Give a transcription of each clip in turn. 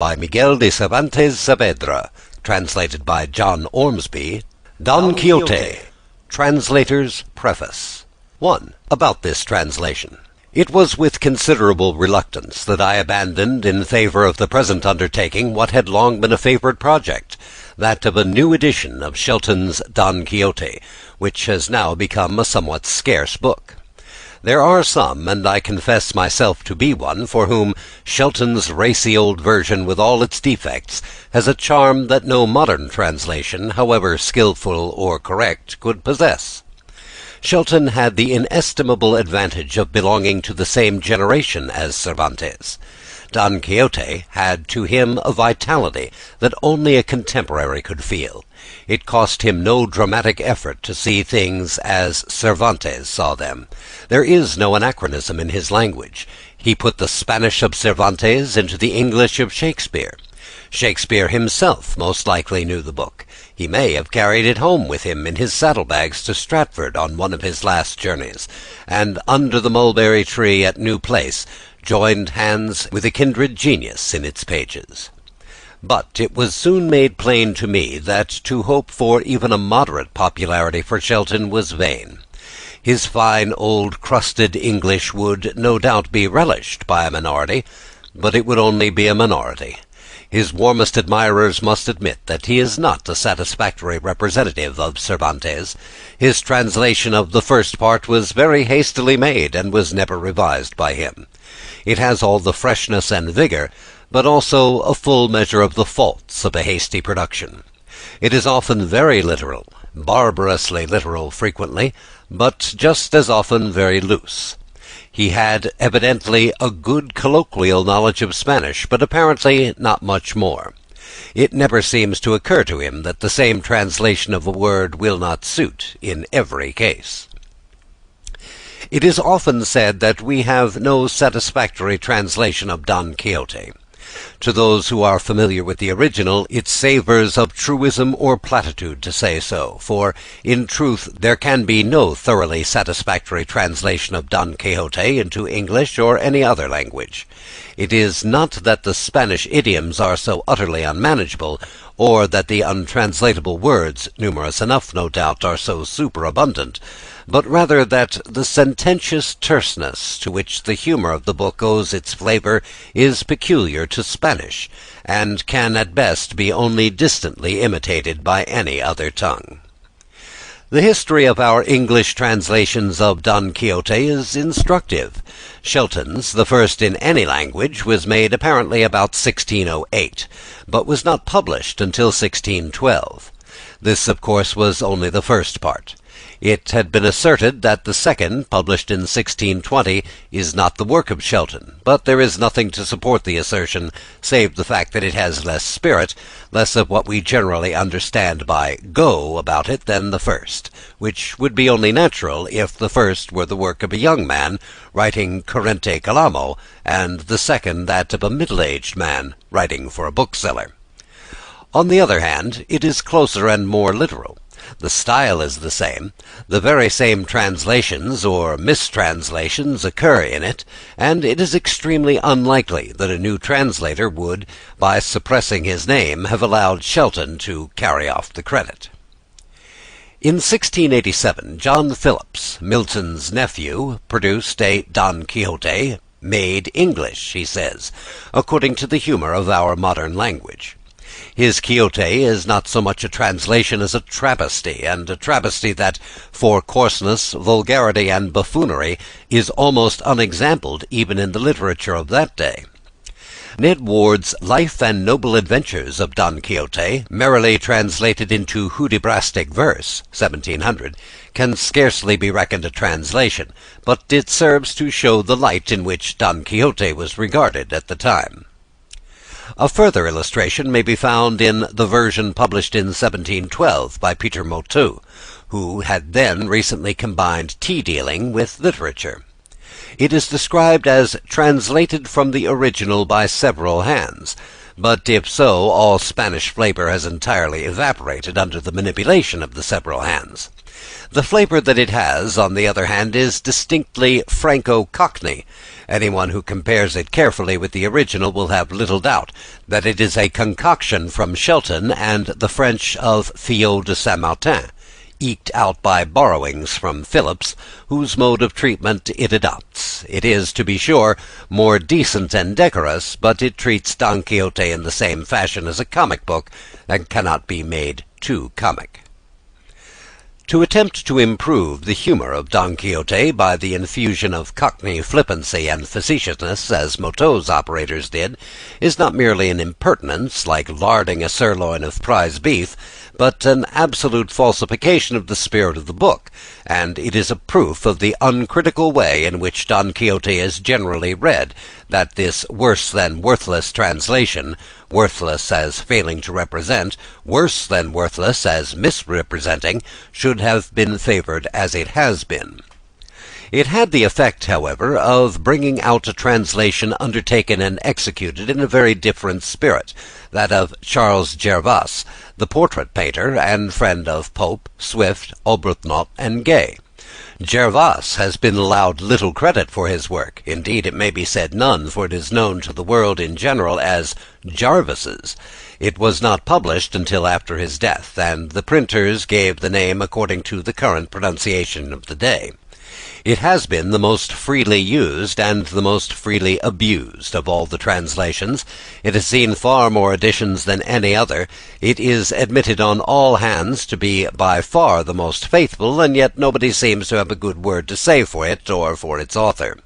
by Miguel de Cervantes Saavedra, translated by John Ormsby. Don Quixote, Translator's Preface. 1. About this translation. It was with considerable reluctance that I abandoned in favor of the present undertaking what had long been a favorite project, that of a new edition of Shelton's Don Quixote, which has now become a somewhat scarce book. There are some, and I confess myself to be one, for whom Shelton's racy old version, with all its defects, has a charm that no modern translation, however skilful or correct, could possess. Shelton had the inestimable advantage of belonging to the same generation as Cervantes. Don Quixote had to him a vitality that only a contemporary could feel. It cost him no dramatic effort to see things as Cervantes saw them. There is no anachronism in his language. He put the Spanish of Cervantes into the English of Shakespeare. Shakespeare himself most likely knew the book. He may have carried it home with him in his saddlebags to Stratford on one of his last journeys, and under the mulberry tree at New Place joined hands with a kindred genius in its pages. But it was soon made plain to me that to hope for even a moderate popularity for Shelton was vain. His fine old crusted English would no doubt be relished by a minority, but it would only be a minority. His warmest admirers must admit that he is not a satisfactory representative of Cervantes. His translation of the first part was very hastily made, and was never revised by him. It has all the freshness and vigor, but also a full measure of the faults of a hasty production. It is often very literal, barbarously literal frequently, but just as often very loose. He had evidently a good colloquial knowledge of Spanish, but apparently not much more. It never seems to occur to him that the same translation of a word will not suit in every case. It is often said that we have no satisfactory translation of Don Quixote. To those who are familiar with the original, it savours of truism or platitude to say so, for, in truth, there can be no thoroughly satisfactory translation of Don Quixote into English or any other language. It is not that the Spanish idioms are so utterly unmanageable, or that the untranslatable words, numerous enough, no doubt, are so superabundant, but rather that the sententious terseness to which the humour of the book owes its flavour is peculiar to Spanish, and can at best be only distantly imitated by any other tongue. The history of our English translations of Don Quixote is instructive. Shelton's, the first in any language, was made apparently about 1608, but was not published until 1612. This, of course, was only the first part. It had been asserted that the second, published in 1620, is not the work of Shelton, but there is nothing to support the assertion, save the fact that it has less spirit, less of what we generally understand by "go" about it than the first, which would be only natural if the first were the work of a young man writing currente calamo, and the second that of a middle-aged man writing for a bookseller. On the other hand, it is closer and more literal. The style is the same. The very same translations or mistranslations occur in it, and it is extremely unlikely that a new translator would, by suppressing his name, have allowed Shelton to carry off the credit. In 1687, John Phillips, Milton's nephew, produced a Don Quixote, made English, he says, according to the humour of our modern language. His Quixote is not so much a translation as a travesty, and a travesty that, for coarseness, vulgarity, and buffoonery, is almost unexampled even in the literature of that day. Ned Ward's Life and Noble Adventures of Don Quixote, merrily translated into Hudibrastic verse, 1700, can scarcely be reckoned a translation, but it serves to show the light in which Don Quixote was regarded at the time. A further illustration may be found in the version published in 1712 by Peter Motteux, who had then recently combined tea-dealing with literature. It is described as translated from the original by several hands, but if so, all Spanish flavour has entirely evaporated under the manipulation of the several hands. The flavour that it has, on the other hand, is distinctly Franco-Cockney. Anyone who compares it carefully with the original will have little doubt that it is a concoction from Shelton and the French of Fillot de Saint-Martin, eked out by borrowings from Phillips, whose mode of treatment it adopts. It is, to be sure, more decent and decorous, but it treats Don Quixote in the same fashion as a comic book, and cannot be made too comic. To attempt to improve the humour of Don Quixote by the infusion of Cockney flippancy and facetiousness, as Motteux's operators did, is not merely an impertinence, like larding a sirloin of prize beef, but an absolute falsification of the spirit of the book, and it is a proof of the uncritical way in which Don Quixote is generally read, that this worse-than-worthless translation, worthless as failing to represent, worse than worthless as misrepresenting, should have been favoured as it has been. It had the effect, however, of bringing out a translation undertaken and executed in a very different spirit, that of Charles Jervas, the portrait painter and friend of Pope, Swift, Arbuthnot, and Gay. Jervas has been allowed little credit for his work. Indeed, it may be said none, for it is known to the world in general as Jarvis's. It was not published until after his death, and the printers gave the name according to the current pronunciation of the day. It has been the most freely used and the most freely abused of all the translations. It has seen far more editions than any other. It is admitted on all hands to be by far the most faithful, and yet nobody seems to have a good word to say for it or for its author.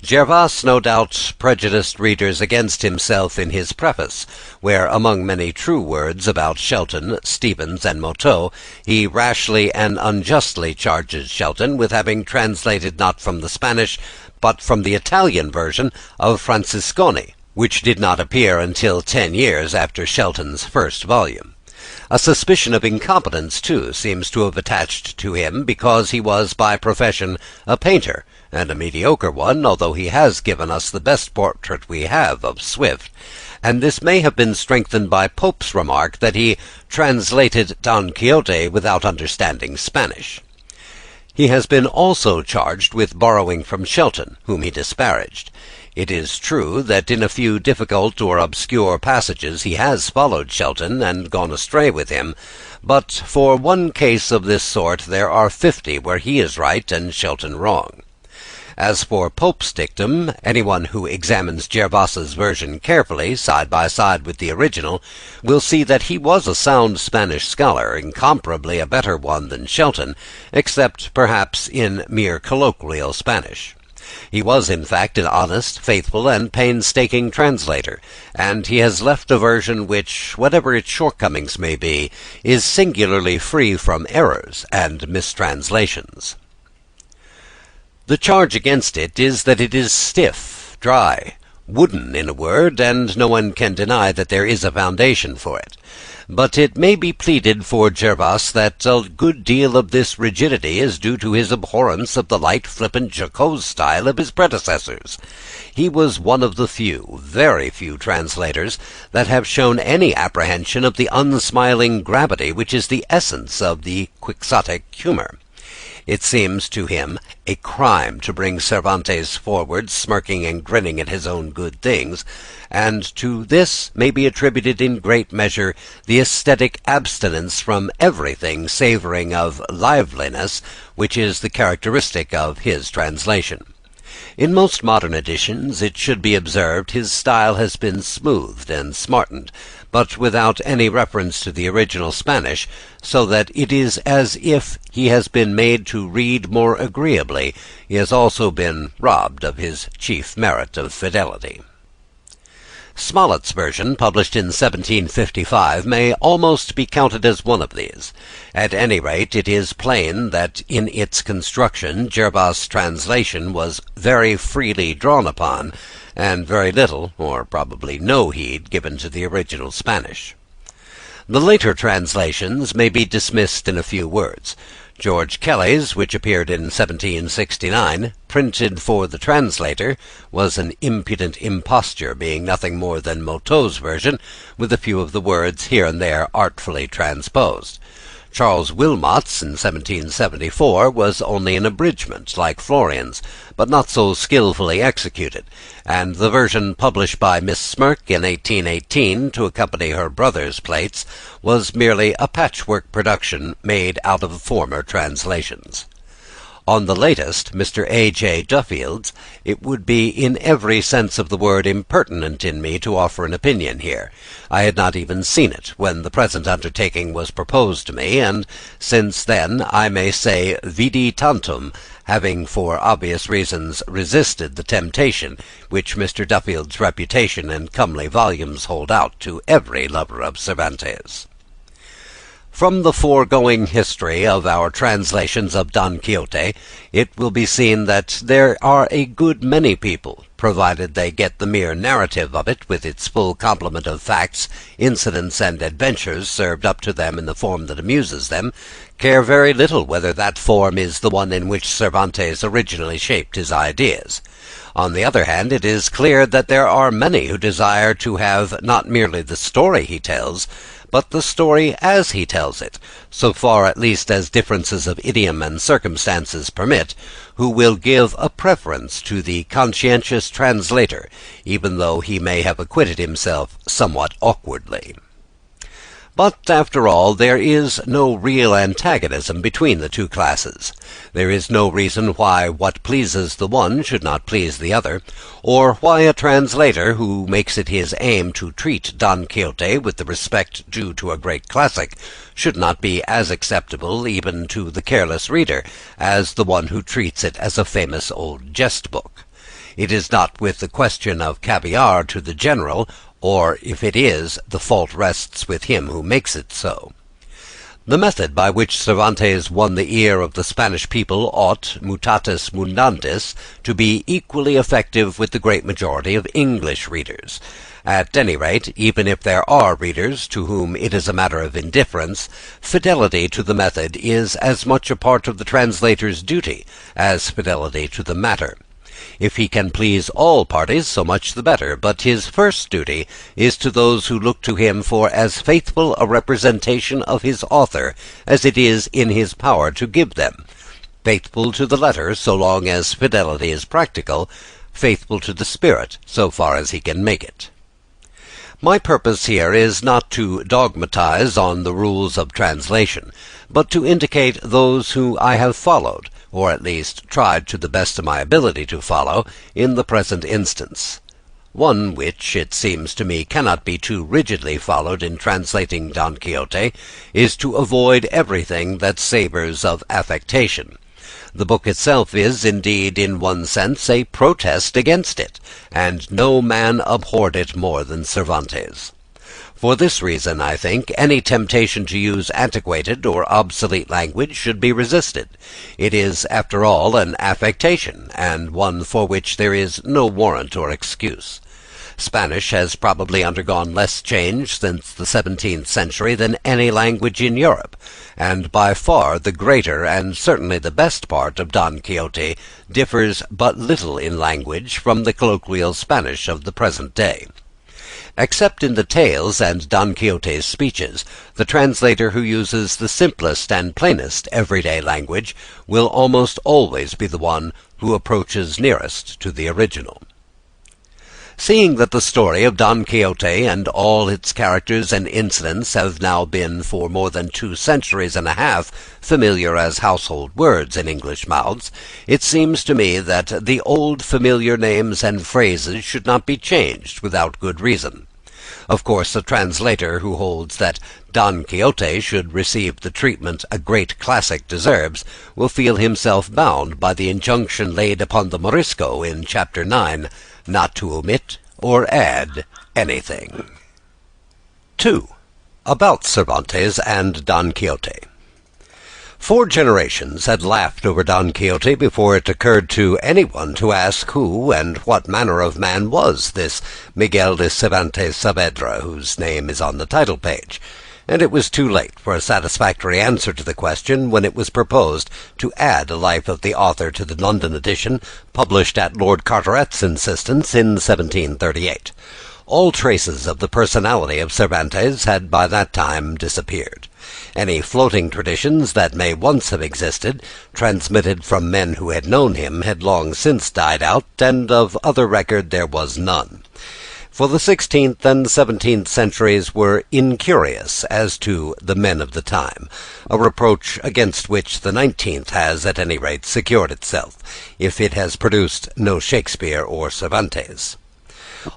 Jervas no doubt prejudiced readers against himself in his preface, where, among many true words about Shelton, Stephens, and Motteux, he rashly and unjustly charges Shelton with having translated not from the Spanish, but from the Italian version of Francisconi, which did not appear until 10 years after Shelton's first volume. A suspicion of incompetence, too, seems to have attached to him, because he was by profession a painter, and a mediocre one, although he has given us the best portrait we have of Swift, and this may have been strengthened by Pope's remark that he translated Don Quixote without understanding Spanish. He has been also charged with borrowing from Shelton, whom he disparaged. It is true that in a few difficult or obscure passages he has followed Shelton and gone astray with him, but for one case of this sort there are 50 where he is right and Shelton wrong. As for Pope's dictum, anyone who examines Jervas's version carefully, side by side with the original, will see that he was a sound Spanish scholar, incomparably a better one than Shelton, except perhaps in mere colloquial Spanish. He was, in fact, an honest, faithful, and painstaking translator, and he has left a version which, whatever its shortcomings may be, is singularly free from errors and mistranslations. The charge against it is that it is stiff, dry, wooden in a word, and no one can deny that there is a foundation for it. But it may be pleaded for Jervas that a good deal of this rigidity is due to his abhorrence of the light, flippant, jocose style of his predecessors. He was one of the few, very few translators that have shown any apprehension of the unsmiling gravity which is the essence of the quixotic humour. It seems to him a crime to bring Cervantes forward smirking and grinning at his own good things, and to this may be attributed in great measure the aesthetic abstinence from everything savouring of liveliness which is the characteristic of his translation. In most modern editions, it should be observed, his style has been smoothed and smartened, but without any reference to the original Spanish, so that it is as if he has been made to read more agreeably. He has also been robbed of his chief merit of fidelity. Smollett's version, published in 1755, may almost be counted as one of these. At any rate, it is plain that in its construction Jervas' translation was very freely drawn upon, and very little, or probably no heed given to the original Spanish. The later translations may be dismissed in a few words. George Kelly's, which appeared in 1769, printed for the translator, was an impudent imposture, being nothing more than Motteux's version, with a few of the words here and there artfully transposed. Charles Wilmot's in 1774 was only an abridgment, like Florian's, but not so skilfully executed, and the version published by Miss Smirke in 1818 to accompany her brother's plates was merely a patchwork production made out of former translations. On the latest, Mr. A.J. Duffield's, it would be in every sense of the word impertinent in me to offer an opinion here. I had not even seen it when the present undertaking was proposed to me, and since then I may say vidi tantum, having for obvious reasons resisted the temptation which Mr. Duffield's reputation and comely volumes hold out to every lover of Cervantes. From the foregoing history of our translations of Don Quixote, it will be seen that there are a good many people, provided they get the mere narrative of it with its full complement of facts, incidents, and adventures served up to them in the form that amuses them, care very little whether that form is the one in which Cervantes originally shaped his ideas. On the other hand, it is clear that there are many who desire to have not merely the story he tells, but the story as he tells it, so far at least as differences of idiom and circumstances permit, who will give a preference to the conscientious translator, even though he may have acquitted himself somewhat awkwardly. But, after all, there is no real antagonism between the two classes. There is no reason why what pleases the one should not please the other, or why a translator who makes it his aim to treat Don Quixote with the respect due to a great classic should not be as acceptable even to the careless reader as the one who treats it as a famous old jest book. It is not with the question of caviar to the general, or if it is, the fault rests with him who makes it so. The method by which Cervantes won the ear of the Spanish people ought, mutatis mundandis, to be equally effective with the great majority of English readers. At any rate, even if there are readers to whom it is a matter of indifference, fidelity to the method is as much a part of the translator's duty as fidelity to the matter. If he can please all parties, so much the better, but his first duty is to those who look to him for as faithful a representation of his author as it is in his power to give them. Faithful to the letter, so long as fidelity is practical; faithful to the spirit, so far as he can make it. My purpose here is not to dogmatize on the rules of translation, but to indicate those who I have followed, or at least tried to the best of my ability to follow, in the present instance. One which, it seems to me, cannot be too rigidly followed in translating Don Quixote, is to avoid everything that savours of affectation. The book itself is, indeed, in one sense, a protest against it, and no man abhorred it more than Cervantes. For this reason, I think, any temptation to use antiquated or obsolete language should be resisted. It is, after all, an affectation, and one for which there is no warrant or excuse. Spanish has probably undergone less change since the 17th century than any language in Europe, and by far the greater and certainly the best part of Don Quixote differs but little in language from the colloquial Spanish of the present day. Except in the tales and Don Quixote's speeches, the translator who uses the simplest and plainest everyday language will almost always be the one who approaches nearest to the original. Seeing that the story of Don Quixote and all its characters and incidents have now been for more than 2 centuries and a half familiar as household words in English mouths, it seems to me that the old familiar names and phrases should not be changed without good reason. Of course, a translator who holds that Don Quixote should receive the treatment a great classic deserves will feel himself bound by the injunction laid upon the Morisco in Chapter 9, not to omit or add anything. 2. About Cervantes and Don Quixote. 4 generations had laughed over Don Quixote before it occurred to anyone to ask who and what manner of man was this Miguel de Cervantes Saavedra, whose name is on the title page, and it was too late for a satisfactory answer to the question when it was proposed to add a life of the author to the London edition, published at Lord Carteret's insistence in 1738. All traces of the personality of Cervantes had by that time disappeared. Any floating traditions that may once have existed, transmitted from men who had known him, had long since died out, and of other record there was none. For the 16th and 17th centuries were incurious as to the men of the time, a reproach against which the 19th has at any rate secured itself, if it has produced no Shakespeare or Cervantes.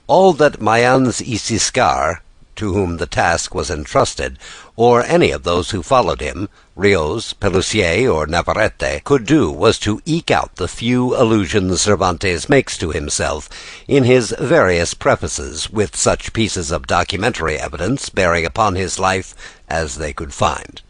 All that Mayans y Ciscar, to whom the task was entrusted, or any of those who followed him, Rios, Pelusier, or Navarrete, could do was to eke out the few allusions Cervantes makes to himself in his various prefaces, with such pieces of documentary evidence bearing upon his life as they could find.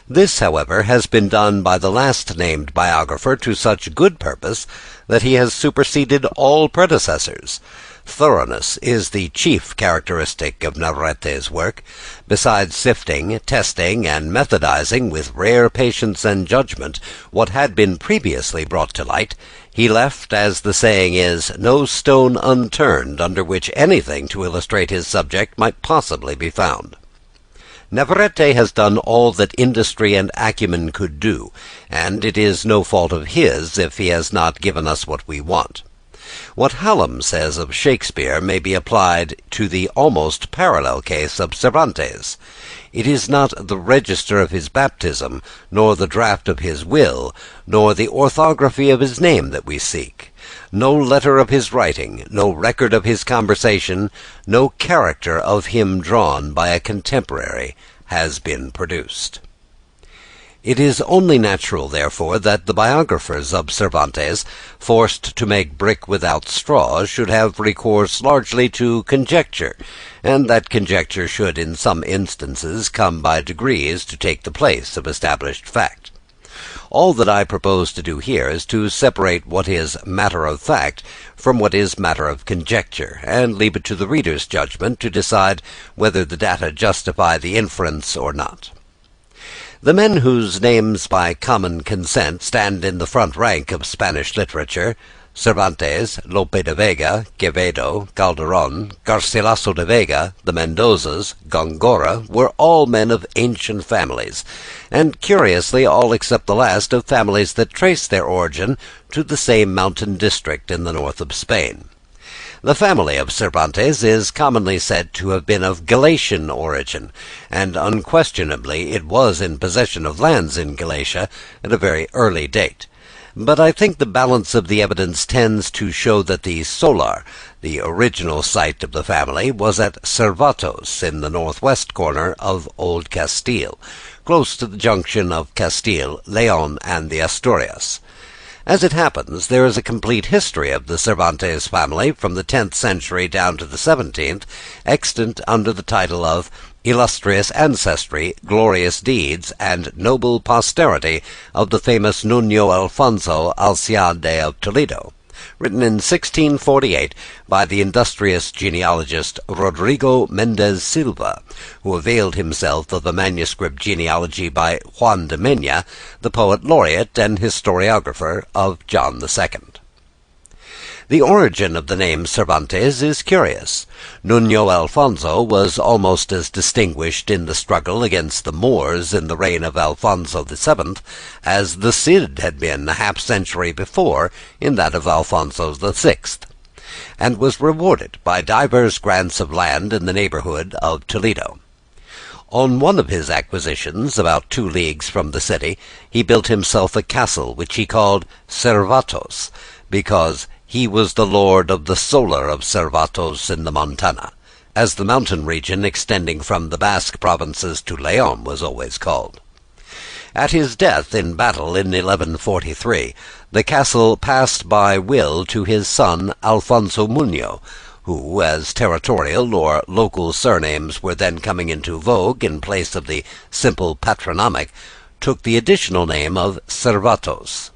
This, however, has been done by the last-named biographer to such good purpose that he has superseded all predecessors. Thoroughness is the chief characteristic of Navarrete's work. Besides sifting, testing, and methodizing with rare patience and judgment what had been previously brought to light, he left, as the saying is, no stone unturned under which anything to illustrate his subject might possibly be found. Navarrete has done all that industry and acumen could do, and it is no fault of his if he has not given us what we want. What Hallam says of Shakespeare may be applied to the almost parallel case of Cervantes. It is not the register of his baptism, nor the draft of his will, nor the orthography of his name that we seek. No letter of his writing, no record of his conversation, no character of him drawn by a contemporary has been produced. It is only natural, therefore, that the biographers of Cervantes, forced to make brick without straw, should have recourse largely to conjecture, and that conjecture should in some instances come by degrees to take the place of established fact. All that I propose to do here is to separate what is matter of fact from what is matter of conjecture, and leave it to the reader's judgment to decide whether the data justify the inference or not. The men whose names by common consent stand in the front rank of Spanish literature, Cervantes, Lope de Vega, Quevedo, Calderon, Garcilaso de Vega, the Mendozas, Góngora, were all men of ancient families, and curiously all except the last of families that trace their origin to the same mountain district in the north of Spain. The family of Cervantes is commonly said to have been of Galician origin, and unquestionably it was in possession of lands in Galicia at a very early date. But I think the balance of the evidence tends to show that the solar, the original site of the family, was at Cervatos, in the northwest corner of Old Castile, close to the junction of Castile, Leon, and the Asturias. As it happens, there is a complete history of the Cervantes family from the 10th century down to the 17th, extant under the title of Illustrious Ancestry, Glorious Deeds, and Noble Posterity of the famous Nuno Alfonso Alciade of Toledo, written in 1648 by the industrious genealogist Rodrigo Mendez Silva, who availed himself of a manuscript genealogy by Juan de Mena, the poet laureate and historiographer of John II. The origin of the name Cervantes is curious. Nuno Alfonso was almost as distinguished in the struggle against the Moors in the reign of Alfonso VII as the Cid had been a half-century before in that of Alfonso VI, and was rewarded by divers grants of land in the neighbourhood of Toledo. On one of his acquisitions, about 2 leagues from the city, he built himself a castle which he called Cervatos, because he was the lord of the solar of Cervatos in the Montana, as the mountain region extending from the Basque provinces to Leon was always called. At his death in battle in 1143, the castle passed by will to his son Alfonso Muño, who, as territorial or local surnames were then coming into vogue in place of the simple patronymic, took the additional name of Cervatos.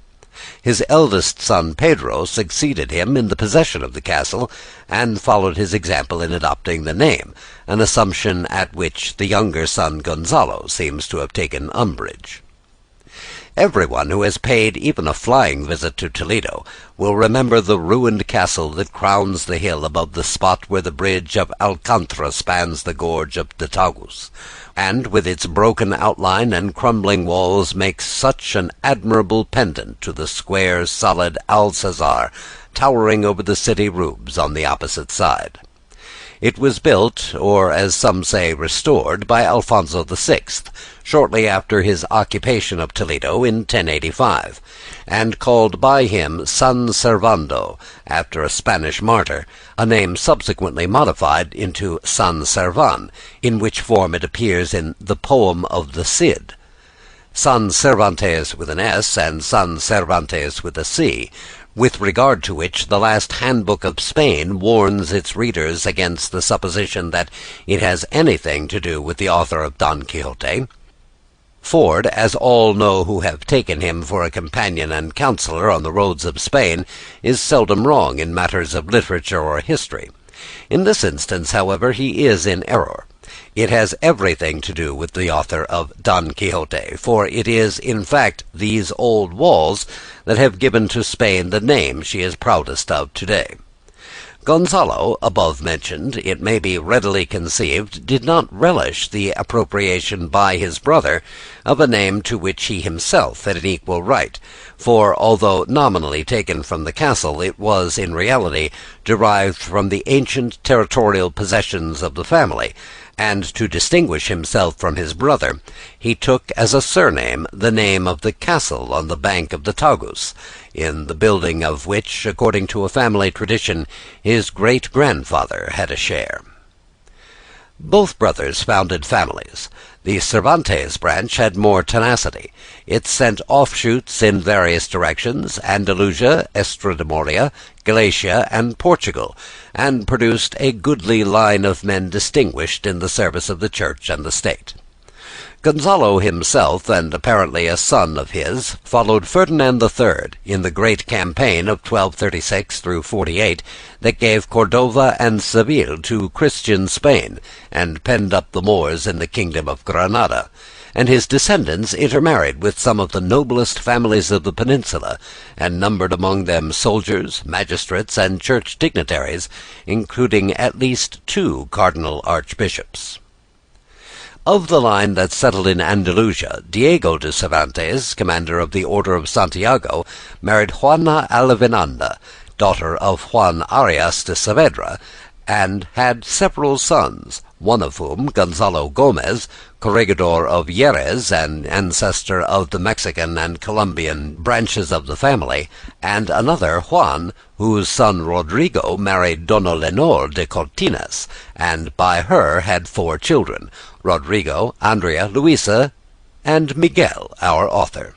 His eldest son Pedro succeeded him in the possession of the castle, and followed his example in adopting the name, an assumption at which the younger son Gonzalo seems to have taken umbrage. Everyone who has paid even a flying visit to Toledo will remember the ruined castle that crowns the hill above the spot where the bridge of Alcantara spans the gorge of the Tagus, and with its broken outline and crumbling walls makes such an admirable pendant to the square, solid Alcazar towering over the city roofs on the opposite side. It was built, or as some say restored, by Alfonso VI, shortly after his occupation of Toledo in 1085, and called by him San Servando, after a Spanish martyr, a name subsequently modified into San Servan, in which form it appears in the poem of the Cid. San Cervantes with an S and San Cervantes with a C, with regard to which the last Handbook of Spain warns its readers against the supposition that it has anything to do with the author of Don Quixote. Ford, as all know who have taken him for a companion and counsellor on the roads of Spain, is seldom wrong in matters of literature or history. In this instance, however, he is in error. It has everything to do with the author of Don Quixote, for it is, in fact, these old walls that have given to Spain the name she is proudest of today. Gonzalo, above mentioned, it may be readily conceived, did not relish the appropriation by his brother of a name to which he himself had an equal right, for although nominally taken from the castle, it was in reality derived from the ancient territorial possessions of the family, and to distinguish himself from his brother, he took as a surname the name of the castle on the bank of the Tagus, in the building of which, according to a family tradition, his great-grandfather had a share. Both brothers founded families. The Cervantes branch had more tenacity. It sent offshoots in various directions, Andalusia, Estremadura, Galicia, and Portugal, and produced a goodly line of men distinguished in the service of the Church and the State. Gonzalo himself, and apparently a son of his, followed Ferdinand III in the great campaign of 1236–48 that gave Cordova and Seville to Christian Spain, and penned up the Moors in the kingdom of Granada, and his descendants intermarried with some of the noblest families of the peninsula, and numbered among them soldiers, magistrates, and church dignitaries, including at least 2 cardinal archbishops. Of the line that settled in Andalusia, Diego de Cervantes, commander of the Order of Santiago, married Juana Alvinanda, daughter of Juan Arias de Saavedra, and had several sons, one of whom, Gonzalo Gomez, corregidor of Jerez and ancestor of the Mexican and Colombian branches of the family, and another, Juan, whose son Rodrigo married Dona Leonor de Cortines, and by her had 4 children, Rodrigo, Andrea, Luisa, and Miguel, our author.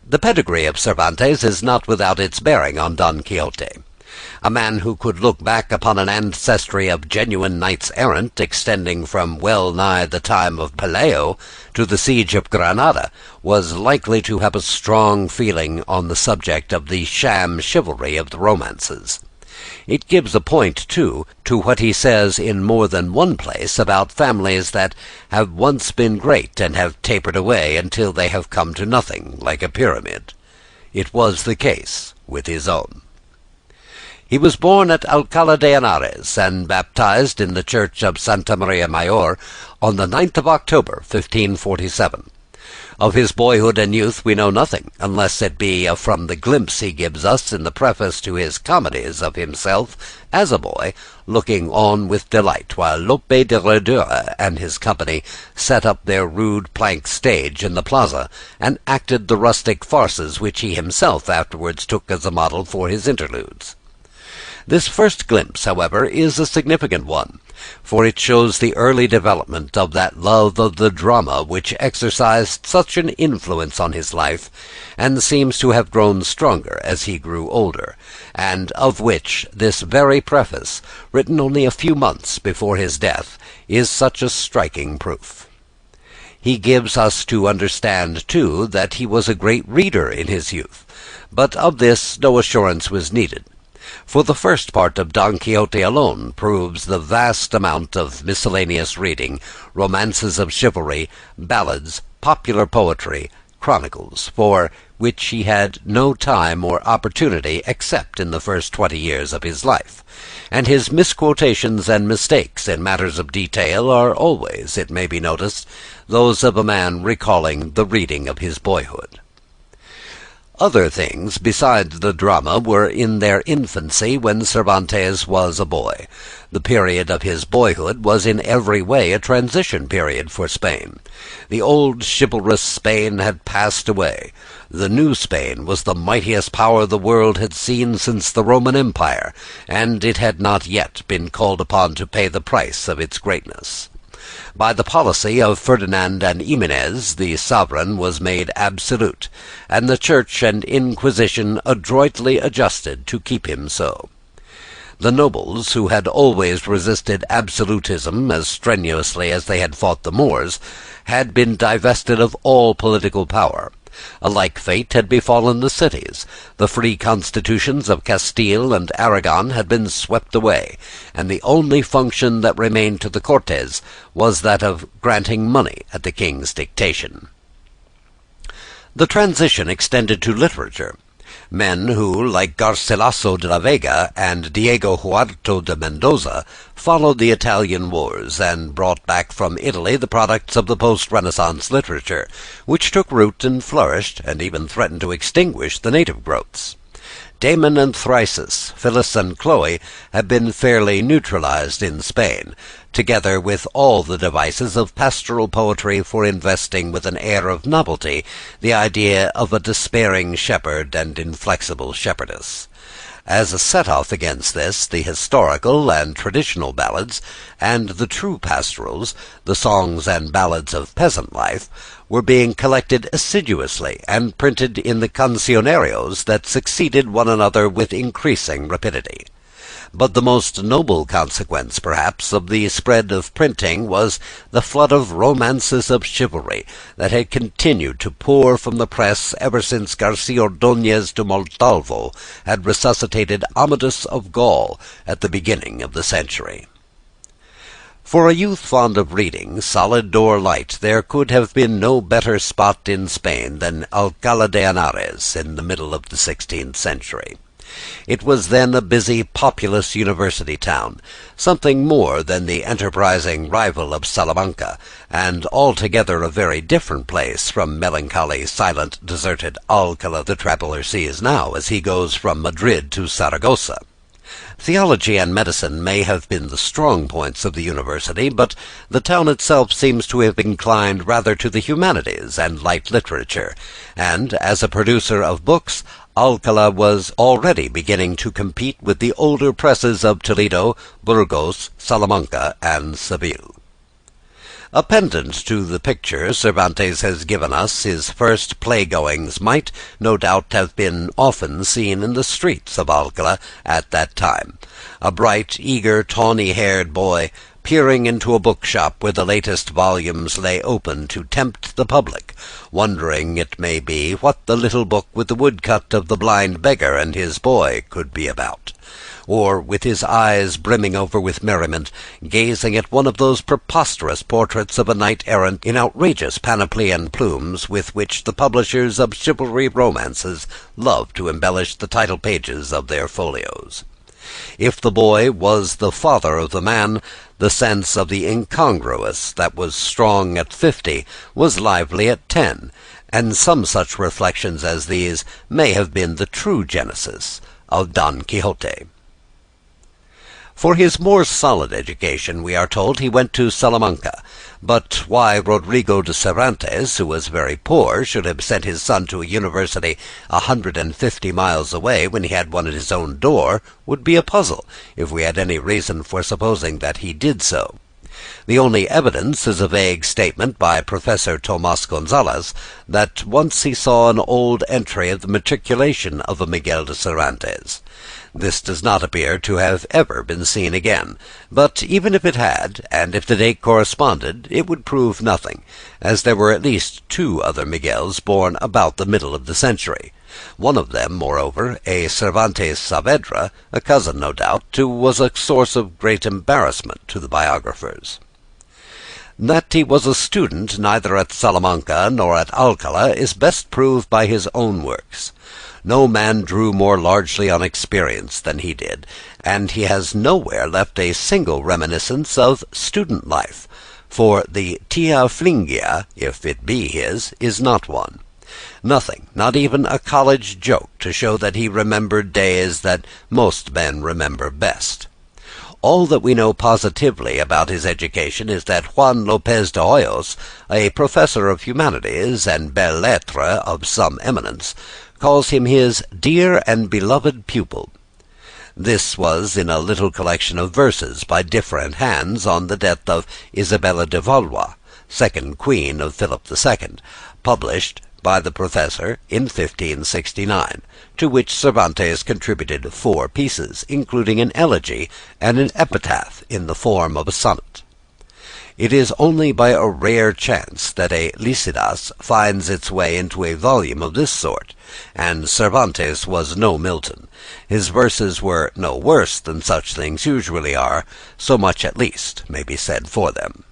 The pedigree of Cervantes is not without its bearing on Don Quixote. A man who could look back upon an ancestry of genuine knights-errant extending from well nigh the time of Pelayo to the siege of Granada was likely to have a strong feeling on the subject of the sham chivalry of the romances. It gives a point, too, to what he says in more than one place about families that have once been great and have tapered away until they have come to nothing, like a pyramid. It was the case with his own. He was born at Alcalá de Henares and baptized in the church of Santa Maria Mayor on the 9th of October, 1547. Of his boyhood and youth we know nothing, unless it be from the glimpse he gives us in the preface to his comedies of himself, as a boy, looking on with delight while Lope de Redura and his company set up their rude plank stage in the plaza, and acted the rustic farces which he himself afterwards took as a model for his interludes. This first glimpse, however, is a significant one, for it shows the early development of that love of the drama which exercised such an influence on his life, and seems to have grown stronger as he grew older, and of which this very preface, written only a few months before his death, is such a striking proof. He gives us to understand, too, that he was a great reader in his youth, but of this no assurance was needed. For the first part of Don Quixote alone proves the vast amount of miscellaneous reading, romances of chivalry, ballads, popular poetry, chronicles, for which he had no time or opportunity except in the first 20 years of his life, and his misquotations and mistakes in matters of detail are always, it may be noticed, those of a man recalling the reading of his boyhood. Other things besides the drama were in their infancy when Cervantes was a boy. The period of his boyhood was in every way a transition period for Spain. The old chivalrous Spain had passed away. The new Spain was the mightiest power the world had seen since the Roman Empire, and it had not yet been called upon to pay the price of its greatness. By the policy of Ferdinand and Ximenes, the sovereign was made absolute, and the Church and Inquisition adroitly adjusted to keep him so. The nobles, who had always resisted absolutism as strenuously as they had fought the Moors, had been divested of all political power. A like fate had befallen the cities. The free constitutions of Castile and Aragon had been swept away, and the only function that remained to the Cortes was that of granting money at the king's dictation. The transition extended to literature. Men who, like Garcilaso de la Vega and Diego Huerto de Mendoza, followed the Italian wars, and brought back from Italy the products of the post-Renaissance literature, which took root and flourished, and even threatened to extinguish the native growths. Damon and Thyrsis, Phyllis and Chloe, have been fairly neutralized in Spain, together with all the devices of pastoral poetry for investing with an air of novelty the idea of a despairing shepherd and inflexible shepherdess. As a set-off against this, the historical and traditional ballads, and the true pastorals, the songs and ballads of peasant life, were being collected assiduously and printed in the cancionarios that succeeded one another with increasing rapidity. But the most noble consequence, perhaps, of the spread of printing was the flood of romances of chivalry that had continued to pour from the press ever since Garcia Ordóñez de Montalvo had resuscitated Amadis of Gaul at the beginning of the century. For a youth fond of reading, solid or light, there could have been no better spot in Spain than Alcalá de Henares in the middle of the 16th century. It was then a busy, populous university town, something more than the enterprising rival of Salamanca, and altogether a very different place from melancholy, silent, deserted Alcalá the traveller sees now as he goes from Madrid to Saragossa. Theology and medicine may have been the strong points of the university, but the town itself seems to have inclined rather to the humanities and light literature, and, as a producer of books, Alcalá was already beginning to compete with the older presses of Toledo, Burgos, Salamanca, and Seville. A pendant to the picture Cervantes has given us, his first playgoings might, no doubt, have been often seen in the streets of Alcalá at that time. A bright, eager, tawny-haired boy peering into a bookshop where the latest volumes lay open to tempt the public, wondering, it may be, what the little book with the woodcut of the blind beggar and his boy could be about. Or, with his eyes brimming over with merriment, gazing at one of those preposterous portraits of a knight-errant in outrageous panoply and plumes with which the publishers of chivalry romances love to embellish the title pages of their folios. If the boy was the father of the man, the sense of the incongruous that was strong at 50 was lively at 10, and some such reflections as these may have been the true genesis of Don Quixote. For his more solid education, we are told, he went to Salamanca. But why Rodrigo de Cervantes, who was very poor, should have sent his son to a university 150 miles away when he had one at his own door would be a puzzle, if we had any reason for supposing that he did so. The only evidence is a vague statement by Professor Tomas Gonzalez that once he saw an old entry of the matriculation of a Miguel de Cervantes. This does not appear to have ever been seen again, but even if it had, and if the date corresponded, it would prove nothing, as there were at least 2 other Miguels born about the middle of the century. One of them, moreover, a Cervantes Saavedra, a cousin, no doubt, who was a source of great embarrassment to the biographers. That he was a student neither at Salamanca nor at Alcala is best proved by his own works. No man drew more largely on experience than he did, and he has nowhere left a single reminiscence of student life, for the tia flingia, if it be his, is not one. Nothing, not even a college joke, to show that he remembered days that most men remember best. All that we know positively about his education is that Juan Lopez de Hoyos, a professor of humanities and belles lettres of some eminence, calls him his dear and beloved pupil. This was in a little collection of verses by different hands on the death of Isabella de Valois, second queen of Philip II, published by the professor in 1569, to which Cervantes contributed 4 pieces, including an elegy and an epitaph in the form of a sonnet. It is only by a rare chance that a Lycidas finds its way into a volume of this sort, and Cervantes was no Milton. His verses were no worse than such things usually are, so much at least may be said for them.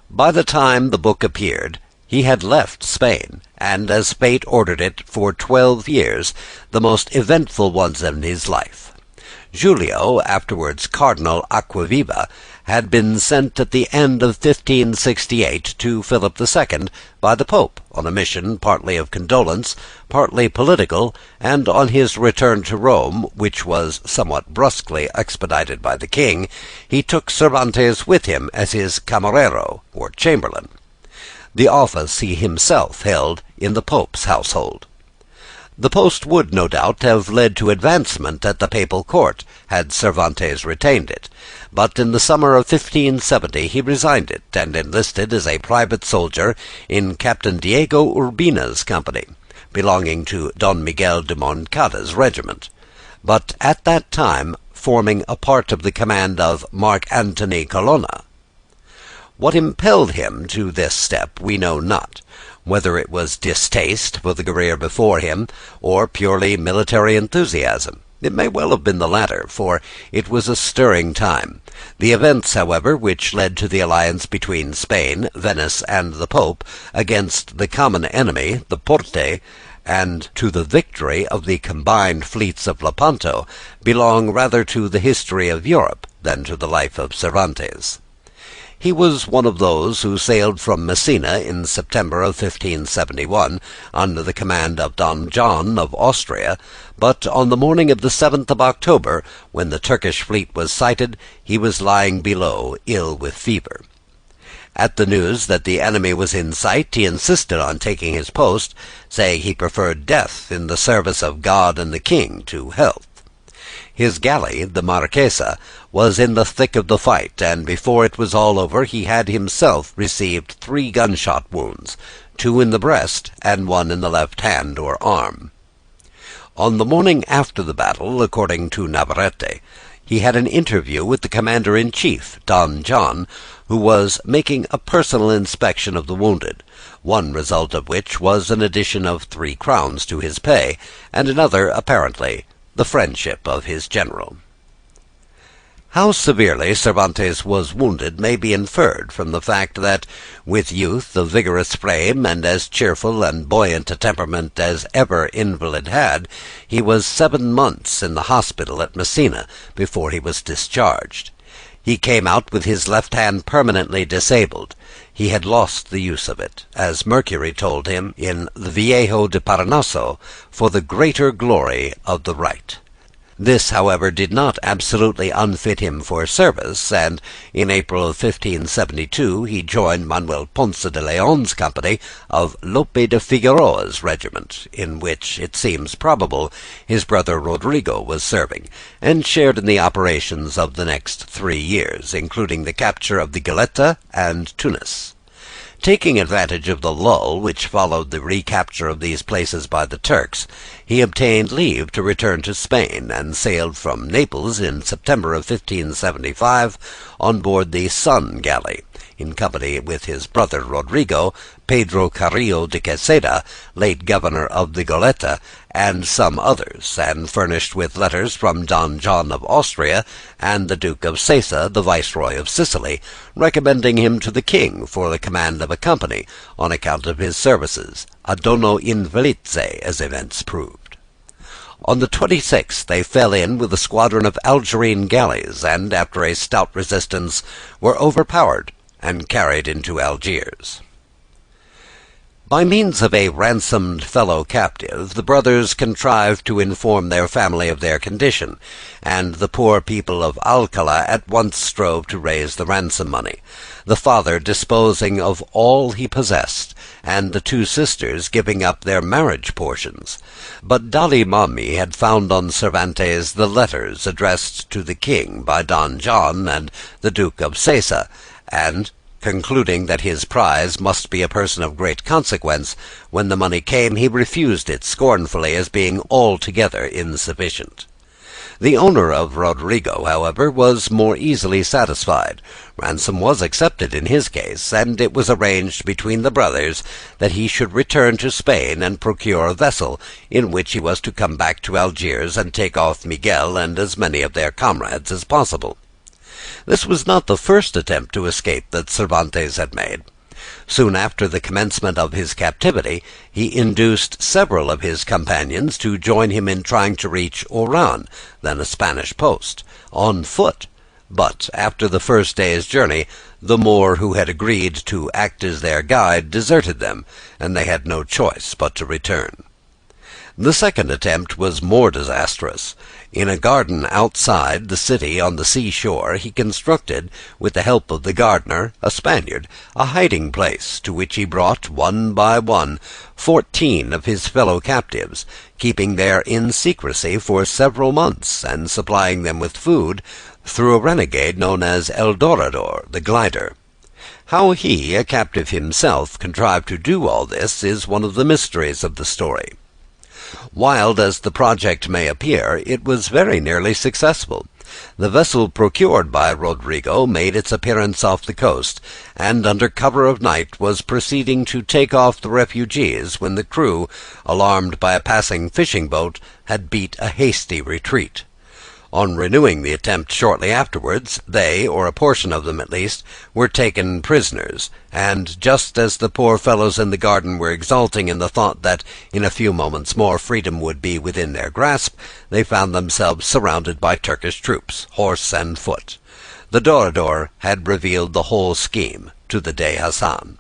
By the time the book appeared, he had left Spain, and, as fate ordered it, for 12 years, the most eventful ones in his life. Julio, afterwards Cardinal Acquaviva, had been sent at the end of 1568 to Philip II by the Pope on a mission partly of condolence, partly political, and on his return to Rome, which was somewhat brusquely expedited by the king, he took Cervantes with him as his camarero, or chamberlain. The office he himself held in the Pope's household. The post would, no doubt, have led to advancement at the papal court, had Cervantes retained it, but in the summer of 1570 he resigned it, and enlisted as a private soldier in Captain Diego Urbina's company, belonging to Don Miguel de Moncada's regiment, but at that time forming a part of the command of Mark Antony Colonna. What impelled him to this step we know not, whether it was distaste for the career before him, or purely military enthusiasm. It may well have been the latter, for it was a stirring time. The events, however, which led to the alliance between Spain, Venice, and the Pope against the common enemy, the Porte, and to the victory of the combined fleets of Lepanto, belong rather to the history of Europe than to the life of Cervantes. He was one of those who sailed from Messina in September of 1571 under the command of Don John of Austria, but on the morning of the 7th of October, when the Turkish fleet was sighted, he was lying below, ill with fever. At the news that the enemy was in sight, he insisted on taking his post, saying he preferred death in the service of God and the king to health. His galley, the Marquesa, was in the thick of the fight, and before it was all over he had himself received 3 gunshot wounds, 2 in the breast and 1 in the left hand or arm. On the morning after the battle, according to Navarrete, he had an interview with the commander-in-chief, Don John, who was making a personal inspection of the wounded, one result of which was an addition of 3 crowns to his pay, and another, apparently, the friendship of his general. How severely Cervantes was wounded may be inferred from the fact that, with youth, a vigorous frame, and as cheerful and buoyant a temperament as ever invalid had, he was 7 months in the hospital at Messina before he was discharged. He came out with his left hand permanently disabled. He had lost the use of it, as Mercury told him in the Viejo de Parnaso, for the greater glory of the right. This, however, did not absolutely unfit him for service, and in April of 1572 he joined Manuel Ponce de Leon's company of Lope de Figueroa's regiment, in which, it seems probable, his brother Rodrigo was serving, and shared in the operations of the next 3 years, including the capture of the Goleta and Tunis. Taking advantage of the lull which followed the recapture of these places by the Turks, he obtained leave to return to Spain, and sailed from Naples in September of 1575 on board the Sun galley, in company with his brother Rodrigo, Pedro Carrillo de Quesada, late governor of the Goleta, and some others, and furnished with letters from Don John of Austria and the Duke of Sesa, the Viceroy of Sicily, recommending him to the king for the command of a company, on account of his services, a dono invalice, as events proved. On the 26th they fell in with a squadron of Algerine galleys, and, after a stout resistance, were overpowered and carried into Algiers. By means of a ransomed fellow captive, the brothers contrived to inform their family of their condition, and the poor people of Alcala at once strove to raise the ransom money, the father disposing of all he possessed, and the two sisters giving up their marriage portions. But Dalimami had found on Cervantes the letters addressed to the king by Don John and the Duke of Sesa, and, concluding that his prize must be a person of great consequence, when the money came he refused it scornfully as being altogether insufficient. The owner of Rodrigo, however, was more easily satisfied. Ransom was accepted in his case, and it was arranged between the brothers that he should return to Spain and procure a vessel, in which he was to come back to Algiers and take off Miguel and as many of their comrades as possible. This was not the first attempt to escape that Cervantes had made. Soon after the commencement of his captivity, he induced several of his companions to join him in trying to reach Oran, then a Spanish post, on foot. But after the first day's journey, the Moor who had agreed to act as their guide deserted them, and they had no choice but to return. The second attempt was more disastrous. In a garden outside the city on the seashore he constructed, with the help of the gardener, a Spaniard, a hiding-place, to which he brought, one by one, 14 of his fellow captives, keeping there in secrecy for several months, and supplying them with food through a renegade known as El Dorador, the glider. How he, a captive himself, contrived to do all this is one of the mysteries of the story. Wild as the project may appear, it was very nearly successful. The vessel procured by Rodrigo made its appearance off the coast, and under cover of night was proceeding to take off the refugees, when the crew, alarmed by a passing fishing boat, had beat a hasty retreat. On renewing the attempt shortly afterwards, they, or a portion of them at least, were taken prisoners, and just as the poor fellows in the garden were exulting in the thought that in a few moments more freedom would be within their grasp, they found themselves surrounded by Turkish troops, horse and foot. The Dorador had revealed the whole scheme to the Dey Hassan.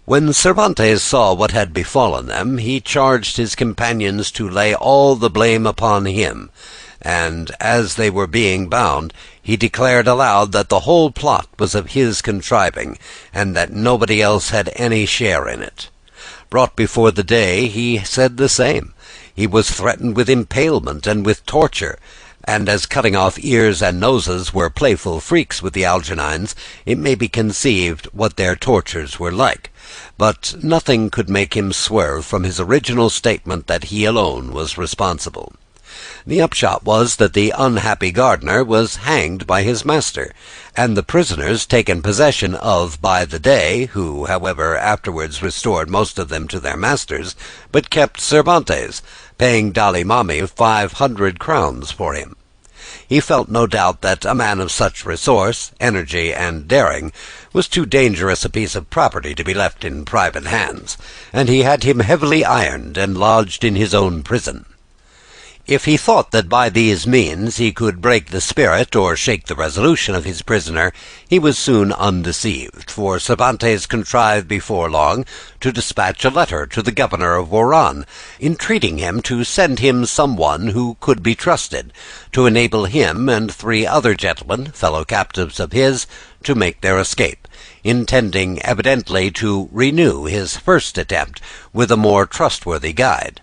When Cervantes saw what had befallen them, he charged his companions to lay all the blame upon him, and, as they were being bound, he declared aloud that the whole plot was of his contriving, and that nobody else had any share in it. Brought before the Dey, he said the same. He was threatened with impalement and with torture, and as cutting off ears and noses were playful freaks with the Algerines, it may be conceived what their tortures were like. But nothing could make him swerve from his original statement that he alone was responsible. The upshot was that the unhappy gardener was hanged by his master, and the prisoners taken possession of by the Dey, who, however, afterwards restored most of them to their masters, but kept Cervantes, paying Dalimami 500 crowns for him. He felt no doubt that a man of such resource, energy, and daring was too dangerous a piece of property to be left in private hands, and he had him heavily ironed and lodged in his own prison. If he thought that by these means he could break the spirit or shake the resolution of his prisoner, he was soon undeceived, for Cervantes contrived before long to dispatch a letter to the governor of Oran, entreating him to send him some one who could be trusted, to enable him and 3 other gentlemen, fellow captives of his, to make their escape, intending evidently to renew his first attempt with a more trustworthy guide.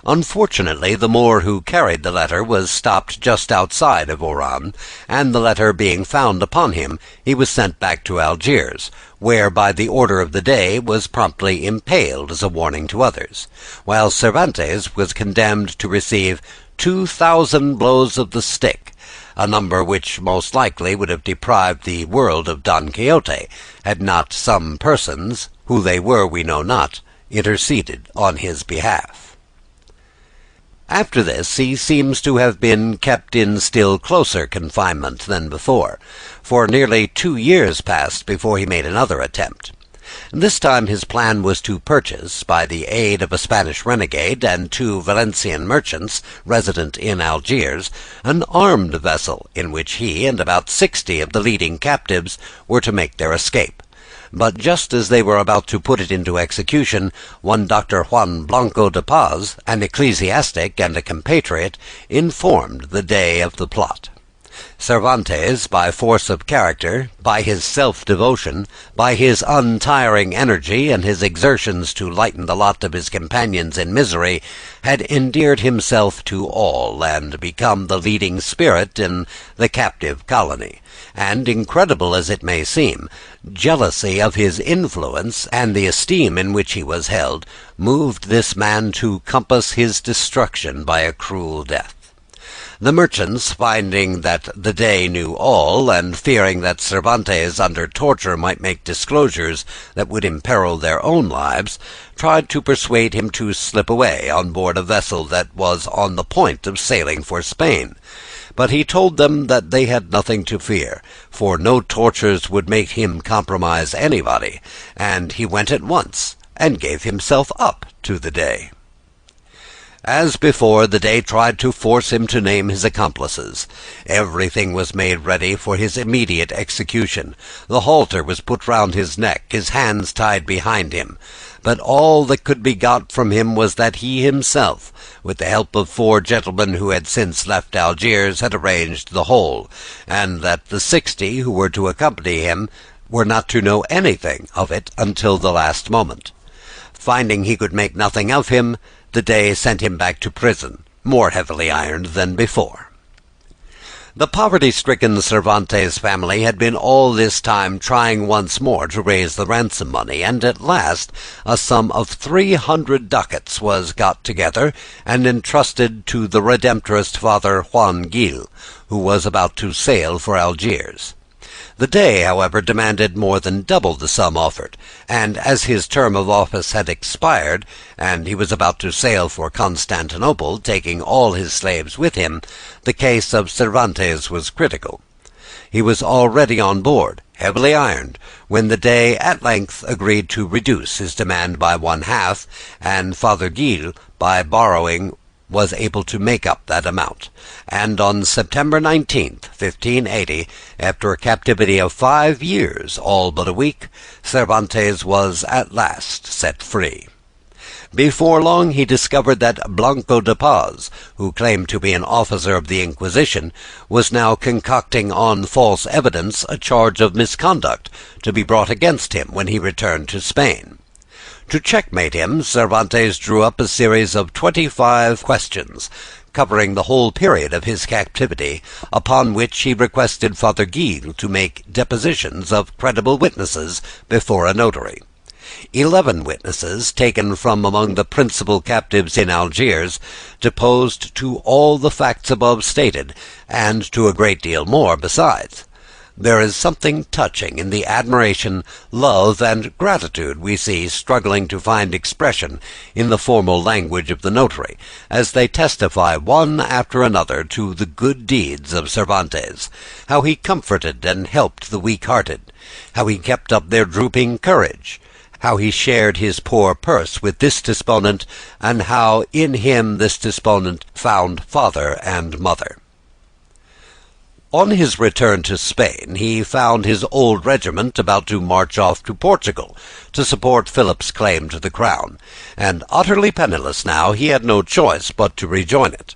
Unfortunately, the Moor who carried the letter was stopped just outside of Oran, and the letter being found upon him, he was sent back to Algiers, where by the order of the Dey was promptly impaled as a warning to others, while Cervantes was condemned to receive 2,000 blows of the stick, a number which most likely would have deprived the world of Don Quixote, had not some persons, who they were we know not, interceded on his behalf. After this he seems to have been kept in still closer confinement than before, for nearly 2 years passed before he made another attempt. This time his plan was to purchase, by the aid of a Spanish renegade and 2 Valencian merchants resident in Algiers, an armed vessel in which he and about 60 of the leading captives were to make their escape. But just as they were about to put it into execution, one Dr. Juan Blanco de Paz, an ecclesiastic and a compatriot, informed the Dey of the plot. Cervantes, by force of character, by his self-devotion, by his untiring energy and his exertions to lighten the lot of his companions in misery, had endeared himself to all and become the leading spirit in the captive colony. And, incredible as it may seem, jealousy of his influence and the esteem in which he was held moved this man to compass his destruction by a cruel death. The merchants, finding that the Dey knew all, and fearing that Cervantes under torture might make disclosures that would imperil their own lives, tried to persuade him to slip away on board a vessel that was on the point of sailing for Spain. But he told them that they had nothing to fear, for no tortures would make him compromise anybody, and he went at once and gave himself up to the Dey. As before, the Dey tried to force him to name his accomplices. Everything was made ready for his immediate execution. The halter was put round his neck, his hands tied behind him. But all that could be got from him was that he himself, with the help of 4 gentlemen who had since left Algiers, had arranged the whole, and that the 60 who were to accompany him were not to know anything of it until the last moment. Finding he could make nothing of him, the Dey sent him back to prison, more heavily ironed than before. The poverty-stricken Cervantes family had been all this time trying once more to raise the ransom money, and at last a sum of 300 ducats was got together and entrusted to the Redemptorist Father Juan Gil, who was about to sail for Algiers. The Dey, however, demanded more than double the sum offered, and as his term of office had expired, and he was about to sail for Constantinople, taking all his slaves with him, the case of Cervantes was critical. He was already on board, heavily ironed, when the Dey at length agreed to reduce his demand by 1/2, and Father Gil, by borrowing, was able to make up that amount, and on September 19th, 1580, after a captivity of 5 years, all but a week, Cervantes was at last set free. Before long he discovered that Blanco de Paz, who claimed to be an officer of the Inquisition, was now concocting on false evidence a charge of misconduct to be brought against him when he returned to Spain. To checkmate him, Cervantes drew up a series of 25 questions, covering the whole period of his captivity, upon which he requested Father Gil to make depositions of credible witnesses before a notary. 11 witnesses, taken from among the principal captives in Algiers, deposed to all the facts above stated, and to a great deal more besides. There is something touching in the admiration, love, and gratitude we see struggling to find expression in the formal language of the notary, as they testify one after another to the good deeds of Cervantes, how he comforted and helped the weak-hearted, how he kept up their drooping courage, how he shared his poor purse with this disponent, and how in him this disponent found father and mother. On his return to Spain, he found his old regiment about to march off to Portugal to support Philip's claim to the crown, and utterly penniless now, he had no choice but to rejoin it.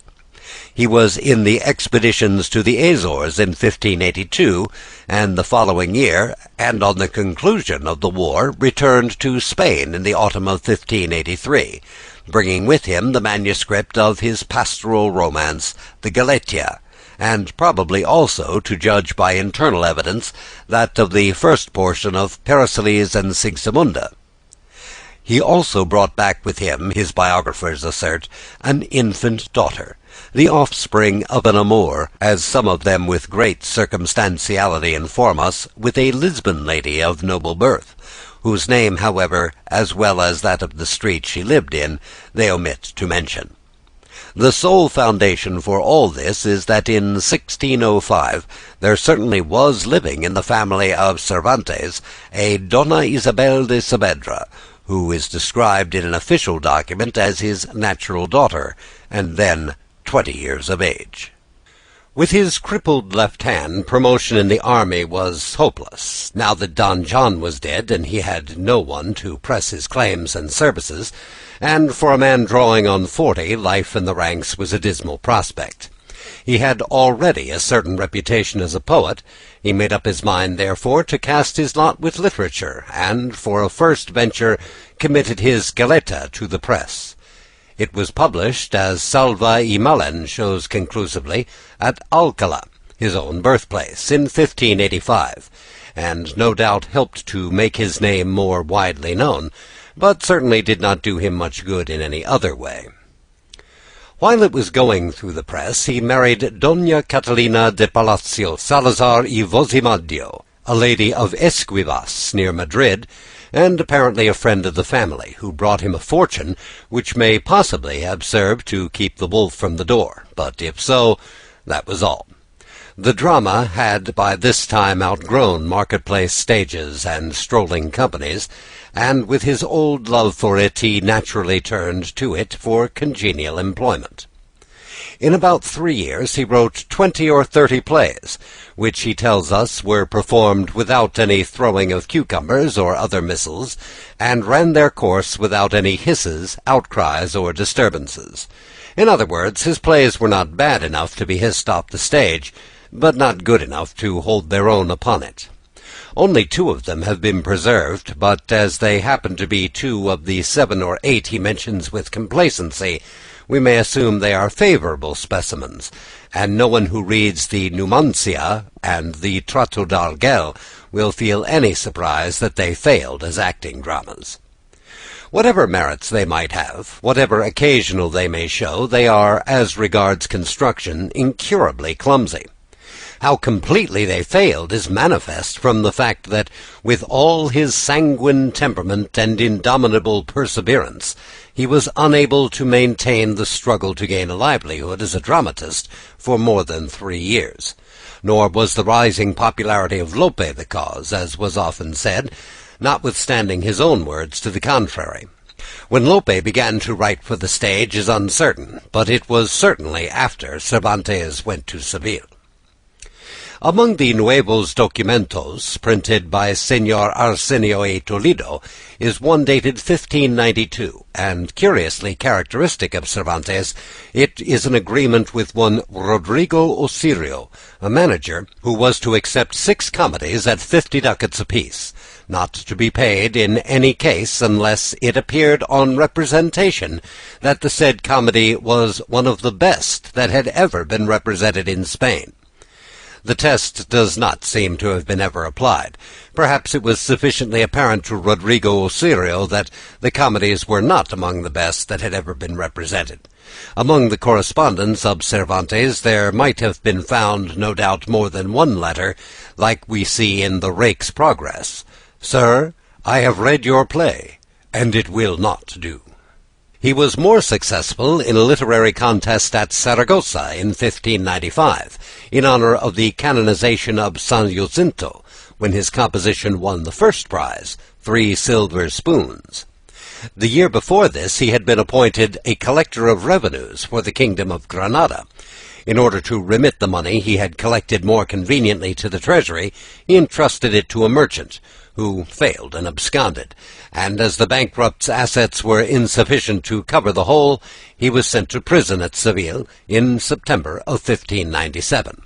He was in the expeditions to the Azores in 1582 and the following year, and on the conclusion of the war returned to Spain in the autumn of 1583, bringing with him the manuscript of his pastoral romance, the Galatea, and probably also, to judge by internal evidence, that of the first portion of Persiles and Sigismunda. He also brought back with him, his biographers assert, an infant daughter, the offspring of an amour, as some of them with great circumstantiality inform us, with a Lisbon lady of noble birth, whose name, however, as well as that of the street she lived in, they omit to mention. The sole foundation for all this is that in 1605 there certainly was living in the family of Cervantes a Donna Isabel de Saavedra, who is described in an official document as his natural daughter, and then 20 years of age. With his crippled left hand, promotion in the army was hopeless. Now that Don John was dead, and he had no one to press his claims and services, and for a man drawing on 40, life in the ranks was a dismal prospect. He had already a certain reputation as a poet. He made up his mind, therefore, to cast his lot with literature, and, for a first venture, committed his Galeta to the press. It was published, as Salva y Malen shows conclusively, at Alcala, his own birthplace, in 1585, and no doubt helped to make his name more widely known, but certainly did not do him much good in any other way. While it was going through the press, he married Doña Catalina de Palacio Salazar y Vosimadio, a lady of Esquivas, near Madrid, and apparently a friend of the family, who brought him a fortune which may possibly have served to keep the wolf from the door, but if so, that was all. The drama had by this time outgrown marketplace stages and strolling companies, and with his old love for it he naturally turned to it for congenial employment. In about 3 years he wrote 20 or 30 plays, which he tells us were performed without any throwing of cucumbers or other missiles, and ran their course without any hisses, outcries, or disturbances. In other words, his plays were not bad enough to be hissed off the stage, but not good enough to hold their own upon it. Only 2 of them have been preserved, but as they happen to be 2 of the 7 or 8 he mentions with complacency, we may assume they are favorable specimens, and no one who reads the Numancia and the Trato d'Argel will feel any surprise that they failed as acting dramas. Whatever merits they might have, whatever occasional they may show, they are, as regards construction, incurably clumsy. How completely they failed is manifest from the fact that, with all his sanguine temperament and indomitable perseverance, he was unable to maintain the struggle to gain a livelihood as a dramatist for more than 3 years. Nor was the rising popularity of Lope the cause, as was often said, notwithstanding his own words to the contrary. When Lope began to write for the stage is uncertain, but it was certainly after Cervantes went to Seville. Among the Nuevos Documentos, printed by Señor Arsenio y Toledo, is one dated 1592, and curiously characteristic of Cervantes, it is an agreement with one Rodrigo Osirio, a manager, who was to accept 6 comedies at 50 ducats apiece, not to be paid in any case unless it appeared on representation that the said comedy was one of the best that had ever been represented in Spain. The test does not seem to have been ever applied. Perhaps it was sufficiently apparent to Rodrigo Osirio that the comedies were not among the best that had ever been represented. Among the correspondence of Cervantes there might have been found, no doubt, more than one letter, like we see in the Rake's Progress. "Sir, I have read your play, and it will not do." He was more successful in a literary contest at Saragossa in 1595, in honor of the canonization of San Jacinto, when his composition won the first prize, 3 silver spoons. The year before this he had been appointed a collector of revenues for the kingdom of Granada. In order to remit the money he had collected more conveniently to the treasury, he entrusted it to a merchant, who failed and absconded, and as the bankrupt's assets were insufficient to cover the whole, he was sent to prison at Seville in September of 1597.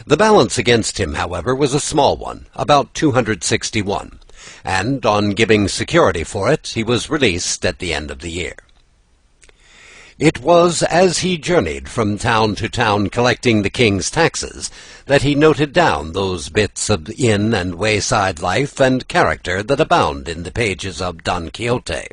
The balance against him, however, was a small one, about 261, and on giving security for it, he was released at the end of the year. It was as he journeyed from town to town collecting the king's taxes that he noted down those bits of inn and wayside life and character that abound in the pages of Don Quixote.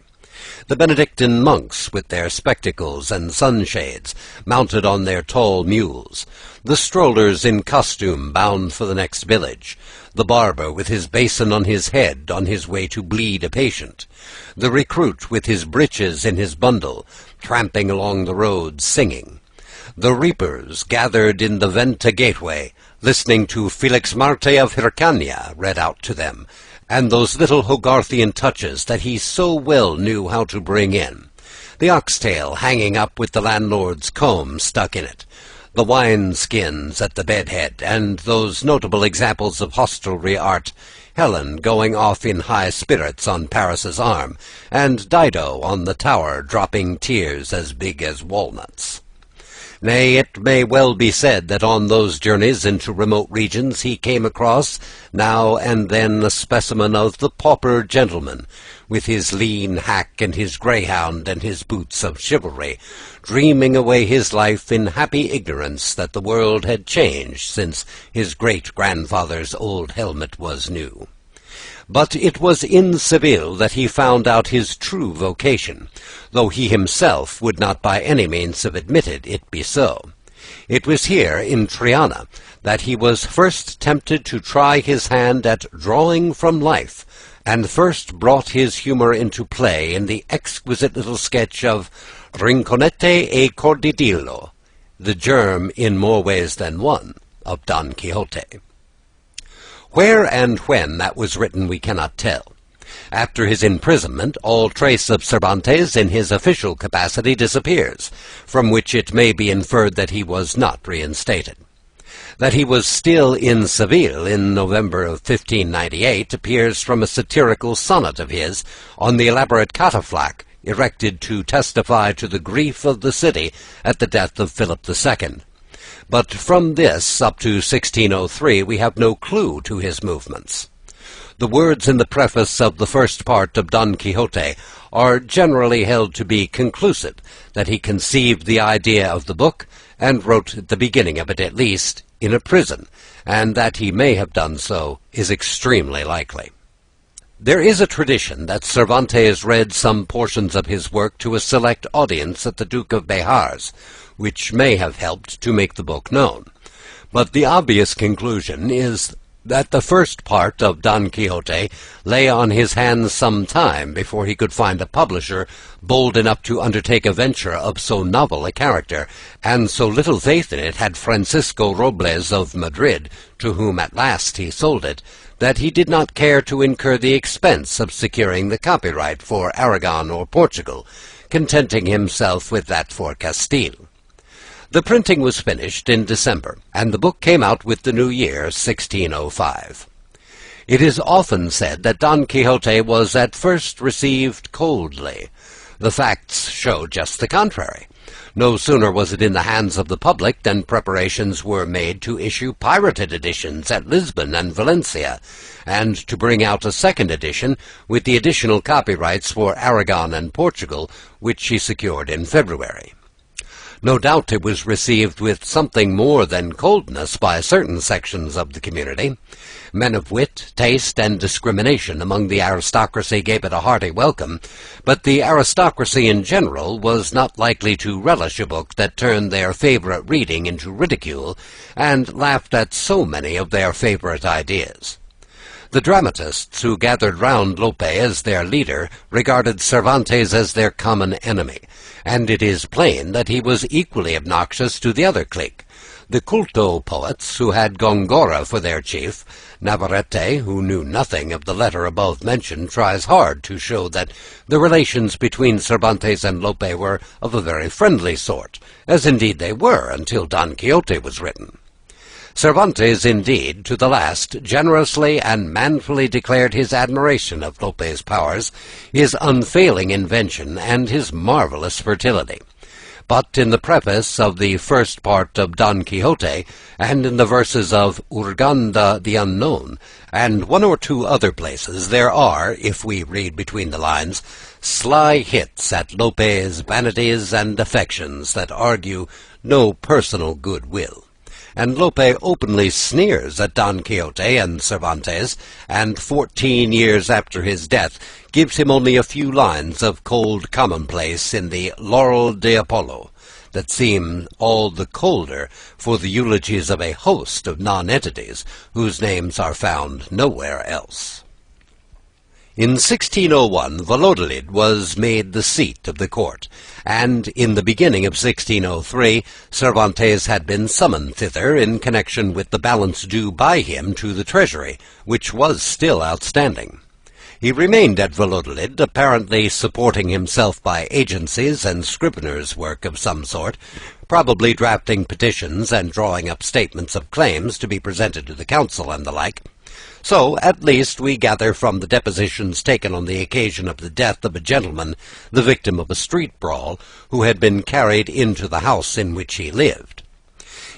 the Benedictine monks with their spectacles and sunshades, mounted on their tall mules, the strollers in costume bound for the next village, the barber with his basin on his head on his way to bleed a patient, the recruit with his breeches in his bundle, tramping along the road singing, the reapers gathered in the Venta gateway, listening to Felix Marte of Hircania read out to them, and those little Hogarthian touches that he so well knew how to bring in, the oxtail hanging up with the landlord's comb stuck in it, the wine-skins at the bedhead, and those notable examples of hostelry art, Helen going off in high spirits on Paris's arm, and Dido on the tower dropping tears as big as walnuts. Nay, it may well be said that on those journeys into remote regions he came across, now and then, a specimen of the pauper gentleman, with his lean hack and his greyhound and his boots of chivalry, dreaming away his life in happy ignorance that the world had changed since his great-grandfather's old helmet was new. But it was in Seville that he found out his true vocation, though he himself would not by any means have admitted it be so. It was here, in Triana, that he was first tempted to try his hand at drawing from life, and first brought his humour into play in the exquisite little sketch of Rinconete e Cordidillo, the germ, in more ways than one, of Don Quixote. Where and when that was written we cannot tell. After his imprisonment, all trace of Cervantes in his official capacity disappears, from which it may be inferred that he was not reinstated. That he was still in Seville in November of 1598 appears from a satirical sonnet of his on the elaborate catafalque erected to testify to the grief of the city at the death of Philip II. But from this up to 1603 we have no clue to his movements. The words in the preface of the first part of Don Quixote are generally held to be conclusive that he conceived the idea of the book, and wrote the beginning of it at least, in a prison, and that he may have done so is extremely likely. There is a tradition that Cervantes read some portions of his work to a select audience at the Duke of Bejar's, which may have helped to make the book known. But the obvious conclusion is that the first part of Don Quixote lay on his hands some time before he could find a publisher bold enough to undertake a venture of so novel a character, and so little faith in it had Francisco Robles of Madrid, to whom at last he sold it, that he did not care to incur the expense of securing the copyright for Aragon or Portugal, contenting himself with that for Castile. The printing was finished in December, and the book came out with the new year, 1605. It is often said that Don Quixote was at first received coldly. The facts show just the contrary. No sooner was it in the hands of the public than preparations were made to issue pirated editions at Lisbon and Valencia, and to bring out a second edition with the additional copyrights for Aragon and Portugal, which he secured in February. No doubt it was received with something more than coldness by certain sections of the community. Men of wit, taste, and discrimination among the aristocracy gave it a hearty welcome, but the aristocracy in general was not likely to relish a book that turned their favourite reading into ridicule, and laughed at so many of their favourite ideas. The dramatists who gathered round Lope as their leader regarded Cervantes as their common enemy, and it is plain that he was equally obnoxious to the other clique. The culto poets, who had Gongora for their chief, Navarrete, who knew nothing of the letter above mentioned, tries hard to show that the relations between Cervantes and Lope were of a very friendly sort, as indeed they were until Don Quixote was written. Cervantes, indeed, to the last, generously and manfully declared his admiration of Lope's powers, his unfailing invention, and his marvellous fertility. But in the preface of the first part of Don Quixote, and in the verses of Urganda the Unknown, and one or two other places, there are, if we read between the lines, sly hits at Lope's vanities and affections that argue no personal good will. and Lope openly sneers at Don Quixote and Cervantes, and 14 years after his death gives him only a few lines of cold commonplace in the Laurel de Apollo that seem all the colder for the eulogies of a host of nonentities whose names are found nowhere else. In 1601, Valladolid was made the seat of the court, and in the beginning of 1603 Cervantes had been summoned thither in connection with the balance due by him to the treasury, which was still outstanding. He remained at Valladolid, apparently supporting himself by agencies and scrivener's work of some sort, probably drafting petitions and drawing up statements of claims to be presented to the council and the like. So, at least, we gather from the depositions taken on the occasion of the death of a gentleman, the victim of a street brawl, who had been carried into the house in which he lived.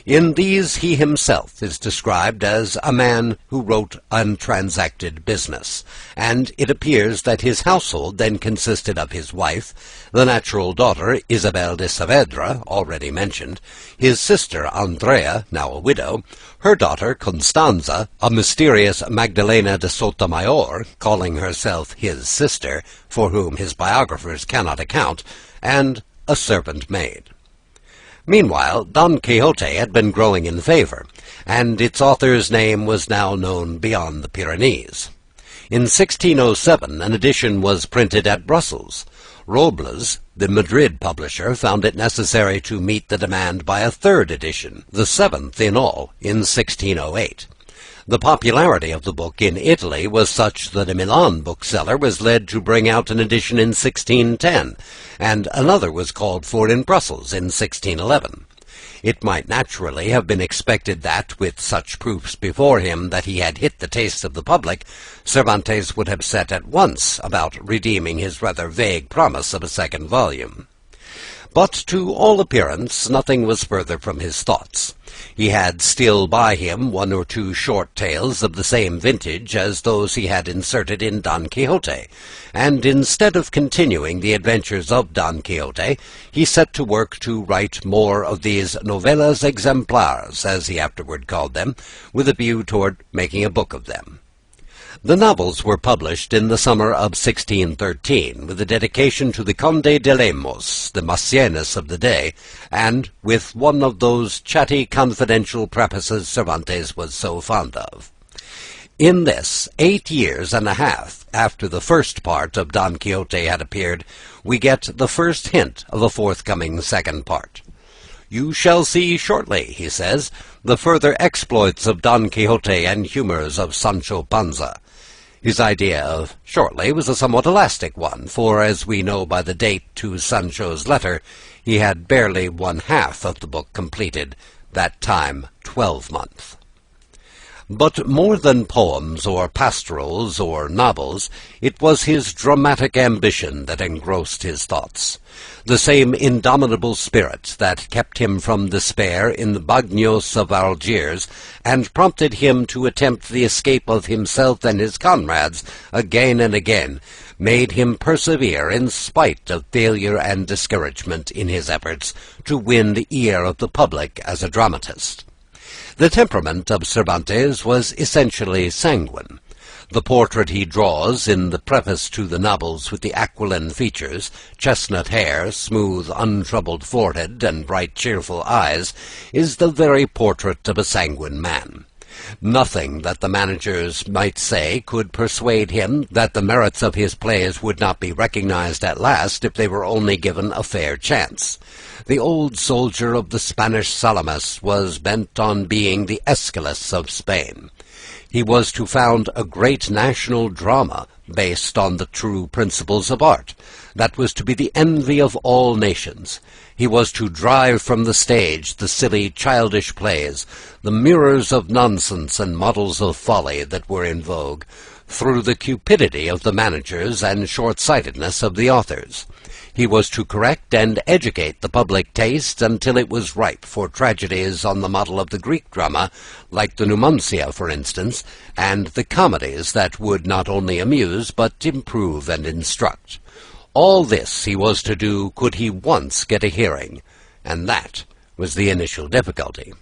In these he himself is described as a man who wrote and transacted business, and it appears that his household then consisted of his wife, the natural daughter Isabel de Saavedra, already mentioned, his sister Andrea, now a widow, her daughter Constanza, a mysterious Magdalena de Sotomayor, calling herself his sister, for whom his biographers cannot account, and a servant maid. Meanwhile, Don Quixote had been growing in favor, and its author's name was now known beyond the Pyrenees. In 1607, an edition was printed at Brussels. Robles, the Madrid publisher, found it necessary to meet the demand by a third edition, the seventh in all, in 1608. The popularity of the book in Italy was such that a Milan bookseller was led to bring out an edition in 1610, and another was called for in Brussels in 1611. It might naturally have been expected that, with such proofs before him that he had hit the taste of the public, Cervantes would have set at once about redeeming his rather vague promise of a second volume. But to all appearance nothing was further from his thoughts. He had still by him one or two short tales of the same vintage as those he had inserted in Don Quixote, and instead of continuing the adventures of Don Quixote, he set to work to write more of these novelas exemplares, as he afterward called them, with a view toward making a book of them. The novels were published in the summer of 1613, with a dedication to the Conde de Lemos, the Maecenas of the day, and with one of those chatty confidential prefaces Cervantes was so fond of. In this, 8 years and a half after the first part of Don Quixote had appeared, we get the first hint of a forthcoming second part. "You shall see shortly," he says, "the further exploits of Don Quixote and humours of Sancho Panza." His idea of shortly was a somewhat elastic one, for, as we know by the date to Sancho's letter, he had barely one half of the book completed, that time 12 months. But more than poems or pastorals or novels, it was his dramatic ambition that engrossed his thoughts. The same indomitable spirit that kept him from despair in the bagnios of Algiers, and prompted him to attempt the escape of himself and his comrades again and again, made him persevere in spite of failure and discouragement in his efforts to win the ear of the public as a dramatist. The temperament of Cervantes was essentially sanguine. The portrait he draws in the preface to the novels with the aquiline features, chestnut hair, smooth, untroubled forehead, and bright, cheerful eyes, is the very portrait of a sanguine man. Nothing that the managers might say could persuade him that the merits of his plays would not be recognized at last if they were only given a fair chance. The old soldier of the Spanish Salamis was bent on being the Aeschylus of Spain. He was to found a great national drama based on the true principles of art, that was to be the envy of all nations. He was to drive from the stage the silly, childish plays, the mirrors of nonsense and models of folly that were in vogue, through the cupidity of the managers and short-sightedness of the authors. He was to correct and educate the public taste until it was ripe for tragedies on the model of the Greek drama, like the Numancia, for instance, and the comedies that would not only amuse but improve and instruct. All this he was to do could he once get a hearing, and that was the initial difficulty.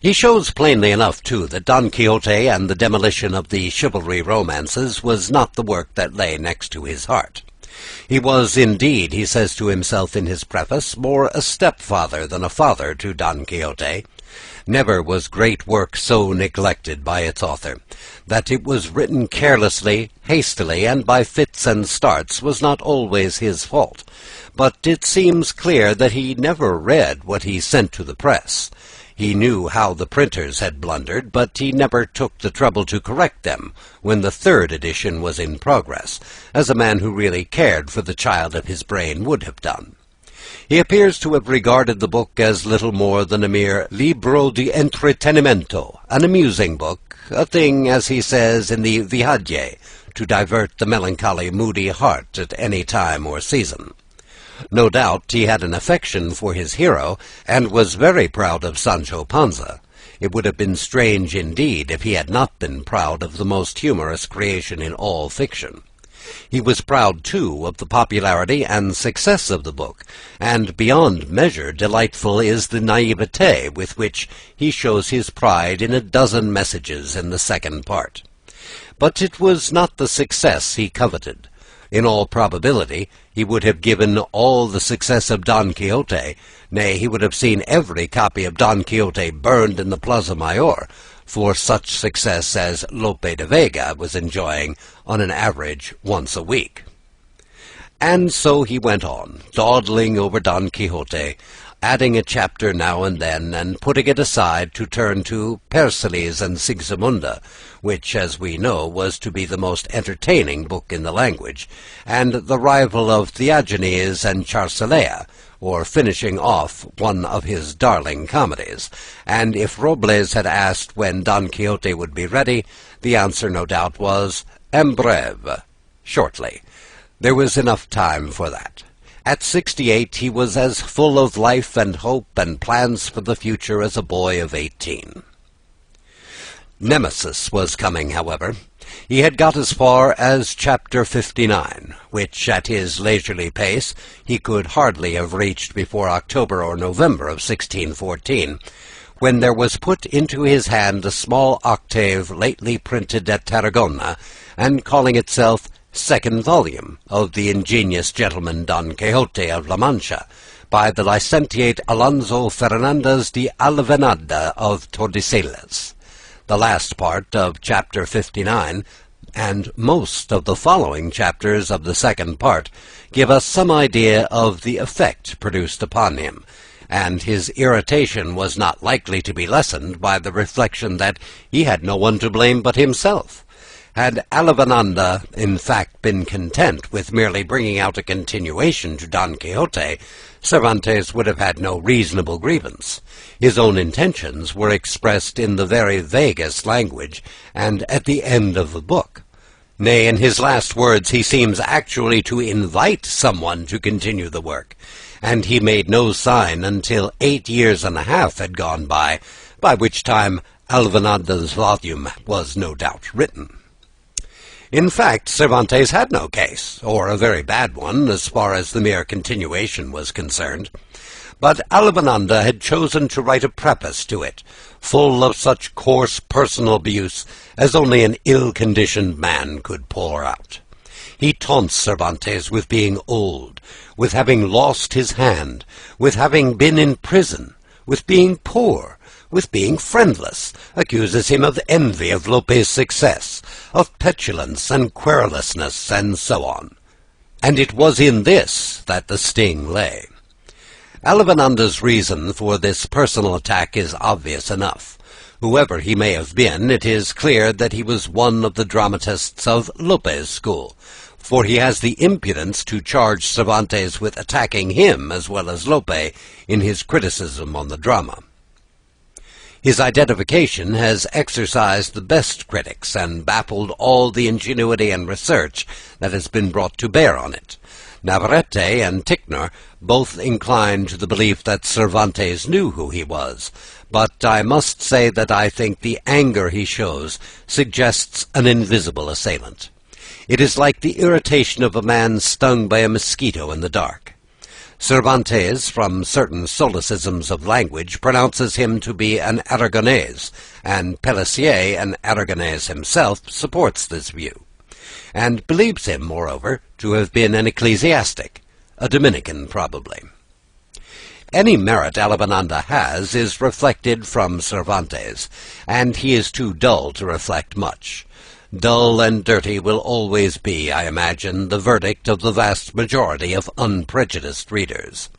He shows plainly enough, too, that Don Quixote and the demolition of the chivalry romances was not the work that lay next to his heart. He was, indeed, he says to himself in his preface, more a stepfather than a father to Don Quixote. Never was great work so neglected by its author. That it was written carelessly, hastily, and by fits and starts was not always his fault, but it seems clear that he never read what he sent to the press. He knew how the printers had blundered, but he never took the trouble to correct them when the third edition was in progress, as a man who really cared for the child of his brain would have done. He appears to have regarded the book as little more than a mere libro de entretenimiento, an amusing book, a thing, as he says in the Viaje, to divert the melancholy, moody heart at any time or season. No doubt he had an affection for his hero, and was very proud of Sancho Panza. It would have been strange indeed if he had not been proud of the most humorous creation in all fiction. He was proud, too, of the popularity and success of the book, and beyond measure delightful is the naivete with which he shows his pride in a dozen messages in the second part. But it was not the success he coveted. In all probability, he would have given all the success of Don Quixote, nay, he would have seen every copy of Don Quixote burned in the Plaza Mayor, for such success as Lope de Vega was enjoying on an average once a week. And so he went on, dawdling over Don Quixote, adding a chapter now and then, and putting it aside to turn to Persiles and Sigismunda, which, as we know, was to be the most entertaining book in the language, and the rival of Theagenes and Charcelea, or finishing off one of his darling comedies. And if Robles had asked when Don Quixote would be ready, the answer, no doubt, was en breve, shortly. There was enough time for that. At 68, he was as full of life and hope and plans for the future as a boy of 18. Nemesis was coming, however. He had got as far as chapter 59, which, at his leisurely pace, he could hardly have reached before October or November of 1614, when there was put into his hand a small octave lately printed at Tarragona, and calling itself Second Volume of the Ingenious Gentleman Don Quixote of La Mancha, by the licentiate Alonso Fernandez de Alvenada of Tordesillas. The last part of chapter 59, and most of the following chapters of the second part, give us some idea of the effect produced upon him, and his irritation was not likely to be lessened by the reflection that he had no one to blame but himself. Had Alavenanda, in fact, been content with merely bringing out a continuation to Don Quixote, Cervantes would have had no reasonable grievance. His own intentions were expressed in the very vaguest language, and at the end of the book. Nay, in his last words he seems actually to invite someone to continue the work, and he made no sign until 8 years and a half had gone by which time Alvenanda's volume was no doubt written. In fact, Cervantes had no case, or a very bad one, as far as the mere continuation was concerned. But Alvenanda had chosen to write a preface to it, full of such coarse personal abuse as only an ill-conditioned man could pour out. He taunts Cervantes with being old, with having lost his hand, with having been in prison, with being poor, with being friendless, accuses him of envy of Lope's success, of petulance and querulousness, and so on. And it was in this that the sting lay. Alvenanda's reason for this personal attack is obvious enough. Whoever he may have been, it is clear that he was one of the dramatists of Lope's school, for he has the impudence to charge Cervantes with attacking him as well as Lope in his criticism on the drama. His identification has exercised the best critics and baffled all the ingenuity and research that has been brought to bear on it. Navarrete and Ticknor both incline to the belief that Cervantes knew who he was, but I must say that I think the anger he shows suggests an invisible assailant. It is like the irritation of a man stung by a mosquito in the dark. Cervantes, from certain solecisms of language, pronounces him to be an Aragonese, and Pellicier, an Aragonese himself, supports this view, and believes him, moreover, to have been an ecclesiastic, a Dominican probably. Any merit Avellaneda has is reflected from Cervantes, and he is too dull to reflect much. Dull and dirty will always be, I imagine, the verdict of the vast majority of unprejudiced readers.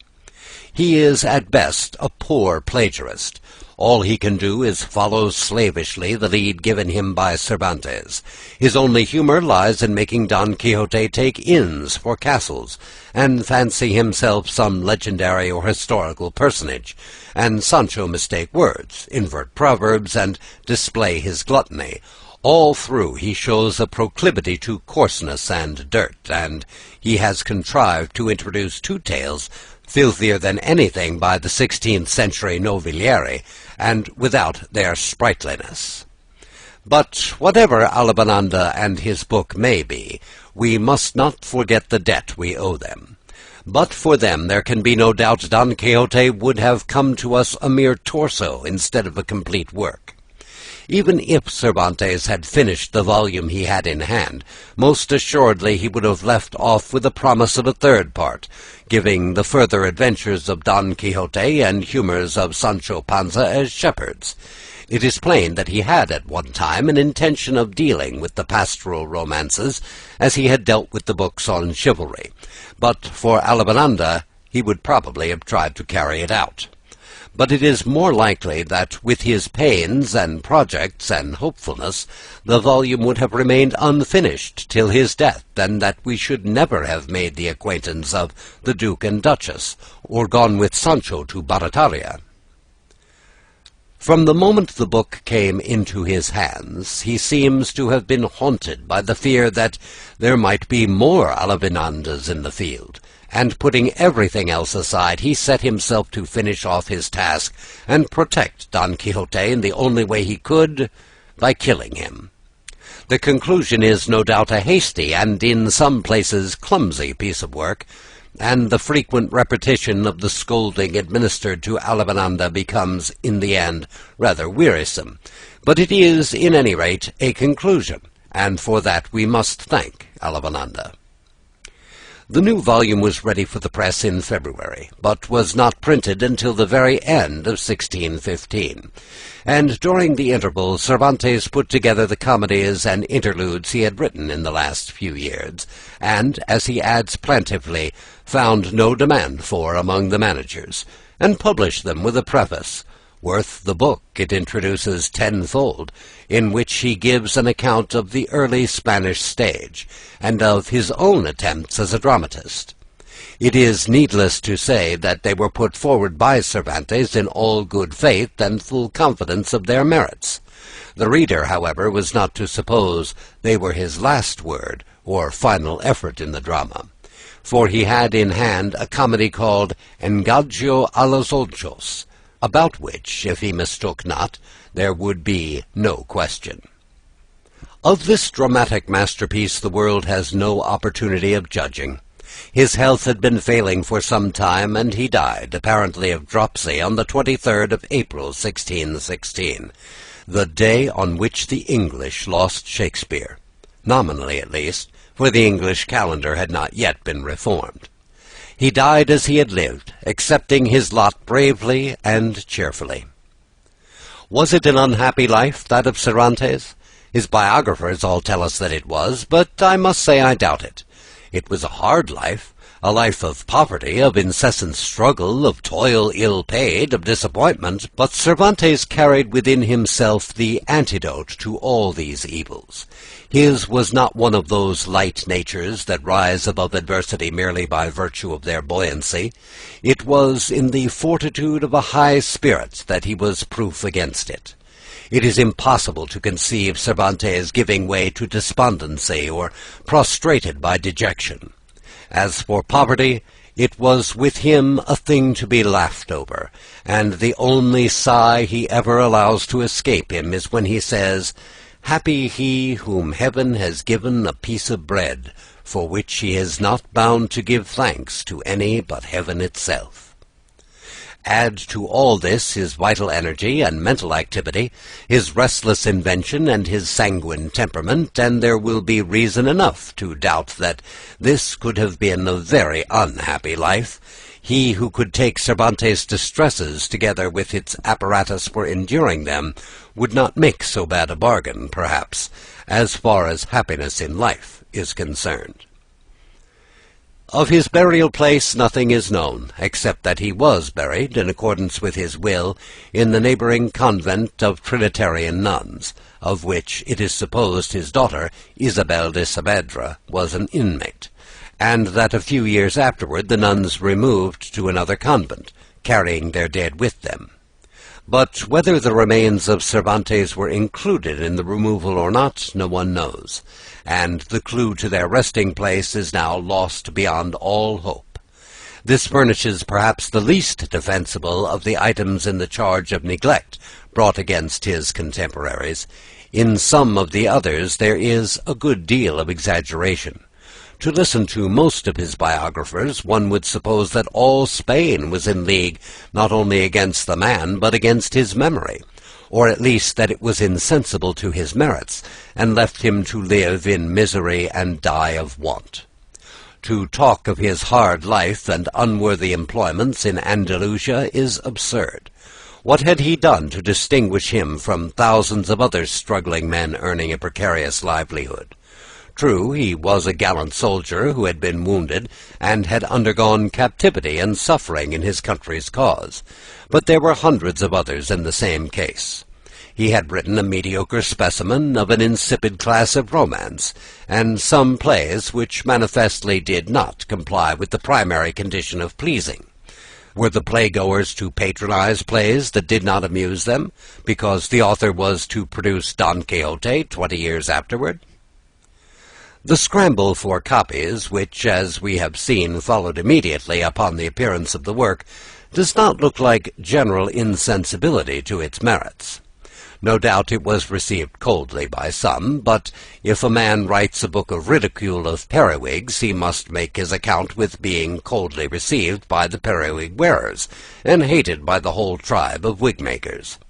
He is, at best, a poor plagiarist. All he can do is follow slavishly the lead given him by Cervantes. His only humour lies in making Don Quixote take inns for castles, and fancy himself some legendary or historical personage, and Sancho mistake words, invert proverbs, and display his gluttony. All through he shows a proclivity to coarseness and dirt, and he has contrived to introduce two tales filthier than anything by the 16th century Nobiliari, and without their sprightliness. But whatever Avellaneda and his book may be, we must not forget the debt we owe them. But for them there can be no doubt Don Quixote would have come to us a mere torso instead of a complete work. Even if Cervantes had finished the volume he had in hand, most assuredly he would have left off with a promise of a third part, giving the further adventures of Don Quixote and humours of Sancho Panza as shepherds. It is plain that he had at one time an intention of dealing with the pastoral romances as he had dealt with the books on chivalry, but for Avellaneda he would probably have tried to carry it out. But it is more likely that with his pains and projects and hopefulness, the volume would have remained unfinished till his death, than that we should never have made the acquaintance of the Duke and Duchess, or gone with Sancho to Barataria. From the moment the book came into his hands, he seems to have been haunted by the fear that there might be more Avellanedas in the field, and putting everything else aside, he set himself to finish off his task and protect Don Quixote in the only way he could, by killing him. The conclusion is no doubt a hasty and in some places clumsy piece of work, and the frequent repetition of the scolding administered to Avellaneda becomes, in the end, rather wearisome. But it is, in any rate, a conclusion, and for that we must thank Avellaneda. The new volume was ready for the press in February, but was not printed until the very end of 1615, and during the interval Cervantes put together the comedies and interludes he had written in the last few years, and, as he adds plentifully, found no demand for among the managers, and published them with a preface, worth the book it introduces tenfold, in which he gives an account of the early Spanish stage, and of his own attempts as a dramatist. It is needless to say that they were put forward by Cervantes in all good faith and full confidence of their merits. The reader, however, was not to suppose they were his last word or final effort in the drama, for he had in hand a comedy called Engaño a los Ochos, about which, if he mistook not, there would be no question. Of this dramatic masterpiece the world has no opportunity of judging. His health had been failing for some time, and he died, apparently of dropsy, on the 23rd of April, 1616, the day on which the English lost Shakespeare, nominally at least, for the English calendar had not yet been reformed. He died as he had lived, accepting his lot bravely and cheerfully. Was it an unhappy life, that of Cervantes? His biographers all tell us that it was, but I must say I doubt it. It was a hard life, a life of poverty, of incessant struggle, of toil ill-paid, of disappointment, but Cervantes carried within himself the antidote to all these evils. His was not one of those light natures that rise above adversity merely by virtue of their buoyancy. It was in the fortitude of a high spirit that he was proof against it. It is impossible to conceive Cervantes giving way to despondency or prostrated by dejection. As for poverty, it was with him a thing to be laughed over, and the only sigh he ever allows to escape him is when he says, Happy he whom heaven has given a piece of bread, for which he is not bound to give thanks to any but heaven itself. Add to all this his vital energy and mental activity, his restless invention and his sanguine temperament, and there will be reason enough to doubt that this could have been a very unhappy life. He who could take Cervantes' distresses together with its apparatus for enduring them would not make so bad a bargain, perhaps, as far as happiness in life is concerned. Of his burial place nothing is known, except that he was buried, in accordance with his will, in the neighbouring convent of Trinitarian nuns, of which it is supposed his daughter, Isabel de Saavedra, was an inmate, and that a few years afterward the nuns removed to another convent, carrying their dead with them. But whether the remains of Cervantes were included in the removal or not, no one knows, and the clue to their resting place is now lost beyond all hope. This furnishes perhaps the least defensible of the items in the charge of neglect brought against his contemporaries. In some of the others there is a good deal of exaggeration. To listen to most of his biographers, one would suppose that all Spain was in league not only against the man, but against his memory, or at least that it was insensible to his merits, and left him to live in misery and die of want. To talk of his hard life and unworthy employments in Andalusia is absurd. What had he done to distinguish him from thousands of other struggling men earning a precarious livelihood? True, he was a gallant soldier who had been wounded, and had undergone captivity and suffering in his country's cause, but there were hundreds of others in the same case. He had written a mediocre specimen of an insipid class of romance, and some plays which manifestly did not comply with the primary condition of pleasing. Were the playgoers to patronize plays that did not amuse them, because the author was to produce Don Quixote 20 years afterward? The scramble for copies, which, as we have seen, followed immediately upon the appearance of the work, does not look like general insensibility to its merits. No doubt it was received coldly by some, but if a man writes a book of ridicule of periwigs, he must make his account with being coldly received by the periwig wearers, and hated by the whole tribe of wig-makers.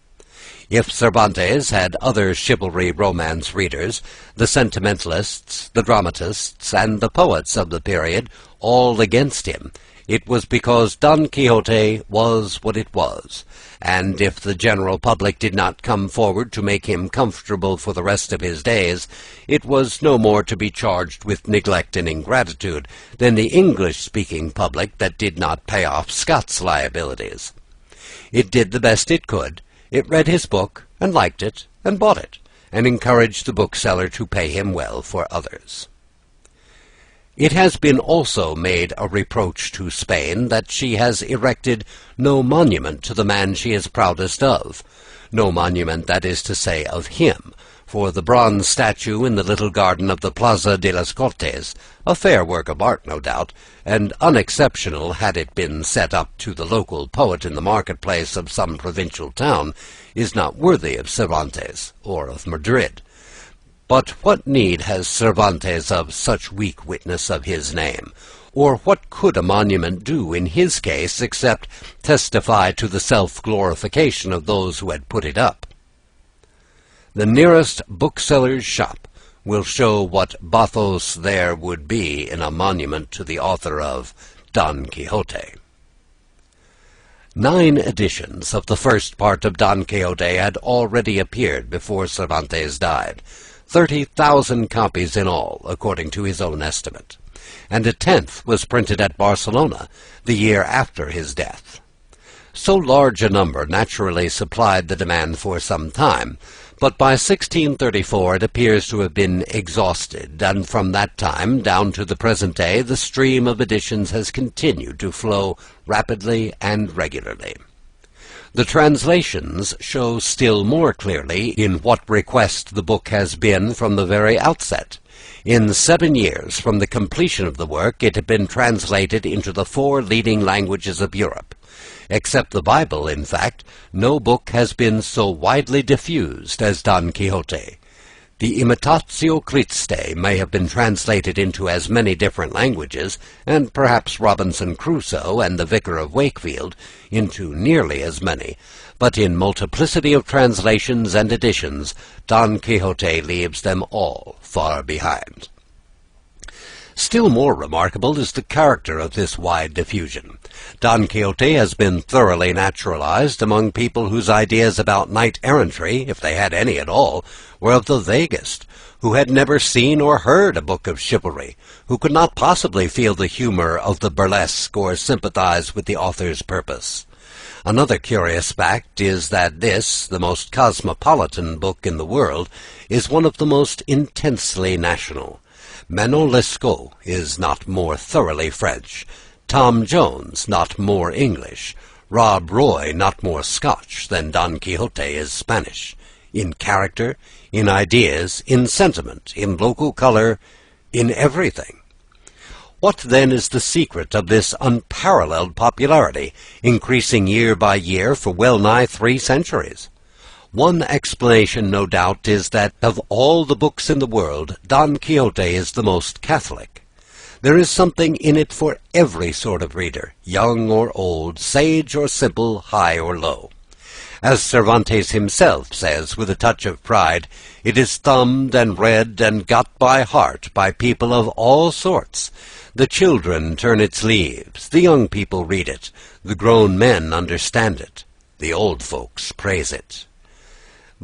If Cervantes had other chivalry romance readers, the sentimentalists, the dramatists, and the poets of the period, all against him, it was because Don Quixote was what it was, and if the general public did not come forward to make him comfortable for the rest of his days, it was no more to be charged with neglect and ingratitude than the English-speaking public that did not pay off Scott's liabilities. It did the best it could. It read his book, and liked it, and bought it, and encouraged the bookseller to pay him well for others. It has been also made a reproach to Spain that she has erected no monument to the man she is proudest of, no monument, that is to say, of him, for the bronze statue in the little garden of the Plaza de las Cortes, a fair work of art, no doubt, and unexceptional had it been set up to the local poet in the marketplace of some provincial town, is not worthy of Cervantes or of Madrid. But what need has Cervantes of such weak witness of his name? Or what could a monument do in his case except testify to the self-glorification of those who had put it up? The nearest bookseller's shop will show what bathos there would be in a monument to the author of Don Quixote. 9 editions of the first part of Don Quixote had already appeared before Cervantes died, 30,000 copies in all, according to his own estimate, and a 10th was printed at Barcelona the year after his death. So large a number naturally supplied the demand for some time, but by 1634 it appears to have been exhausted, and from that time down to the present day the stream of editions has continued to flow rapidly and regularly. The translations show still more clearly in what request the book has been from the very outset. In 7 years from the completion of the work it had been translated into the 4 leading languages of Europe. Except the Bible, in fact, no book has been so widely diffused as Don Quixote. The Imitatio Christi may have been translated into as many different languages, and perhaps Robinson Crusoe and the Vicar of Wakefield into nearly as many, but in multiplicity of translations and editions, Don Quixote leaves them all far behind. Still more remarkable is the character of this wide diffusion. Don Quixote has been thoroughly naturalized among people whose ideas about knight-errantry, if they had any at all, were of the vaguest, who had never seen or heard a book of chivalry, who could not possibly feel the humor of the burlesque or sympathize with the author's purpose. Another curious fact is that this, the most cosmopolitan book in the world, is one of the most intensely national. Manon Lescaut is not more thoroughly French, Tom Jones not more English, Rob Roy not more Scotch than Don Quixote is Spanish, in character, in ideas, in sentiment, in local color, in everything. What then is the secret of this unparalleled popularity, increasing year by year for well nigh 3 centuries? One explanation, no doubt, is that of all the books in the world, Don Quixote is the most Catholic. There is something in it for every sort of reader, young or old, sage or simple, high or low. As Cervantes himself says with a touch of pride, it is thumbed and read and got by heart by people of all sorts. The children turn its leaves, the young people read it, the grown men understand it, the old folks praise it.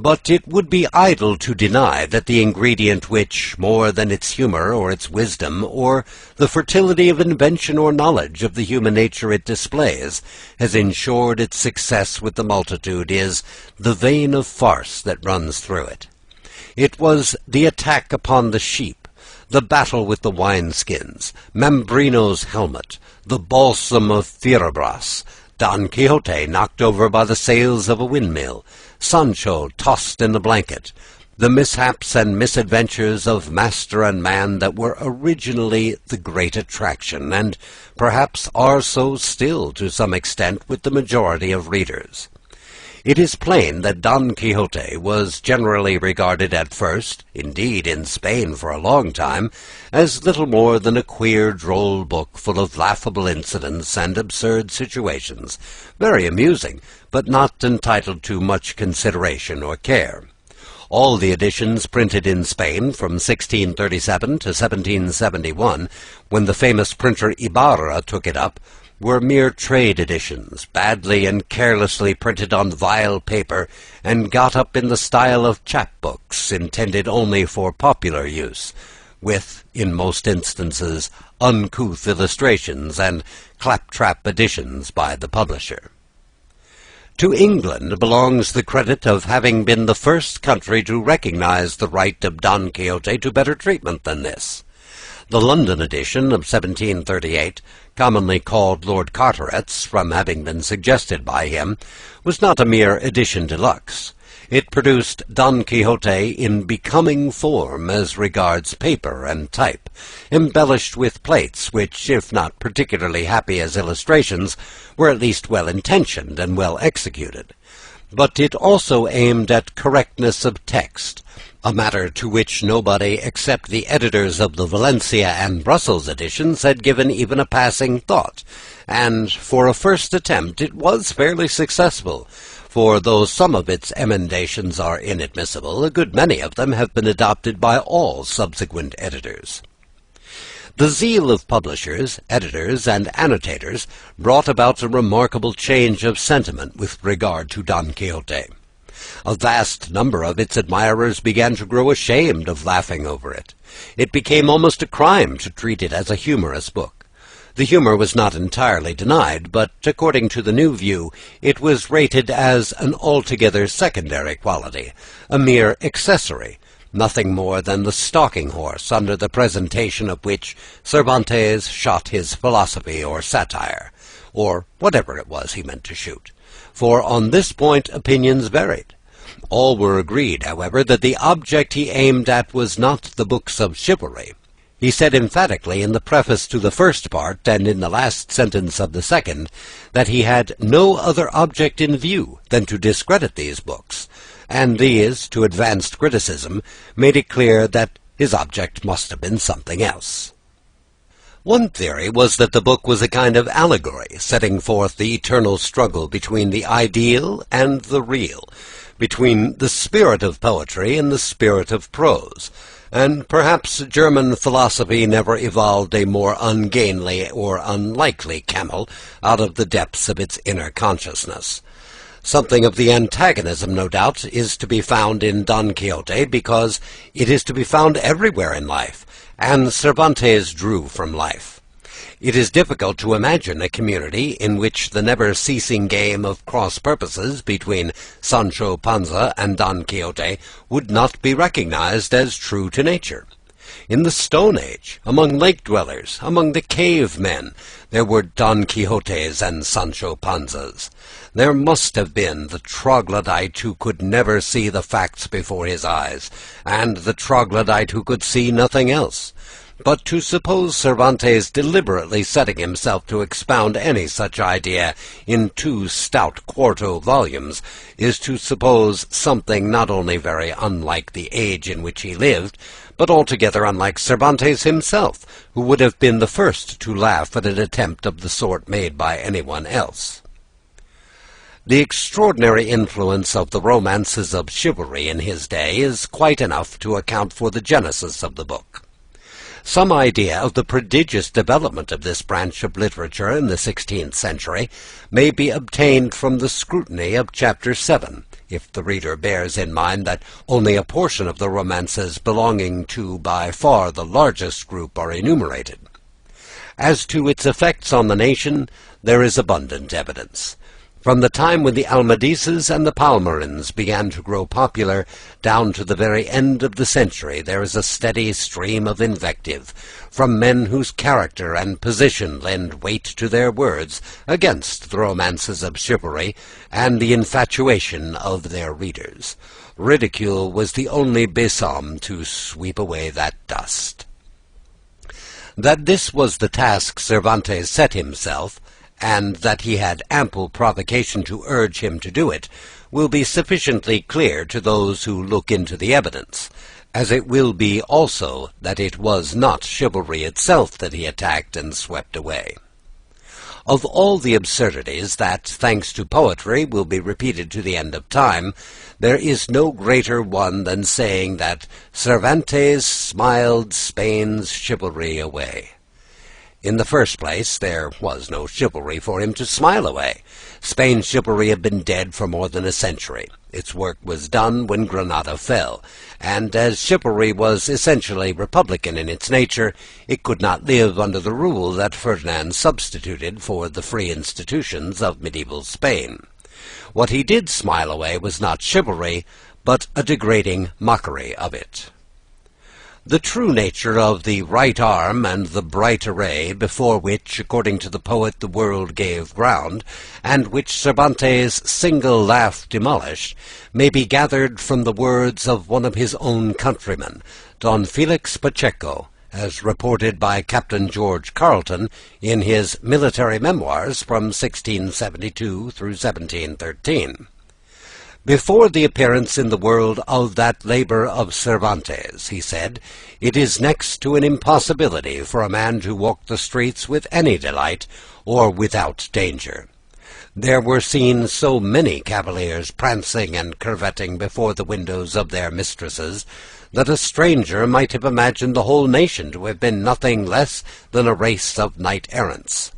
But it would be idle to deny that the ingredient which, more than its humor or its wisdom, or the fertility of invention or knowledge of the human nature it displays, has ensured its success with the multitude, is the vein of farce that runs through it. It was the attack upon the sheep, the battle with the wineskins, Mambrino's helmet, the balsam of Fierabras, Don Quixote knocked over by the sails of a windmill, Sancho tossed in the blanket, the mishaps and misadventures of master and man that were originally the great attraction, and perhaps are so still to some extent with the majority of readers. It is plain that Don Quixote was generally regarded at first, indeed in Spain for a long time, as little more than a queer, droll book full of laughable incidents and absurd situations, very amusing, but not entitled to much consideration or care. All the editions printed in Spain from 1637 to 1771, when the famous printer Ibarra took it up, were mere trade editions, badly and carelessly printed on vile paper, and got up in the style of chapbooks, intended only for popular use, with, in most instances, uncouth illustrations and claptrap editions by the publisher. To England belongs the credit of having been the first country to recognize the right of Don Quixote to better treatment than this. The London edition of 1738, commonly called Lord Carteret's from having been suggested by him, was not a mere edition de luxe. It produced Don Quixote in becoming form as regards paper and type, embellished with plates which, if not particularly happy as illustrations, were at least well-intentioned and well executed. But it also aimed at correctness of text, a matter to which nobody except the editors of the Valencia and Brussels editions had given even a passing thought, and for a first attempt it was fairly successful, for though some of its emendations are inadmissible, a good many of them have been adopted by all subsequent editors. The zeal of publishers, editors, and annotators brought about a remarkable change of sentiment with regard to Don Quixote. A vast number of its admirers began to grow ashamed of laughing over it. It became almost a crime to treat it as a humorous book. The humor was not entirely denied, but according to the new view, it was rated as an altogether secondary quality, a mere accessory, nothing more than the stalking horse under the presentation of which Cervantes shot his philosophy or satire, or whatever it was he meant to shoot. For on this point opinions varied. All were agreed, however, that the object he aimed at was not the books of chivalry. He said emphatically in the preface to the first part, and in the last sentence of the second, that he had no other object in view than to discredit these books, and these, to advanced criticism, made it clear that his object must have been something else. One theory was that the book was a kind of allegory, setting forth the eternal struggle between the ideal and the real, between the spirit of poetry and the spirit of prose, and perhaps German philosophy never evolved a more ungainly or unlikely camel out of the depths of its inner consciousness. Something of the antagonism, no doubt, is to be found in Don Quixote, because it is to be found everywhere in life, and Cervantes drew from life. It is difficult to imagine a community in which the never-ceasing game of cross-purposes between Sancho Panza and Don Quixote would not be recognized as true to nature. In the Stone Age, among lake-dwellers, among the cave-men, there were Don Quixotes and Sancho Panzas. There must have been the troglodyte who could never see the facts before his eyes, and the troglodyte who could see nothing else. But to suppose Cervantes deliberately setting himself to expound any such idea in 2 stout quarto volumes is to suppose something not only very unlike the age in which he lived, but altogether unlike Cervantes himself, who would have been the first to laugh at an attempt of the sort made by anyone else. The extraordinary influence of the romances of chivalry in his day is quite enough to account for the genesis of the book. Some idea of the prodigious development of this branch of literature in the 16th century may be obtained from the scrutiny of Chapter 7, if the reader bears in mind that only a portion of the romances belonging to by far the largest group are enumerated. As to its effects on the nation, there is abundant evidence. From the time when the Almadises and the Palmerins began to grow popular down to the very end of the century, there is a steady stream of invective from men whose character and position lend weight to their words against the romances of chivalry and the infatuation of their readers. Ridicule was the only besom to sweep away that dust. That this was the task Cervantes set himself, and that he had ample provocation to urge him to do it, will be sufficiently clear to those who look into the evidence, as it will be also that it was not chivalry itself that he attacked and swept away. Of all the absurdities that, thanks to poetry, will be repeated to the end of time, there is no greater one than saying that Cervantes smiled Spain's chivalry away. In the first place, there was no chivalry for him to smile away. Spain's chivalry had been dead for more than a century. Its work was done when Granada fell, and as chivalry was essentially republican in its nature, it could not live under the rule that Ferdinand substituted for the free institutions of medieval Spain. What he did smile away was not chivalry, but a degrading mockery of it. The true nature of the right arm and the bright array, before which, according to the poet, the world gave ground, and which Cervantes' single laugh demolished, may be gathered from the words of one of his own countrymen, Don Felix Pacheco, as reported by Captain George Carleton in his military memoirs from 1672 through 1713. Before the appearance in the world of that labor of Cervantes, he said, it is next to an impossibility for a man to walk the streets with any delight or without danger. There were seen so many cavaliers prancing and curvetting before the windows of their mistresses that a stranger might have imagined the whole nation to have been nothing less than a race of knight-errants.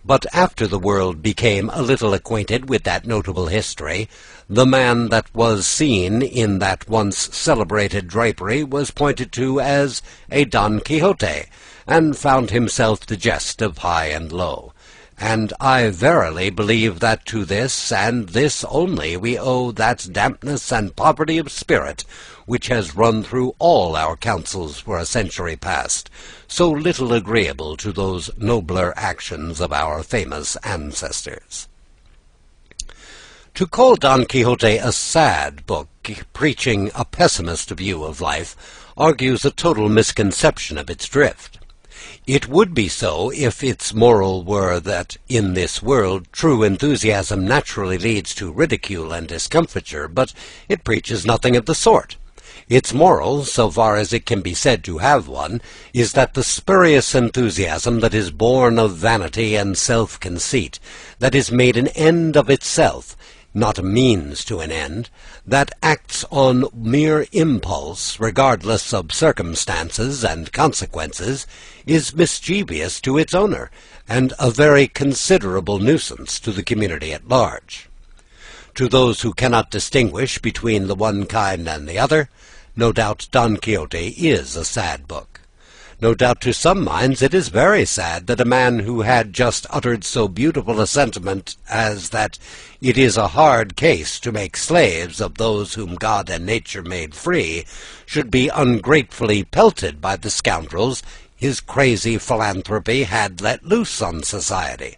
But after the world became a little acquainted with that notable history, the man that was seen in that once celebrated drapery was pointed to as a Don Quixote, and found himself the jest of high and low. And I verily believe that to this, and this only, we owe that dampness and poverty of spirit which has run through all our councils for a century past, so little agreeable to those nobler actions of our famous ancestors. To call Don Quixote a sad book, preaching a pessimist view of life, argues a total misconception of its drift. It would be so if its moral were that in this world true enthusiasm naturally leads to ridicule and discomfiture, but it preaches nothing of the sort. Its moral, so far as it can be said to have one, is that the spurious enthusiasm that is born of vanity and self-conceit, that is made an end of itself, not a means to an end, that acts on mere impulse, regardless of circumstances and consequences, is mischievous to its owner, and a very considerable nuisance to the community at large. To those who cannot distinguish between the one kind and the other, no doubt Don Quixote is a sad book. No doubt to some minds it is very sad that a man who had just uttered so beautiful a sentiment as that it is a hard case to make slaves of those whom God and nature made free should be ungratefully pelted by the scoundrels his crazy philanthropy had let loose on society.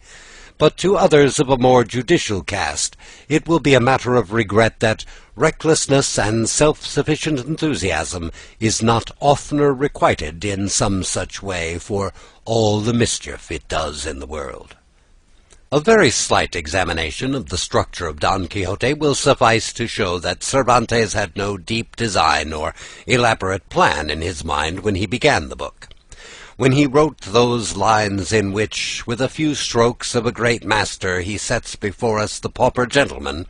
But to others of a more judicial cast, it will be a matter of regret that recklessness and self-sufficient enthusiasm is not oftener requited in some such way for all the mischief it does in the world. A very slight examination of the structure of Don Quixote will suffice to show that Cervantes had no deep design or elaborate plan in his mind when he began the book. When he wrote those lines in which, with a few strokes of a great master, he sets before us the pauper gentleman,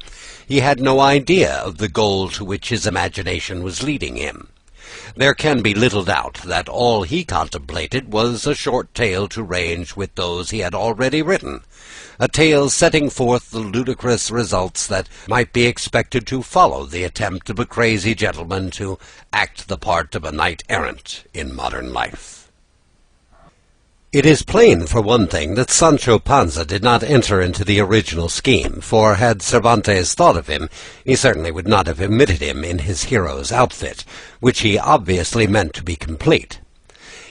he had no idea of the goal to which his imagination was leading him. There can be little doubt that all he contemplated was a short tale to range with those he had already written, a tale setting forth the ludicrous results that might be expected to follow the attempt of a crazy gentleman to act the part of a knight-errant in modern life. It is plain, for one thing, that Sancho Panza did not enter into the original scheme, for had Cervantes thought of him, he certainly would not have omitted him in his hero's outfit, which he obviously meant to be complete.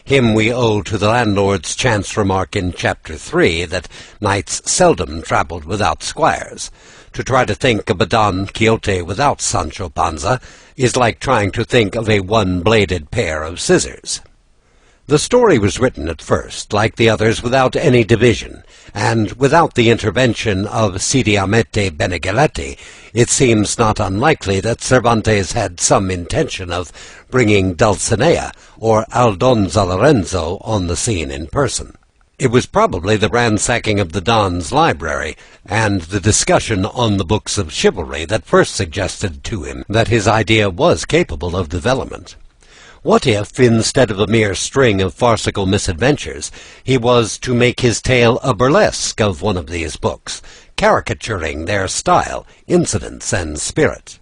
Him we owe to the landlord's chance remark in Chapter 3 that knights seldom travelled without squires. To try to think of a Don Quixote without Sancho Panza is like trying to think of a one-bladed pair of scissors. The story was written at first, like the others, without any division, and without the intervention of Cide Hamete Benengeli. It seems not unlikely that Cervantes had some intention of bringing Dulcinea or Aldonza Lorenzo on the scene in person. It was probably the ransacking of the Don's library and the discussion on the books of chivalry that first suggested to him that his idea was capable of development. What if, instead of a mere string of farcical misadventures, he was to make his tale a burlesque of one of these books, caricaturing their style, incidents, and spirit?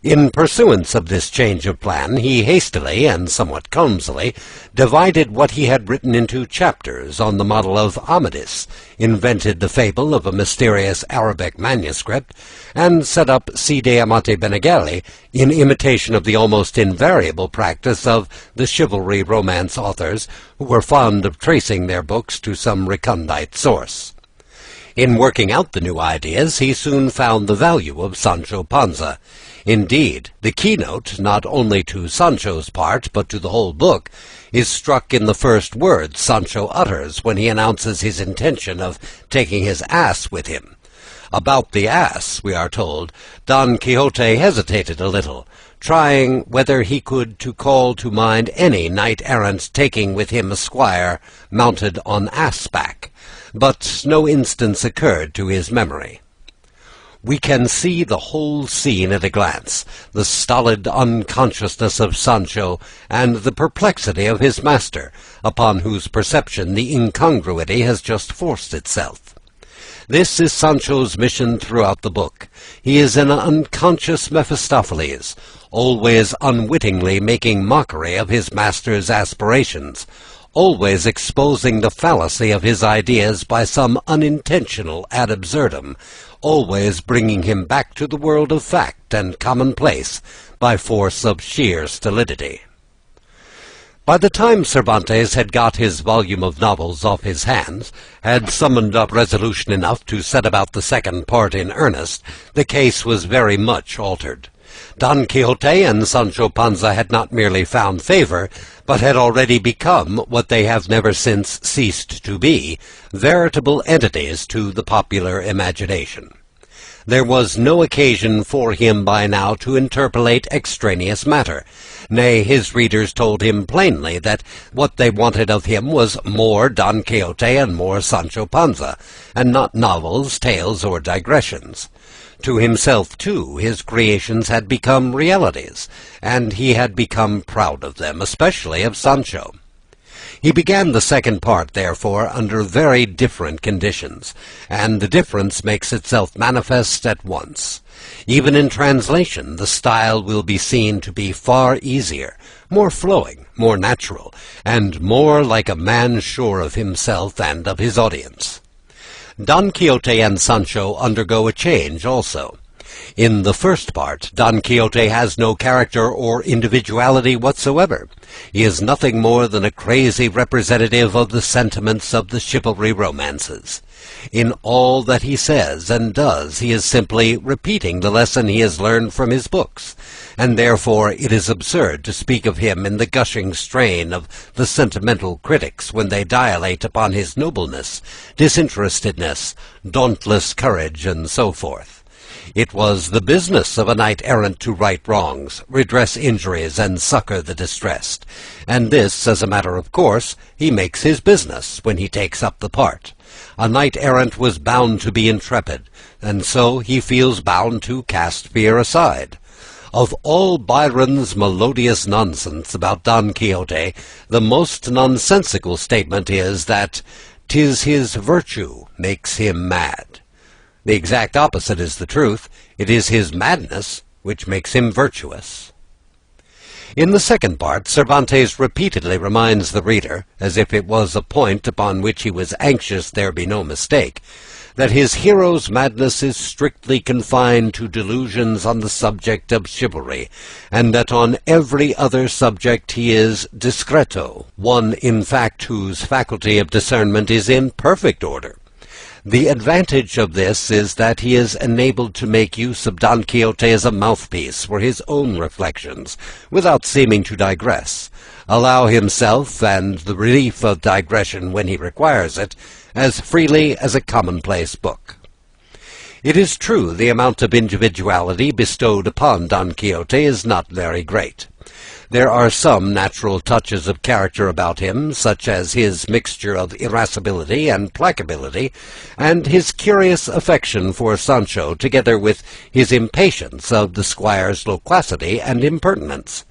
In pursuance of this change of plan, he hastily, and somewhat clumsily, divided what he had written into chapters on the model of Amadis, invented the fable of a mysterious Arabic manuscript, and set up Cide Hamete Benengeli in imitation of the almost invariable practice of the chivalry romance authors who were fond of tracing their books to some recondite source. In working out the new ideas, he soon found the value of Sancho Panza. Indeed, the keynote, not only to Sancho's part, but to the whole book, is struck in the first words Sancho utters when he announces his intention of taking his ass with him. About the ass, we are told, Don Quixote hesitated a little, trying whether he could to call to mind any knight-errant taking with him a squire mounted on ass-back, but no instance occurred to his memory. We can see the whole scene at a glance, the stolid unconsciousness of Sancho, and the perplexity of his master, upon whose perception the incongruity has just forced itself. This is Sancho's mission throughout the book. He is an unconscious Mephistopheles, always unwittingly making mockery of his master's aspirations, always exposing the fallacy of his ideas by some unintentional ad absurdum, always bringing him back to the world of fact and commonplace by force of sheer stolidity. By the time Cervantes had got his volume of novels off his hands, had summoned up resolution enough to set about the second part in earnest, the case was very much altered. Don Quixote and Sancho Panza had not merely found favor, but had already become what they have never since ceased to be, veritable entities to the popular imagination. There was no occasion for him by now to interpolate extraneous matter. Nay, his readers told him plainly that what they wanted of him was more Don Quixote and more Sancho Panza, and not novels, tales, or digressions. To himself, too, his creations had become realities, and he had become proud of them, especially of Sancho. He began the second part, therefore, under very different conditions, and the difference makes itself manifest at once. Even in translation, the style will be seen to be far easier, more flowing, more natural, and more like a man sure of himself and of his audience. Don Quixote and Sancho undergo a change also. In the first part, Don Quixote has no character or individuality whatsoever. He is nothing more than a crazy representative of the sentiments of the chivalry romances. In all that he says and does, he is simply repeating the lesson he has learned from his books, and therefore it is absurd to speak of him in the gushing strain of the sentimental critics when they dilate upon his nobleness, disinterestedness, dauntless courage, and so forth. It was the business of a knight-errant to right wrongs, redress injuries, and succor the distressed, and this, as a matter of course, he makes his business when he takes up the part. A knight-errant was bound to be intrepid, and so he feels bound to cast fear aside. Of all Byron's melodious nonsense about Don Quixote, the most nonsensical statement is that "'tis his virtue makes him mad." The exact opposite is the truth. It is his madness which makes him virtuous. In the second part, Cervantes repeatedly reminds the reader, as if it was a point upon which he was anxious there be no mistake, that his hero's madness is strictly confined to delusions on the subject of chivalry, and that on every other subject he is discreto, one, in fact, whose faculty of discernment is in perfect order. The advantage of this is that he is enabled to make use of Don Quixote as a mouthpiece for his own reflections, without seeming to digress, allow himself and the relief of digression when he requires it, as freely as a commonplace book. It is true the amount of individuality bestowed upon Don Quixote is not very great. There are some natural touches of character about him, such as his mixture of irascibility and placability, and his curious affection for Sancho, together with his impatience of the squire's loquacity and impertinence.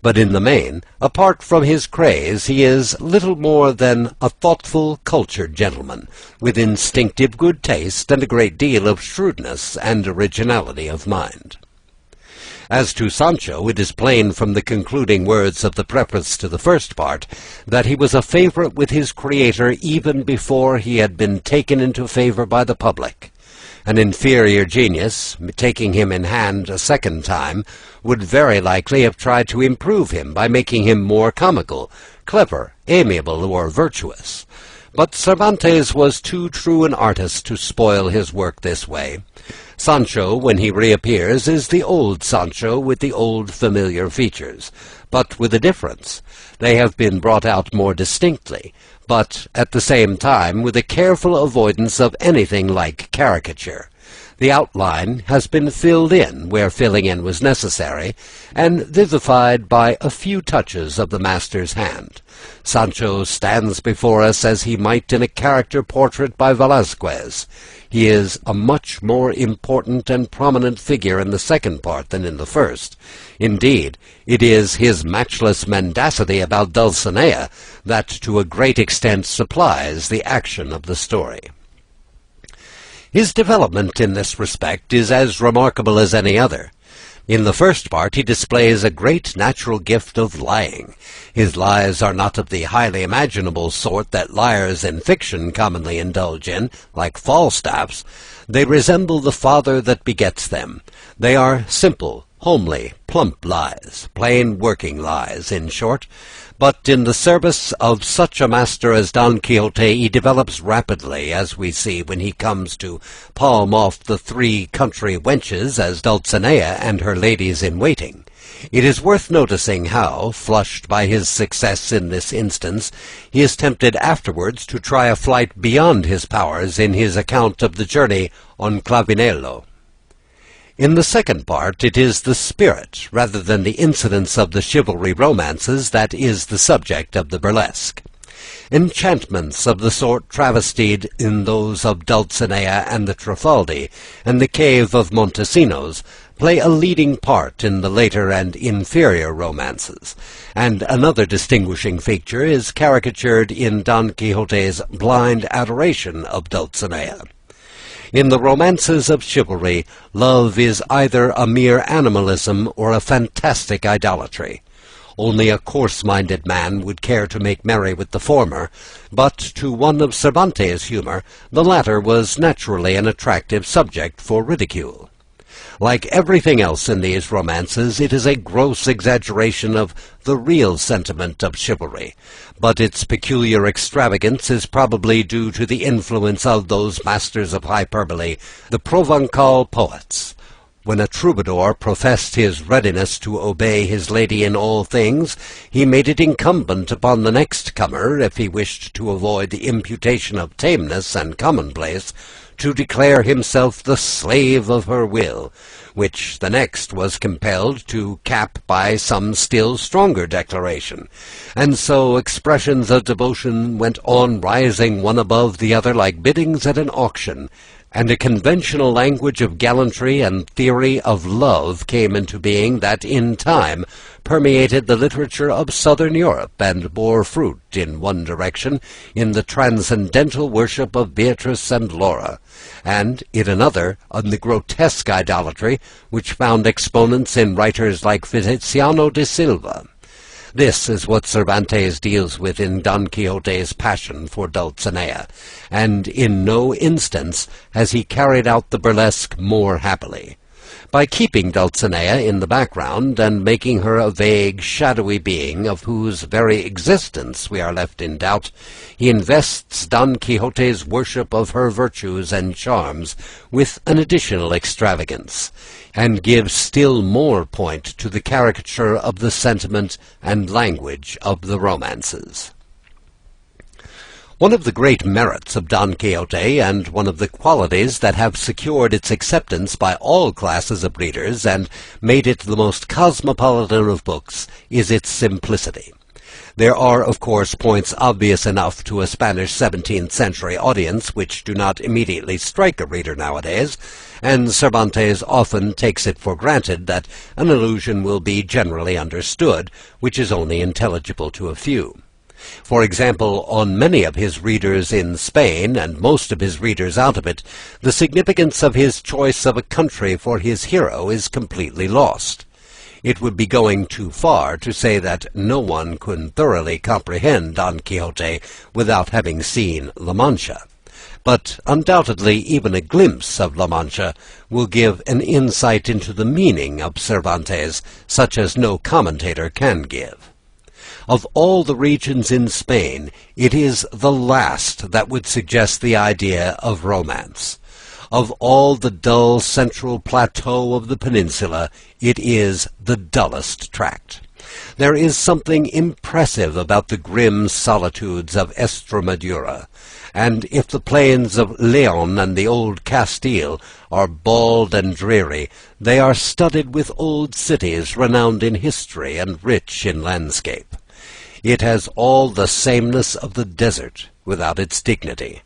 But in the main, apart from his craze, he is little more than a thoughtful, cultured gentleman, with instinctive good taste and a great deal of shrewdness and originality of mind. As to Sancho, it is plain from the concluding words of the preface to the first part that he was a favorite with his creator even before he had been taken into favor by the public. An inferior genius, taking him in hand a second time, would very likely have tried to improve him by making him more comical, clever, amiable, or virtuous. But Cervantes was too true an artist to spoil his work this way. Sancho, when he reappears, is the old Sancho with the old familiar features, but with a difference. They have been brought out more distinctly, but at the same time with a careful avoidance of anything like caricature. The outline has been filled in where filling in was necessary, and vivified by a few touches of the master's hand. Sancho stands before us as he might in a character portrait by Velázquez. He is a much more important and prominent figure in the second part than in the first. Indeed, it is his matchless mendacity about Dulcinea that to a great extent supplies the action of the story. His development in this respect is as remarkable as any other. In the first part he displays a great natural gift of lying. His lies are not of the highly imaginable sort that liars in fiction commonly indulge in, like Falstaffs. They resemble the father that begets them. They are simple, homely, plump lies, plain working lies, in short. But in the service of such a master as Don Quixote he develops rapidly, as we see when he comes to palm off the 3 country wenches as Dulcinea and her ladies-in-waiting. It is worth noticing how, flushed by his success in this instance, he is tempted afterwards to try a flight beyond his powers in his account of the journey on Clavinello. In the second part, it is the spirit, rather than the incidents of the chivalry romances, that is the subject of the burlesque. Enchantments of the sort travestied in those of Dulcinea and the Trifaldi, and the cave of Montesinos, play a leading part in the later and inferior romances, and another distinguishing feature is caricatured in Don Quixote's blind adoration of Dulcinea. In the romances of chivalry, love is either a mere animalism or a fantastic idolatry. Only a coarse-minded man would care to make merry with the former, but to one of Cervantes' humour, the latter was naturally an attractive subject for ridicule. Like everything else in these romances, it is a gross exaggeration of the real sentiment of chivalry, but its peculiar extravagance is probably due to the influence of those masters of hyperbole, the Provencal Poets. When a troubadour professed his readiness to obey his lady in all things, he made it incumbent upon the next comer, if he wished to avoid the imputation of tameness and commonplace, to declare himself the slave of her will, which the next was compelled to cap by some still stronger declaration. And so expressions of devotion went on rising one above the other like biddings at an auction, and a conventional language of gallantry and theory of love came into being that in time permeated the literature of southern Europe and bore fruit in one direction in the transcendental worship of Beatrice and Laura, and in another on the grotesque idolatry which found exponents in writers like Feliciano de Silva. This is what Cervantes deals with in Don Quixote's passion for Dulcinea, and in no instance has he carried out the burlesque more happily. By keeping Dulcinea in the background, and making her a vague, shadowy being of whose very existence we are left in doubt, he invests Don Quixote's worship of her virtues and charms with an additional extravagance, and gives still more point to the caricature of the sentiment and language of the romances. One of the great merits of Don Quixote, and one of the qualities that have secured its acceptance by all classes of readers and made it the most cosmopolitan of books, is its simplicity. There are, of course, points obvious enough to a Spanish 17th century audience which do not immediately strike a reader nowadays, and Cervantes often takes it for granted that an allusion will be generally understood, which is only intelligible to a few. For example, on many of his readers in Spain, and most of his readers out of it, the significance of his choice of a country for his hero is completely lost. It would be going too far to say that no one can thoroughly comprehend Don Quixote without having seen La Mancha. But undoubtedly even a glimpse of La Mancha will give an insight into the meaning of Cervantes, such as no commentator can give. Of all the regions in Spain, it is the last that would suggest the idea of romance. Of all the dull central plateau of the peninsula, it is the dullest tract. There is something impressive about the grim solitudes of Estremadura, and if the plains of Leon and the old Castile are bald and dreary, they are studded with old cities renowned in history and rich in landscape. It has all the sameness of the desert without its dignity.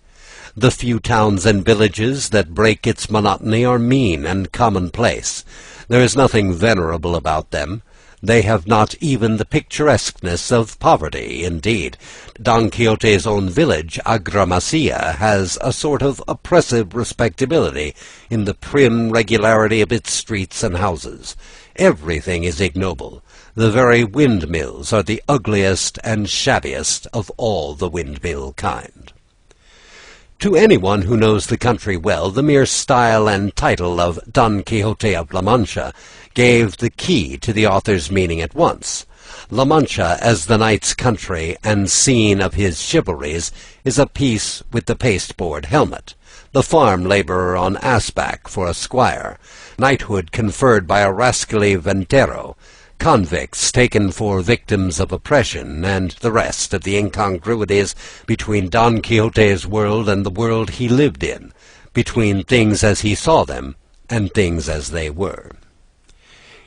The few towns and villages that break its monotony are mean and commonplace. There is nothing venerable about them. They have not even the picturesqueness of poverty. Indeed, Don Quixote's own village, Argamasilla, has a sort of oppressive respectability in the prim regularity of its streets and houses. Everything is ignoble. The very windmills are the ugliest and shabbiest of all the windmill kind. To anyone who knows the country well, the mere style and title of Don Quixote of La Mancha gave the key to the author's meaning at once. La Mancha as the knight's country and scene of his chivalries is a piece with the pasteboard helmet, the farm labourer on assback for a squire, knighthood conferred by a rascally ventero, convicts taken for victims of oppression, and the rest of the incongruities between Don Quixote's world and the world he lived in, between things as he saw them and things as they were.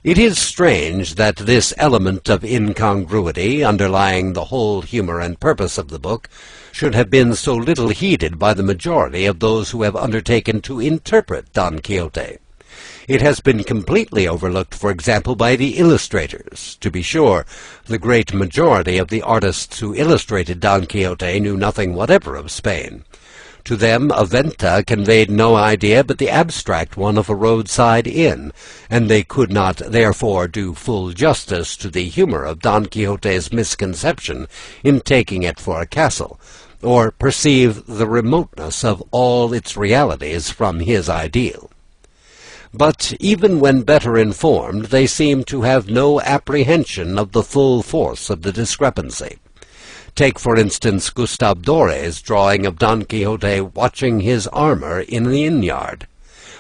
It is strange that this element of incongruity, underlying the whole humour and purpose of the book, should have been so little heeded by the majority of those who have undertaken to interpret Don Quixote. It has been completely overlooked, for example, by the illustrators. To be sure, the great majority of the artists who illustrated Don Quixote knew nothing whatever of Spain. To them, a venta conveyed no idea but the abstract one of a roadside inn, and they could not therefore do full justice to the humour of Don Quixote's misconception in taking it for a castle, or perceive the remoteness of all its realities from his ideal. But even when better informed, they seem to have no apprehension of the full force of the discrepancy. Take, for instance, Gustave Doré's drawing of Don Quixote watching his armour in the inn-yard.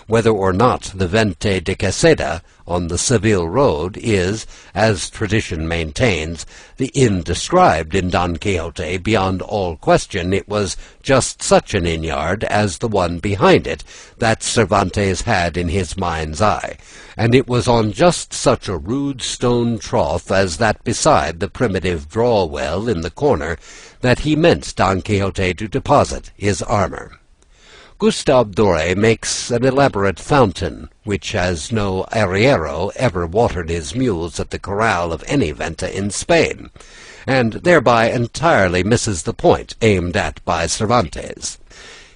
Whether or not the Venta de Quesada on the Seville road is, as tradition maintains, the inn described in Don Quixote, beyond all question it was just such an inn-yard as the one behind it that Cervantes had in his mind's eye, and it was on just such a rude stone trough as that beside the primitive draw-well in the corner that he meant Don Quixote to deposit his armour. Gustave Doré makes an elaborate fountain, which has no arriero ever watered his mules at the corral of any venta in Spain, and thereby entirely misses the point aimed at by Cervantes.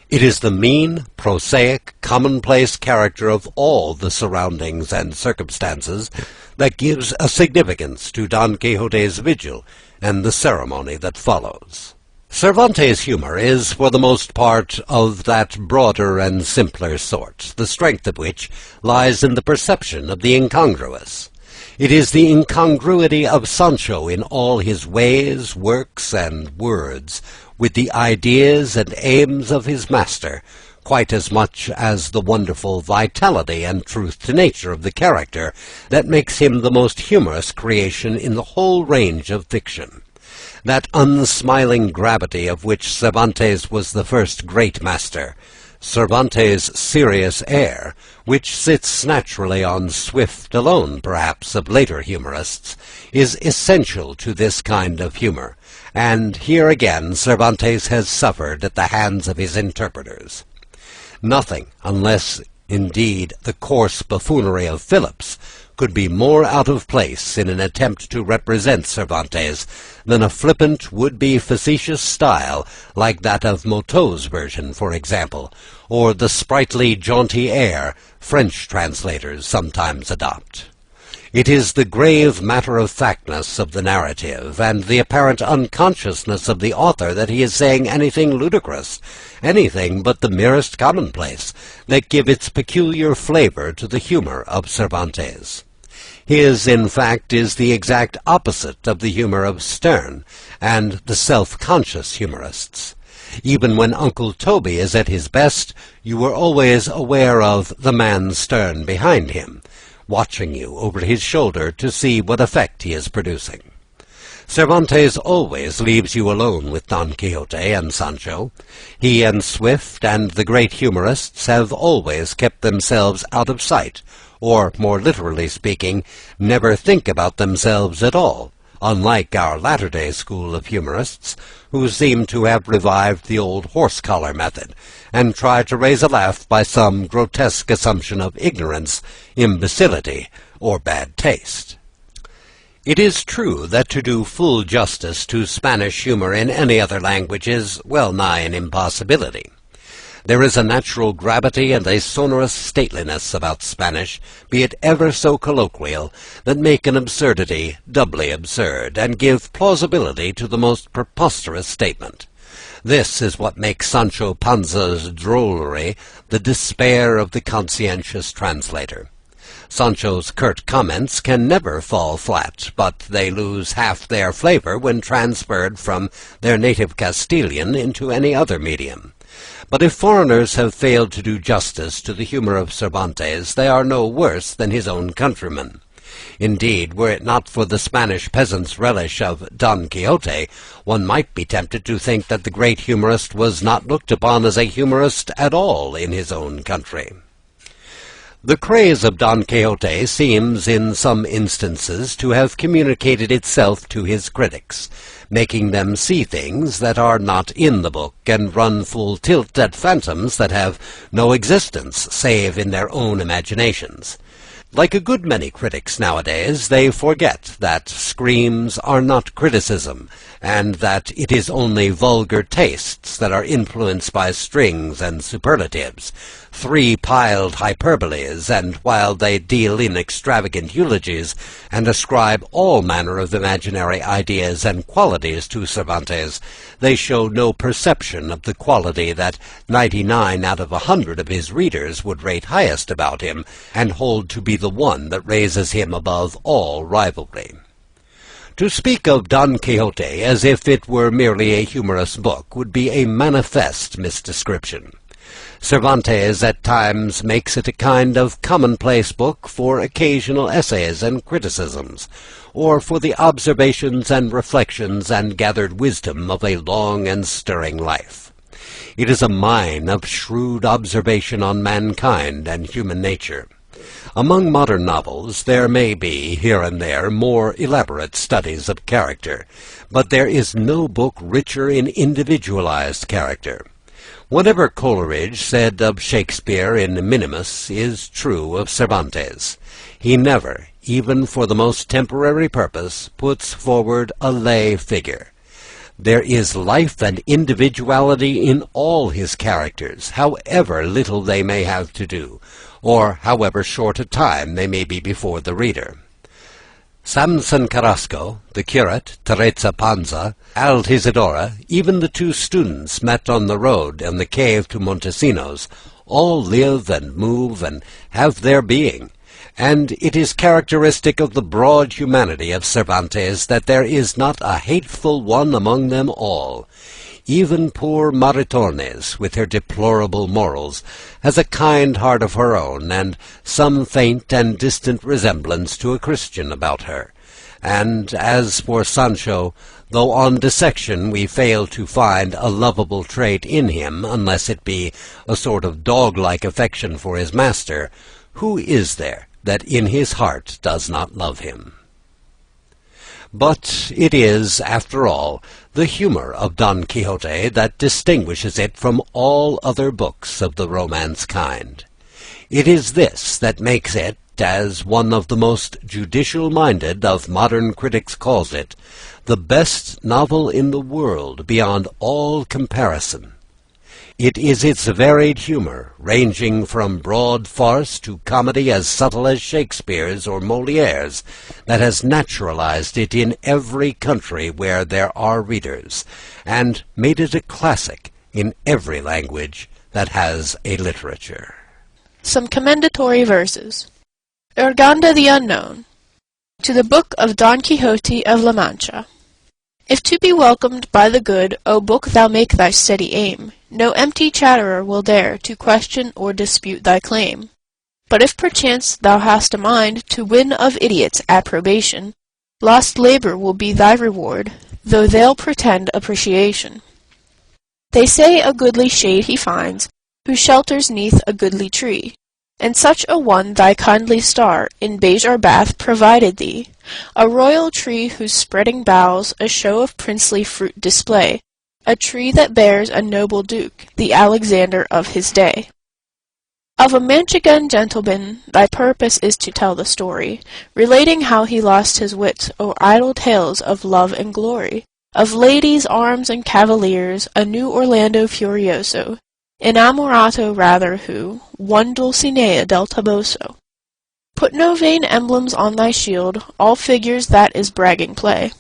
It is the mean, prosaic, commonplace character of all the surroundings and circumstances that gives a significance to Don Quixote's vigil and the ceremony that follows. Cervantes' humour is, for the most part, of that broader and simpler sort, the strength of which lies in the perception of the incongruous. It is the incongruity of Sancho in all his ways, works, and words, with the ideas and aims of his master, quite as much as the wonderful vitality and truth-to-nature of the character that makes him the most humorous creation in the whole range of fiction. That unsmiling gravity of which Cervantes was the first great master, Cervantes' serious air, which sits naturally on Swift alone, perhaps, of later humorists, is essential to this kind of humour, and here again Cervantes has suffered at the hands of his interpreters. Nothing, unless indeed the coarse buffoonery of Phillips, could be more out of place in an attempt to represent Cervantes than a flippant, would-be facetious style like that of Motteux's version, for example, or the sprightly, jaunty air French translators sometimes adopt. It is the grave matter-of-factness of the narrative, and the apparent unconsciousness of the author that he is saying anything ludicrous, anything but the merest commonplace, that give its peculiar flavour to the humour of Cervantes. His, in fact, is the exact opposite of the humour of Sterne and the self-conscious humorists. Even when Uncle Toby is at his best, you are always aware of the man Sterne behind him, watching you over his shoulder to see what effect he is producing. Cervantes always leaves you alone with Don Quixote and Sancho. He and Swift and the great humorists have always kept themselves out of sight, or, more literally speaking, never think about themselves at all, unlike our latter-day school of humorists, who seem to have revived the old horse-collar method, and try to raise a laugh by some grotesque assumption of ignorance, imbecility, or bad taste. It is true that to do full justice to Spanish humour in any other language is well-nigh an impossibility. There is a natural gravity and a sonorous stateliness about Spanish, be it ever so colloquial, that make an absurdity doubly absurd, and give plausibility to the most preposterous statement. This is what makes Sancho Panza's drollery the despair of the conscientious translator. Sancho's curt comments can never fall flat, but they lose half their flavor when transferred from their native Castilian into any other medium. But if foreigners have failed to do justice to the humor of Cervantes, they are no worse than his own countrymen. Indeed, were it not for the Spanish peasant's relish of Don Quixote, one might be tempted to think that the great humorist was not looked upon as a humorist at all in his own country. The craze of Don Quixote seems, in some instances, to have communicated itself to his critics, making them see things that are not in the book, and run full tilt at phantoms that have no existence save in their own imaginations. Like a good many critics nowadays, they forget that screams are not criticism, and that it is only vulgar tastes that are influenced by strings and superlatives, three-piled hyperboles, and while they deal in extravagant eulogies, and ascribe all manner of imaginary ideas and qualities to Cervantes, they show no perception of the quality that 99 out of 100 of his readers would rate highest about him, and hold to be the one that raises him above all rivalry. To speak of Don Quixote as if it were merely a humorous book would be a manifest misdescription. Cervantes at times makes it a kind of commonplace book for occasional essays and criticisms, or for the observations and reflections and gathered wisdom of a long and stirring life. It is a mine of shrewd observation on mankind and human nature. Among modern novels there may be, here and there, more elaborate studies of character, but there is no book richer in individualized character. Whatever Coleridge said of Shakespeare in Minimus is true of Cervantes. He never, even for the most temporary purpose, puts forward a lay figure. There is life and individuality in all his characters, however little they may have to do, or however short a time they may be before the reader. Samson Carrasco, the curate, Teresa Panza, Altisidora, even the two students met on the road in the cave to Montesinos, all live and move and have their being, and it is characteristic of the broad humanity of Cervantes that there is not a hateful one among them all. Even poor Maritornes, with her deplorable morals, has a kind heart of her own, and some faint and distant resemblance to a Christian about her. And as for Sancho, though on dissection we fail to find a lovable trait in him, unless it be a sort of dog-like affection for his master, who is there that in his heart does not love him? But it is, after all, the humor of Don Quixote that distinguishes it from all other books of the romance kind. It is this that makes it, as one of the most judicial-minded of modern critics calls it, the best novel in the world beyond all comparison. It is its varied humor, ranging from broad farce to comedy as subtle as Shakespeare's or Molière's, that has naturalized it in every country where there are readers, and made it a classic in every language that has a literature. Some commendatory verses. Urganda the Unknown. To the Book of Don Quixote of La Mancha. If to be welcomed by the good, O book, thou make thy steady aim, no empty chatterer will dare to question or dispute thy claim. But if perchance thou hast a mind to win of idiots approbation, lost labour will be thy reward, though they'll pretend appreciation. They say a goodly shade he finds, who shelters 'neath a goodly tree, and such a one thy kindly star in beige or bath provided thee, a royal tree whose spreading boughs a show of princely fruit display, a tree that bears a noble duke, the Alexander of his day. Of a Manchegan gentleman thy purpose is to tell the story, relating how he lost his wits o'er idle tales of love and glory, of ladies, arms, and cavaliers, a new Orlando Furioso, inamorato rather, who won Dulcinea del Toboso. Put no vain emblems on thy shield, all figures that is bragging play.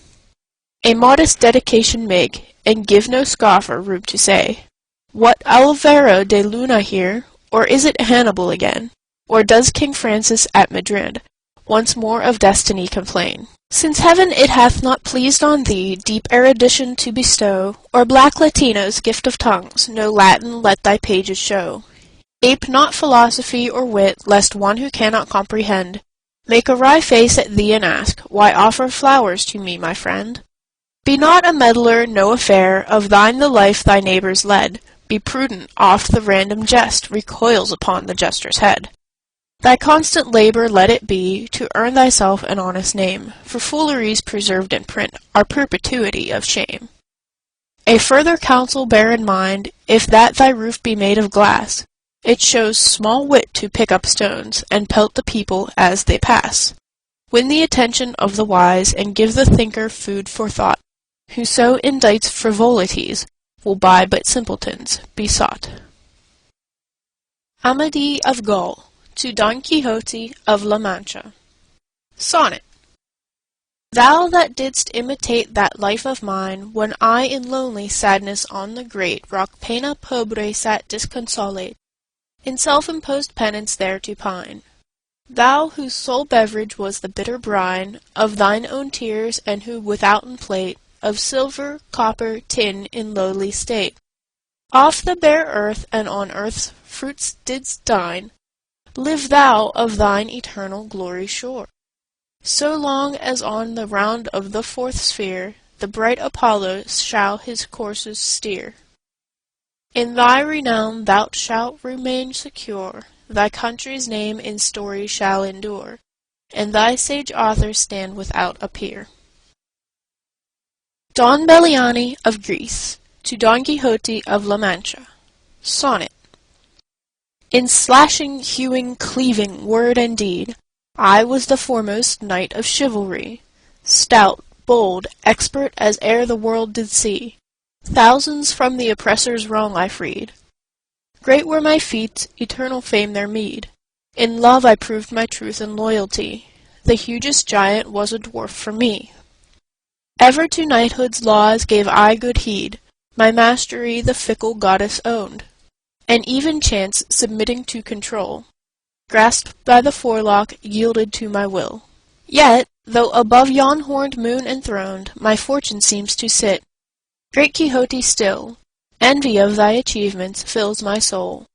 A modest dedication make, and give no scoffer room to say, What, Alvaro de Luna here, or is it Hannibal again? Or does King Francis at Madrid once more of destiny complain? Since heaven it hath not pleased on thee deep erudition to bestow, or black Latino's gift of tongues, no Latin let thy pages show. Ape not philosophy or wit, lest one who cannot comprehend make a wry face at thee and ask, why offer flowers to me, my friend? Be not a meddler, no affair of thine the life thy neighbours led. Be prudent, oft the random jest recoils upon the jester's head. Thy constant labour let it be to earn thyself an honest name, for fooleries preserved in print are perpetuity of shame. A further counsel bear in mind, if that thy roof be made of glass, it shows small wit to pick up stones, and pelt the people as they pass. Win the attention of the wise, and give the thinker food for thought. Whoso indites frivolities will by but simpletons be sought. Amadis of Gaul, to Don Quixote of La Mancha. Sonnet. Thou that didst imitate that life of mine, when I in lonely sadness on the great rock Pena Pobre sat disconsolate, in self-imposed penance there to pine. Thou whose sole beverage was the bitter brine of thine own tears, and who withouten plate of silver, copper, tin in lowly state, off the bare earth and on earth's fruits didst dine, live thou of thine eternal glory sure, so long as on the round of the fourth sphere the bright Apollo shall his courses steer. In thy renown thou shalt remain secure, thy country's name in story shall endure, and thy sage authors stand without a peer. Don Belliani of Greece, to Don Quixote of La Mancha. Sonnet. In slashing, hewing, cleaving, word and deed, I was the foremost knight of chivalry, stout, bold, expert as e'er the world did see. Thousands from the oppressor's wrong I freed. Great were my feats, eternal fame their meed. In love I proved my truth and loyalty. The hugest giant was a dwarf for me. Ever to knighthood's laws gave I good heed. My mastery the fickle goddess owned, and even chance submitting to control, grasped by the forelock, yielded to my will. Yet, though above yon horned moon enthroned, my fortune seems to sit, great Quixote still, envy of thy achievements fills my soul.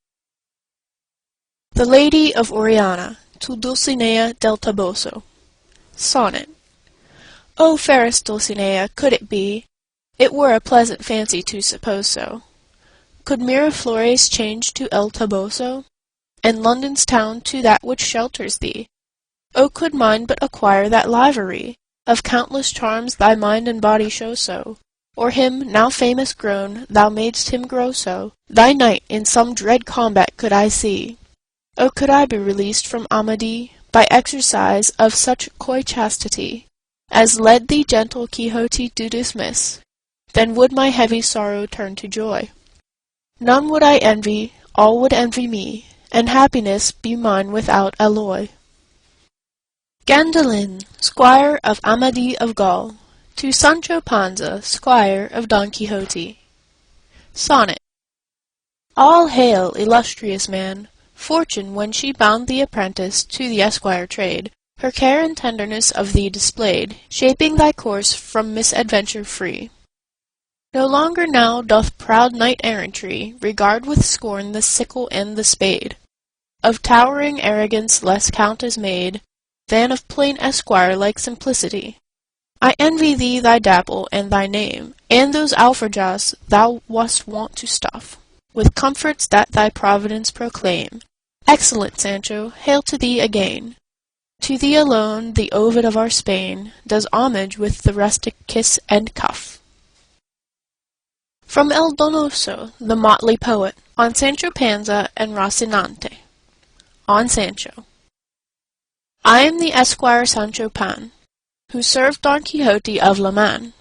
The Lady of Oriana, to Dulcinea del Toboso. Sonnet. O fairest Dulcinea, could it be, it were a pleasant fancy to suppose so, could Miraflores change to El Toboso, and London's town to that which shelters thee? O could mine but acquire that livery, of countless charms thy mind and body show so, or him, now famous grown, thou madest him grow so, thy knight in some dread combat could I see. O could I be released from Amadis, by exercise of such coy chastity, as led thee gentle Quixote to dismiss, then would my heavy sorrow turn to joy. None would I envy, all would envy me, and happiness be mine without alloy. Gandalin, squire of Amadis of Gaul, to Sancho Panza, squire of Don Quixote. Sonnet. All hail, illustrious man! Fortune, when she bound thee apprentice to the esquire trade, her care and tenderness of thee displayed, shaping thy course from misadventure free. No longer now doth proud knight-errantry regard with scorn the sickle and the spade. Of towering arrogance less count is made than of plain esquire-like simplicity. I envy thee thy dapple and thy name, and those alforjas thou wast wont to stuff, with comforts that thy providence proclaim. Excellent Sancho, hail to thee again! To thee alone the Ovid of our Spain does homage with the rustic kiss and cuff. From El Donoso, the motley poet, on Sancho Panza and Rocinante. On Sancho. I am the esquire Sancho Pan, who served Don Quixote of La Man.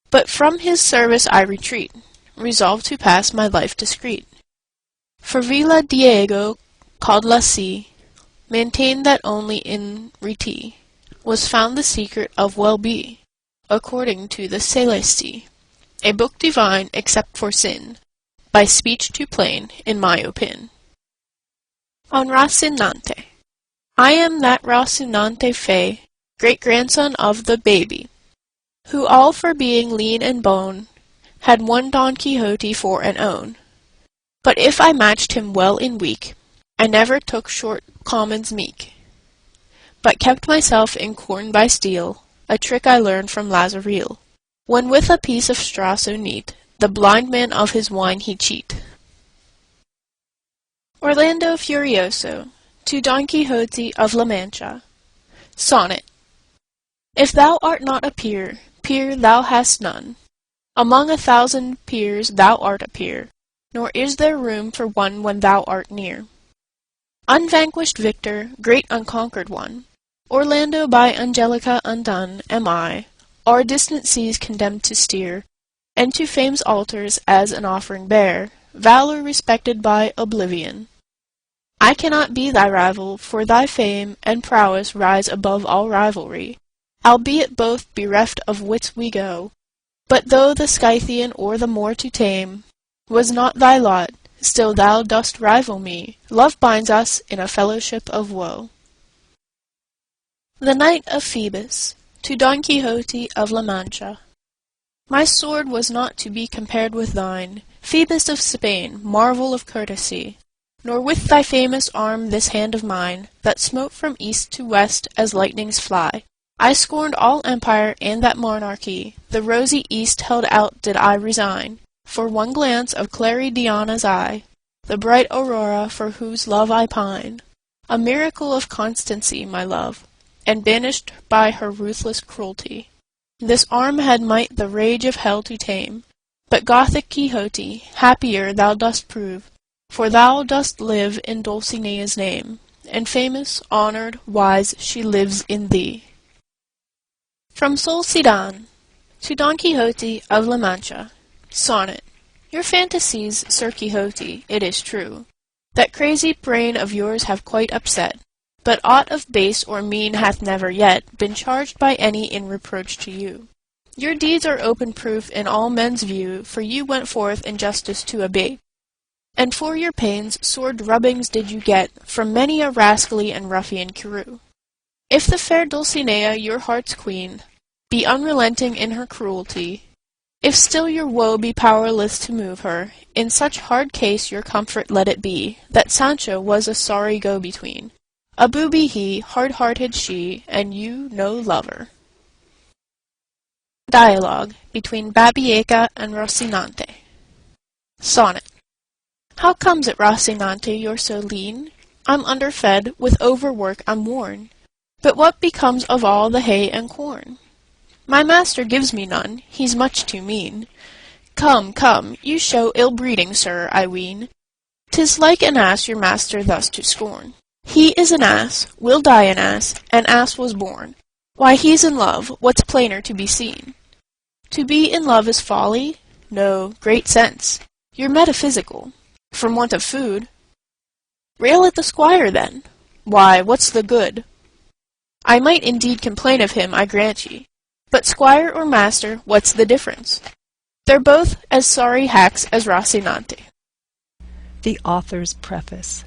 But from his service I retreat, resolved to pass my life discreet. For Villa Diego, called La C, maintained that only in reti was found the secret of well-be, according to the Celesti, a book divine except for sin, by speech too plain, in my opin. On Rocinante. I am that Rocinante fay, great-grandson of the baby, who all for being lean and bone had one Don Quixote for an own. But if I matched him well in weak, I never took short commons meek, but kept myself in corn by steel, a trick I learned from Lazarile, when with a piece of straw so neat, the blind man of his wine he cheat. Orlando Furioso, to Don Quixote of La Mancha. Sonnet. If thou art not a peer, peer thou hast none. Among 1,000 peers thou art a peer, nor is there room for one when thou art near. Unvanquished victor, great unconquered one, Orlando by Angelica undone am I, o'er distant seas condemned to steer, and to fame's altars as an offering bear, valor respected by oblivion. I cannot be thy rival, for thy fame and prowess rise above all rivalry, albeit both bereft of wits we go. But though the Scythian or the Moor to tame was not thy lot, still thou dost rival me, love binds us in a fellowship of woe. The Knight of Phoebus, to Don Quixote of La Mancha. My sword was not to be compared with thine, Phoebus of Spain, marvel of courtesy, nor with thy famous arm this hand of mine, that smote from east to west as lightnings fly. I scorned all empire and that monarchy, the rosy east held out did I resign, for one glance of clary Diana's eye, the bright aurora for whose love I pine, a miracle of constancy, my love, and banished by her ruthless cruelty. This arm had might the rage of hell to tame, but Gothic Quixote, happier thou dost prove, for thou dost live in Dulcinea's name, and famous, honored, wise, she lives in thee. From Sol Sidan, to Don Quixote of La Mancha. Sonnet. Your fantasies, Sir Quixote, it is true, that crazy brain of yours have quite upset, but aught of base or mean hath never yet been charged by any in reproach to you. Your deeds are open proof in all men's view, for you went forth in justice to abate, and for your pains sore drubbings did you get from many a rascally and ruffian crew. If the fair Dulcinea, your heart's queen, be unrelenting in her cruelty, if still your woe be powerless to move her, in such hard case your comfort let it be, that Sancho was a sorry go-between, a booby he, hard-hearted she, and you no lover. Dialogue between Babieca and Rocinante. Sonnet. How comes it, Rocinante, you're so lean? I'm underfed, with overwork I'm worn. But what becomes of all the hay and corn? My master gives me none, he's much too mean. Come, come, you show ill-breeding, sir, I ween. 'Tis like an ass your master thus to scorn. He is an ass, will die an ass was born. Why, he's in love, what's plainer to be seen? To be in love is folly? No, great sense. You're metaphysical. From want of food. Rail at the squire, then. Why, what's the good? I might indeed complain of him, I grant ye. But squire or master, what's the difference? They're both as sorry hacks as Rocinante. The author's preface.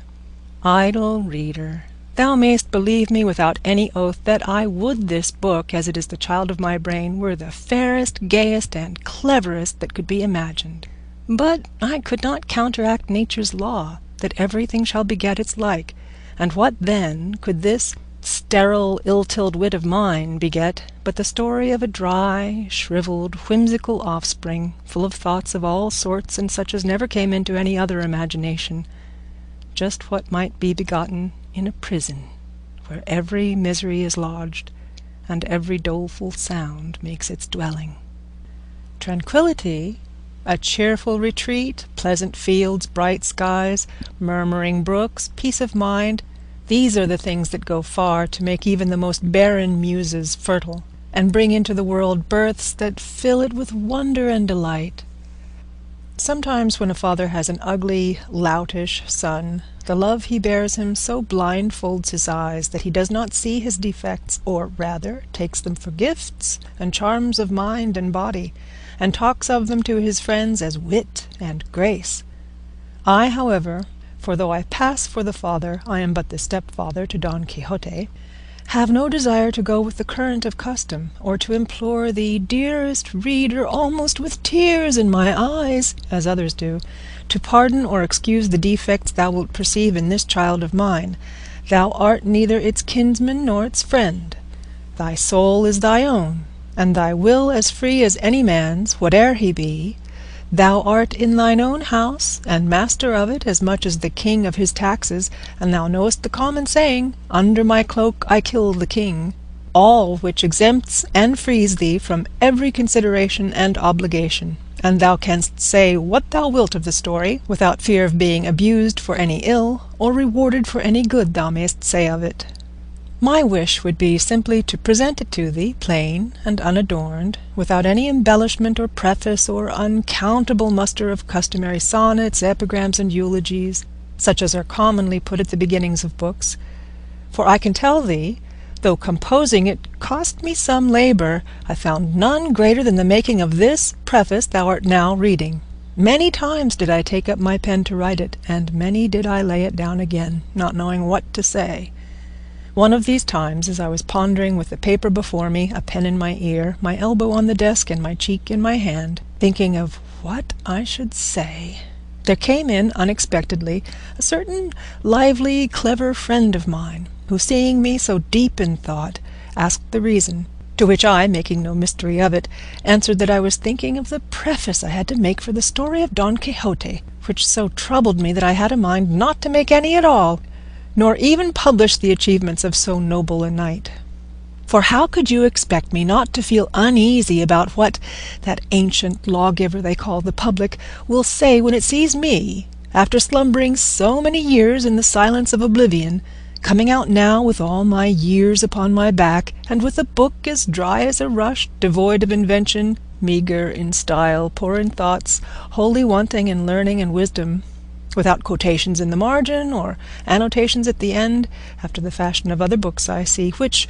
Idle reader, thou mayst believe me without any oath that I would this book, as it is the child of my brain, were the fairest, gayest, and cleverest that could be imagined. But I could not counteract nature's law, that everything shall beget its like, and what then could this sterile, ill-tilled wit of mine beget but the story of a dry, shriveled, whimsical offspring, full of thoughts of all sorts and such as never came into any other imagination, just what might be begotten in a prison, where every misery is lodged, and every doleful sound makes its dwelling. Tranquillity, a cheerful retreat, pleasant fields, bright skies, murmuring brooks, peace of mind, these are the things that go far to make even the most barren muses fertile, and bring into the world births that fill it with wonder and delight. Sometimes when a father has an ugly, loutish son, the love he bears him so blindfolds his eyes that he does not see his defects, or rather takes them for gifts and charms of mind and body, and talks of them to his friends as wit and grace. I, however, For though I pass for the father, I am but the stepfather to Don Quixote, have no desire to go with the current of custom, or to implore thee, dearest reader, almost with tears in my eyes, as others do, to pardon or excuse the defects thou wilt perceive in this child of mine. Thou art neither its kinsman nor its friend. Thy soul is thy own, and thy will as free as any man's, whate'er he be. Thou art in thine own house, and master of it as much as the king of his taxes, and thou knowest the common saying, under my cloak I kill the king, all which exempts and frees thee from every consideration and obligation, and thou canst say what thou wilt of the story, without fear of being abused for any ill, or rewarded for any good thou mayst say of it. My wish would be simply to present it to thee, plain and unadorned, without any embellishment or preface or uncountable muster of customary sonnets, epigrams, and eulogies, such as are commonly put at the beginnings of books. For I can tell thee, though composing it cost me some labour, I found none greater than the making of this preface thou art now reading. Many times did I take up my pen to write it, and many did I lay it down again, not knowing what to say. One of these times, as I was pondering with the paper before me, a pen in my ear, my elbow on the desk, and my cheek in my hand, thinking of what I should say, there came in unexpectedly a certain lively, clever friend of mine, who, seeing me so deep in thought, asked the reason, to which I, making no mystery of it, answered that I was thinking of the preface I had to make for the story of Don Quixote, which so troubled me that I had a mind not to make any at all, nor even publish the achievements of so noble a knight. For how could you expect me not to feel uneasy about what that ancient lawgiver they call the public will say when it sees me, after slumbering so many years in the silence of oblivion, coming out now with all my years upon my back, and with a book as dry as a rush, devoid of invention, meagre in style, poor in thoughts, wholly wanting in learning and wisdom, without quotations in the margin, or annotations at the end, after the fashion of other books I see, which,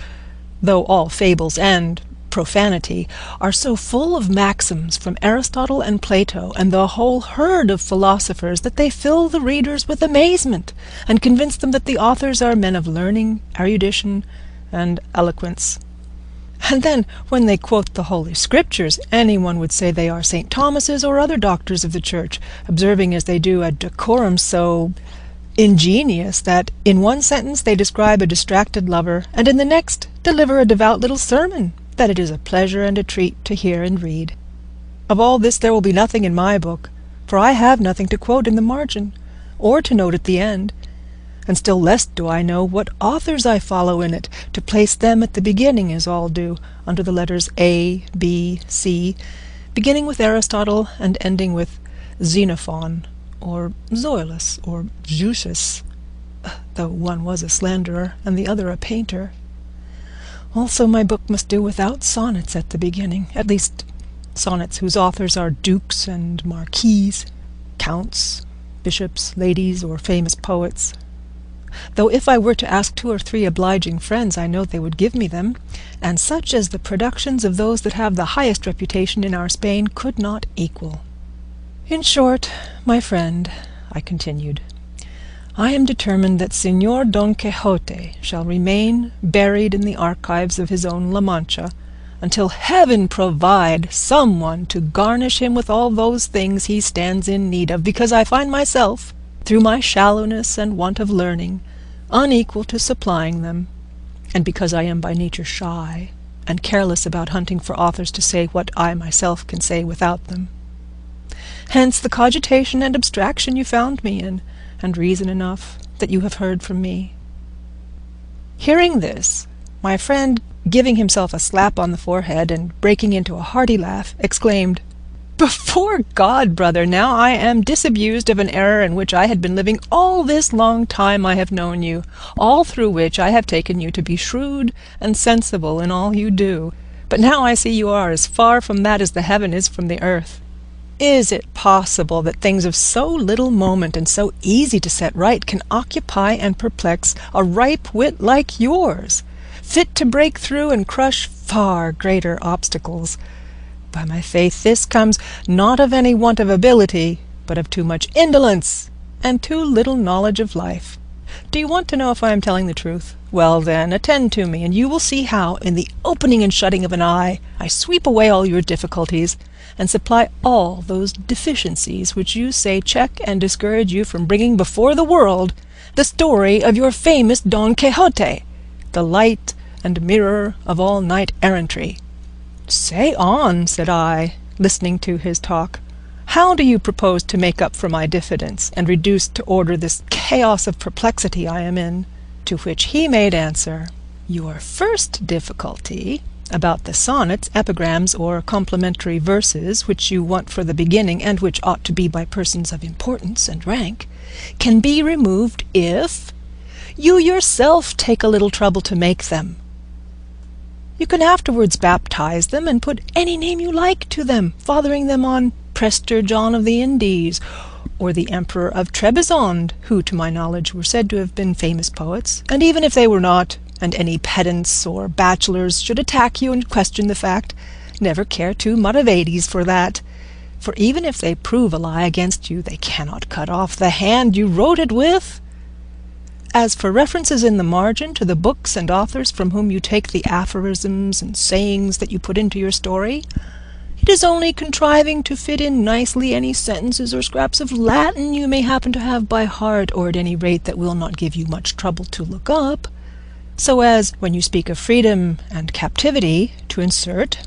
though all fables and profanity, are so full of maxims from Aristotle and Plato and the whole herd of philosophers that they fill the readers with amazement, and convince them that the authors are men of learning, erudition, and eloquence. And then, when they quote the Holy Scriptures, anyone would say they are St. Thomas's or other doctors of the Church, observing as they do a decorum so ingenious that in one sentence they describe a distracted lover, and in the next deliver a devout little sermon that it is a pleasure and a treat to hear and read. Of all this there will be nothing in my book, for I have nothing to quote in the margin, or to note at the end, and still less do I know what authors I follow in it, to place them at the beginning as all do, under the letters A, B, C, beginning with Aristotle and ending with Xenophon, or Zoilus, or Zeuxis, though one was a slanderer and the other a painter. Also my book must do without sonnets at the beginning, at least sonnets whose authors are dukes and marquises, counts, bishops, ladies, or famous poets. Though if I were to ask 2 or 3 obliging friends, I know they would give me them, and such as the productions of those that have the highest reputation in our Spain could not equal. In short, my friend, I continued, I am determined that Señor Don Quixote shall remain buried in the archives of his own La Mancha, until heaven provide someone to garnish him with all those things he stands in need of, because I find myself, through my shallowness and want of learning, unequal to supplying them, and because I am by nature shy, and careless about hunting for authors to say what I myself can say without them. Hence the cogitation and abstraction you found me in, and reason enough that you have heard from me. Hearing this, my friend, giving himself a slap on the forehead and breaking into a hearty laugh, exclaimed, "Before God, brother, now I am disabused of an error in which I had been living all this long time I have known you, all through which I have taken you to be shrewd and sensible in all you do. But now I see you are as far from that as the heaven is from the earth. Is it possible that things of so little moment and so easy to set right can occupy and perplex a ripe wit like yours, fit to break through and crush far greater obstacles? By my faith, this comes not of any want of ability, but of too much indolence and too little knowledge of life. Do you want to know if I am telling the truth? Well then, attend to me, and you will see how, in the opening and shutting of an eye, I sweep away all your difficulties, and supply all those deficiencies which you say check and discourage you from bringing before the world the story of your famous Don Quixote, the light and mirror of all knight-errantry. Say on, said I, listening to his talk. How do you propose to make up for my diffidence, and reduce to order this chaos of perplexity I am in? To which he made answer, your first difficulty, about the sonnets, epigrams, or complimentary verses, which you want for the beginning, and which ought to be by persons of importance and rank, can be removed if you yourself take a little trouble to make them. You can afterwards baptize them, and put any name you like to them, fathering them on Prester John of the Indies, or the Emperor of Trebizond, who, to my knowledge, were said to have been famous poets, and even if they were not, and any pedants or bachelors should attack you and question the fact, never care two maravedis for that, for even if they prove a lie against you, they cannot cut off the hand you wrote it with. As for references in the margin to the books and authors from whom you take the aphorisms and sayings that you put into your story, it is only contriving to fit in nicely any sentences or scraps of Latin you may happen to have by heart, or at any rate that will not give you much trouble to look up, so as, when you speak of freedom and captivity, to insert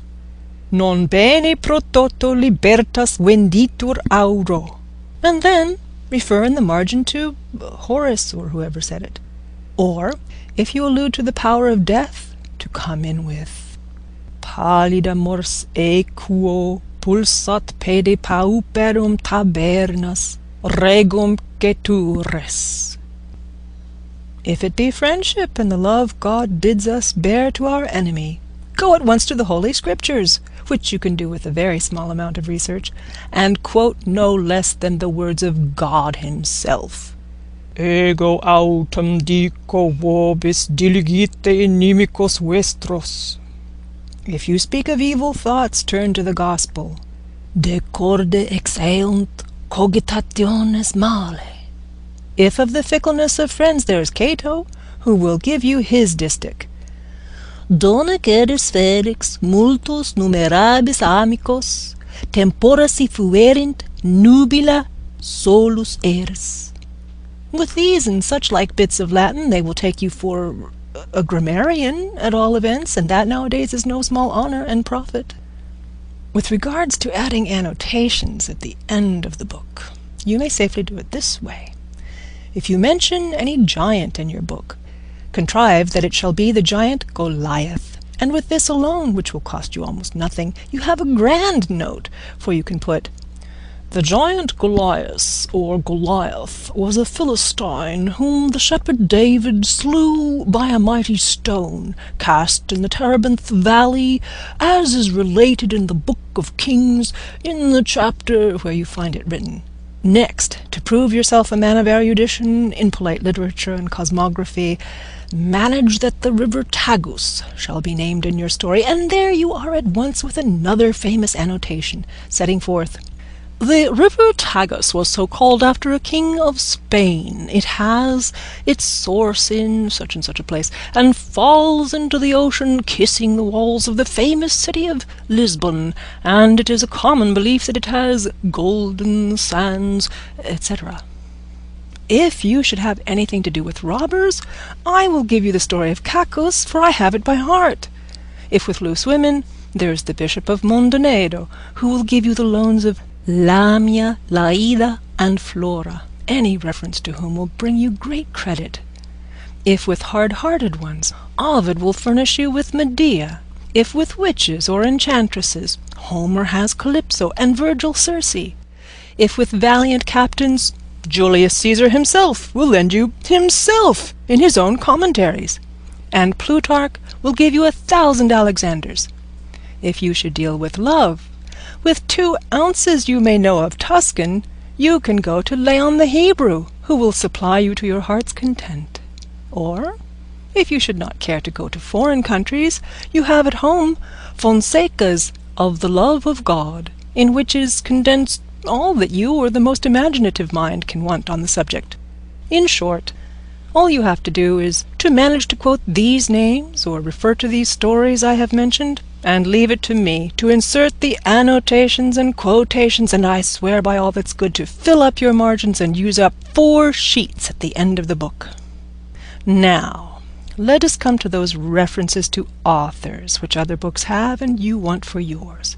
non bene pro toto libertas venditur auro, and then refer in the margin to Horace or whoever said it. Or, if you allude to the power of death, to come in with pallida mors equo pulsat pede pauperum tabernas regum cetures. If it be friendship and the love God bids us bear to our enemy, go at once to the Holy Scriptures, which you can do with a very small amount of research, and quote no less than the words of God himself. Ego autem dico vobis diligite inimicos vestros. If you speak of evil thoughts, turn to the Gospel. De corde exeunt cogitationes male. If of the fickleness of friends, there is Cato, who will give you his distich. Dona queris felix multos numerabis amicos, tempora si fuerint nubila solus eris. With these and such like bits of Latin, they will take you for a grammarian, at all events, and that nowadays is no small honour and profit. With regards to adding annotations at the end of the book, you may safely do it this way. If you mention any giant in your book, contrive that it shall be the giant Goliath, and with this alone, which will cost you almost nothing, you have a grand note, for you can put, the giant Goliath, or Goliath, was a Philistine whom the shepherd David slew by a mighty stone, cast in the Terebinth valley, as is related in the Book of Kings, in the chapter where you find it written. Next, to prove yourself a man of erudition in polite literature and cosmography, manage that the river Tagus shall be named in your story, and there you are at once with another famous annotation, setting forth, the river Tagus was so called after a king of Spain. It has its source in such and such a place, and falls into the ocean, kissing the walls of the famous city of Lisbon, and it is a common belief that it has golden sands, etc. If you should have anything to do with robbers, I will give you the story of Cacus, for I have it by heart. If with loose women, there is the Bishop of Mondonedo, who will give you the loans of Lamia, Laida, and Flora, any reference to whom will bring you great credit. If with hard-hearted ones, Ovid will furnish you with Medea. If with witches or enchantresses, Homer has Calypso and Virgil Circe. If with valiant captains, Julius Caesar himself will lend you himself in his own commentaries, and Plutarch will give you 1,000 Alexanders. If you should deal with love, with 2 ounces you may know of Tuscan, you can go to Leon the Hebrew, who will supply you to your heart's content. Or, if you should not care to go to foreign countries, you have at home Fonseca's Of the Love of God, in which is condensed all that you or the most imaginative mind can want on the subject. In short, all you have to do is to manage to quote these names or refer to these stories I have mentioned, and leave it to me to insert the annotations and quotations, and I swear by all that's good to fill up your margins and use up 4 sheets at the end of the book. Now, let us come to those references to authors which other books have and you want for yours.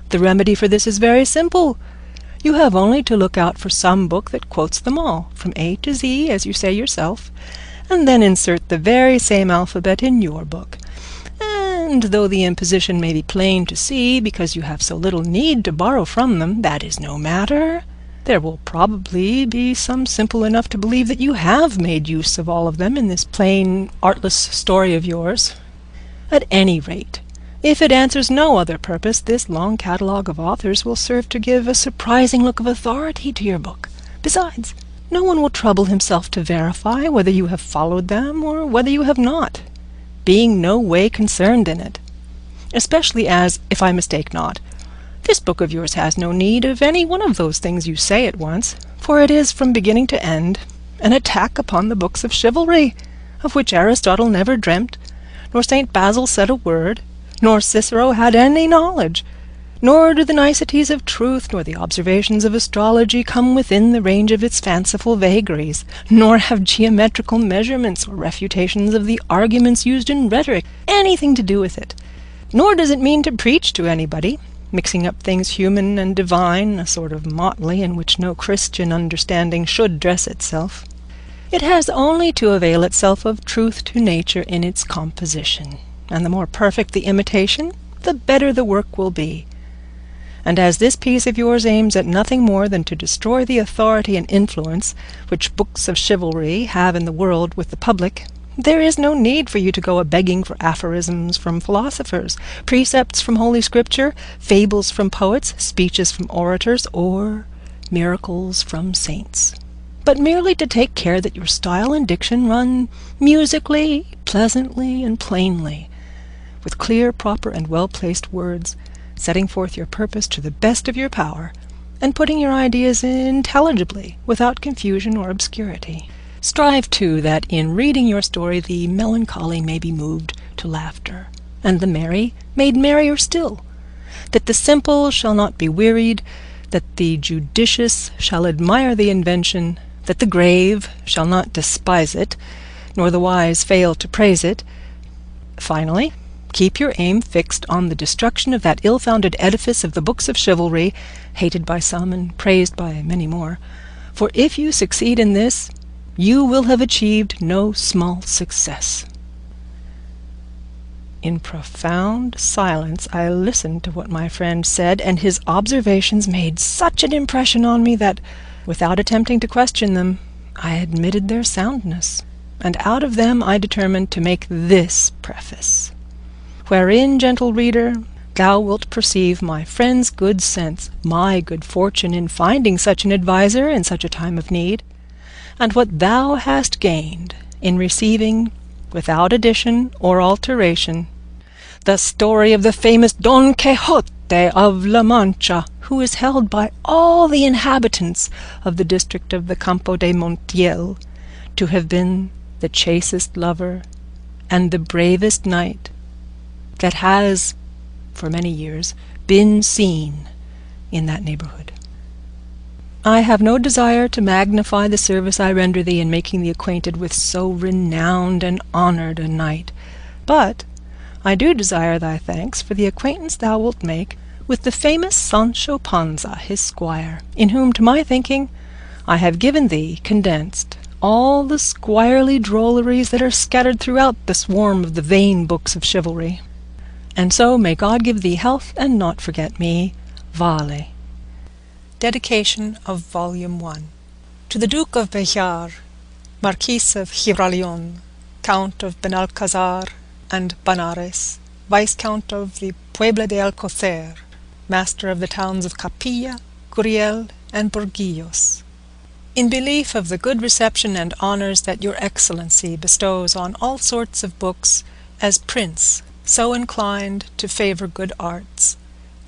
The remedy for this is very simple. You have only to look out for some book that quotes them all, from A to Z, as you say yourself, and then insert the very same alphabet in your book. And though the imposition may be plain to see, because you have so little need to borrow from them, that is no matter. There will probably be some simple enough to believe that you have made use of all of them in this plain, artless story of yours. At any rate, if it answers no other purpose, this long catalogue of authors will serve to give a surprising look of authority to your book. Besides, no one will trouble himself to verify whether you have followed them or whether you have not, being no way concerned in it. Especially as, if I mistake not, this book of yours has no need of any one of those things you say at once, for it is from beginning to end an attack upon the books of chivalry, of which Aristotle never dreamt, nor St. Basil said a word, nor Cicero had any knowledge, nor do the niceties of truth nor the observations of astrology come within the range of its fanciful vagaries, nor have geometrical measurements or refutations of the arguments used in rhetoric anything to do with it, nor does it mean to preach to anybody, mixing up things human and divine, a sort of motley in which no Christian understanding should dress itself. It has only to avail itself of truth to nature in its composition, and the more perfect the imitation, the better the work will be. And as this piece of yours aims at nothing more than to destroy the authority and influence which books of chivalry have in the world with the public, there is no need for you to go a-begging for aphorisms from philosophers, precepts from Holy Scripture, fables from poets, speeches from orators, or miracles from saints, but merely to take care that your style and diction run musically, pleasantly, and plainly, with clear, proper, and well-placed words, setting forth your purpose to the best of your power, and putting your ideas intelligibly, without confusion or obscurity. Strive, too, that in reading your story the melancholy may be moved to laughter, and the merry made merrier still, that the simple shall not be wearied, that the judicious shall admire the invention, that the grave shall not despise it, nor the wise fail to praise it. Finally, keep your aim fixed on the destruction of that ill-founded edifice of the books of chivalry, hated by some and praised by many more, for if you succeed in this, you will have achieved no small success. In profound silence I listened to what my friend said, and his observations made such an impression on me that, without attempting to question them, I admitted their soundness, and out of them I determined to make this preface, wherein, gentle reader, thou wilt perceive my friend's good sense, my good fortune in finding such an adviser in such a time of need, and what thou hast gained in receiving, without addition or alteration, the story of the famous Don Quixote of La Mancha, who is held by all the inhabitants of the district of the Campo de Montiel to have been the chastest lover and the bravest knight that has, for many years, been seen in that neighborhood. I have no desire to magnify the service I render thee in making thee acquainted with so renowned and honored a knight, but I do desire thy thanks for the acquaintance thou wilt make with the famous Sancho Panza, his squire, in whom, to my thinking, I have given thee, condensed, all the squirely drolleries that are scattered throughout the swarm of the vain books of chivalry. And so may God give thee health and not forget me. Vale. Dedication of Volume 1. To the Duke of Bejar, Marquis of Gibraleon, Count of Benalcazar and Banares, Viscount of the Puebla de Alcocer, Master of the towns of Capilla, Curiel, and Burguillos. In belief of the good reception and honours that your Excellency bestows on all sorts of books, as Prince, so inclined to favour good arts,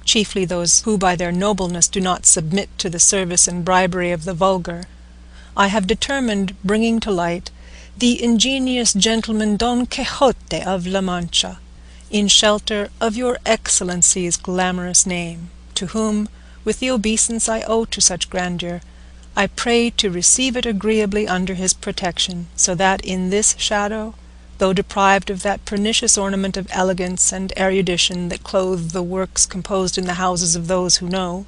chiefly those who by their nobleness do not submit to the service and bribery of the vulgar, I have determined bringing to light the ingenious gentleman Don Quixote of La Mancha, in shelter of your Excellency's glamorous name, to whom, with the obeisance I owe to such grandeur, I pray to receive it agreeably under his protection, so that in this shadow, though deprived of that pernicious ornament of elegance and erudition that clothe the works composed in the houses of those who know,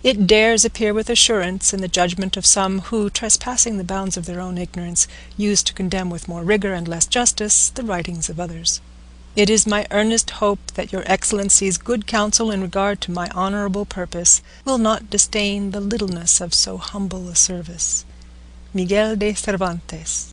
it dares appear with assurance in the judgment of some who, trespassing the bounds of their own ignorance, use to condemn with more rigour and less justice the writings of others. It is my earnest hope that your Excellency's good counsel in regard to my honourable purpose will not disdain the littleness of so humble a service. Miguel de Cervantes.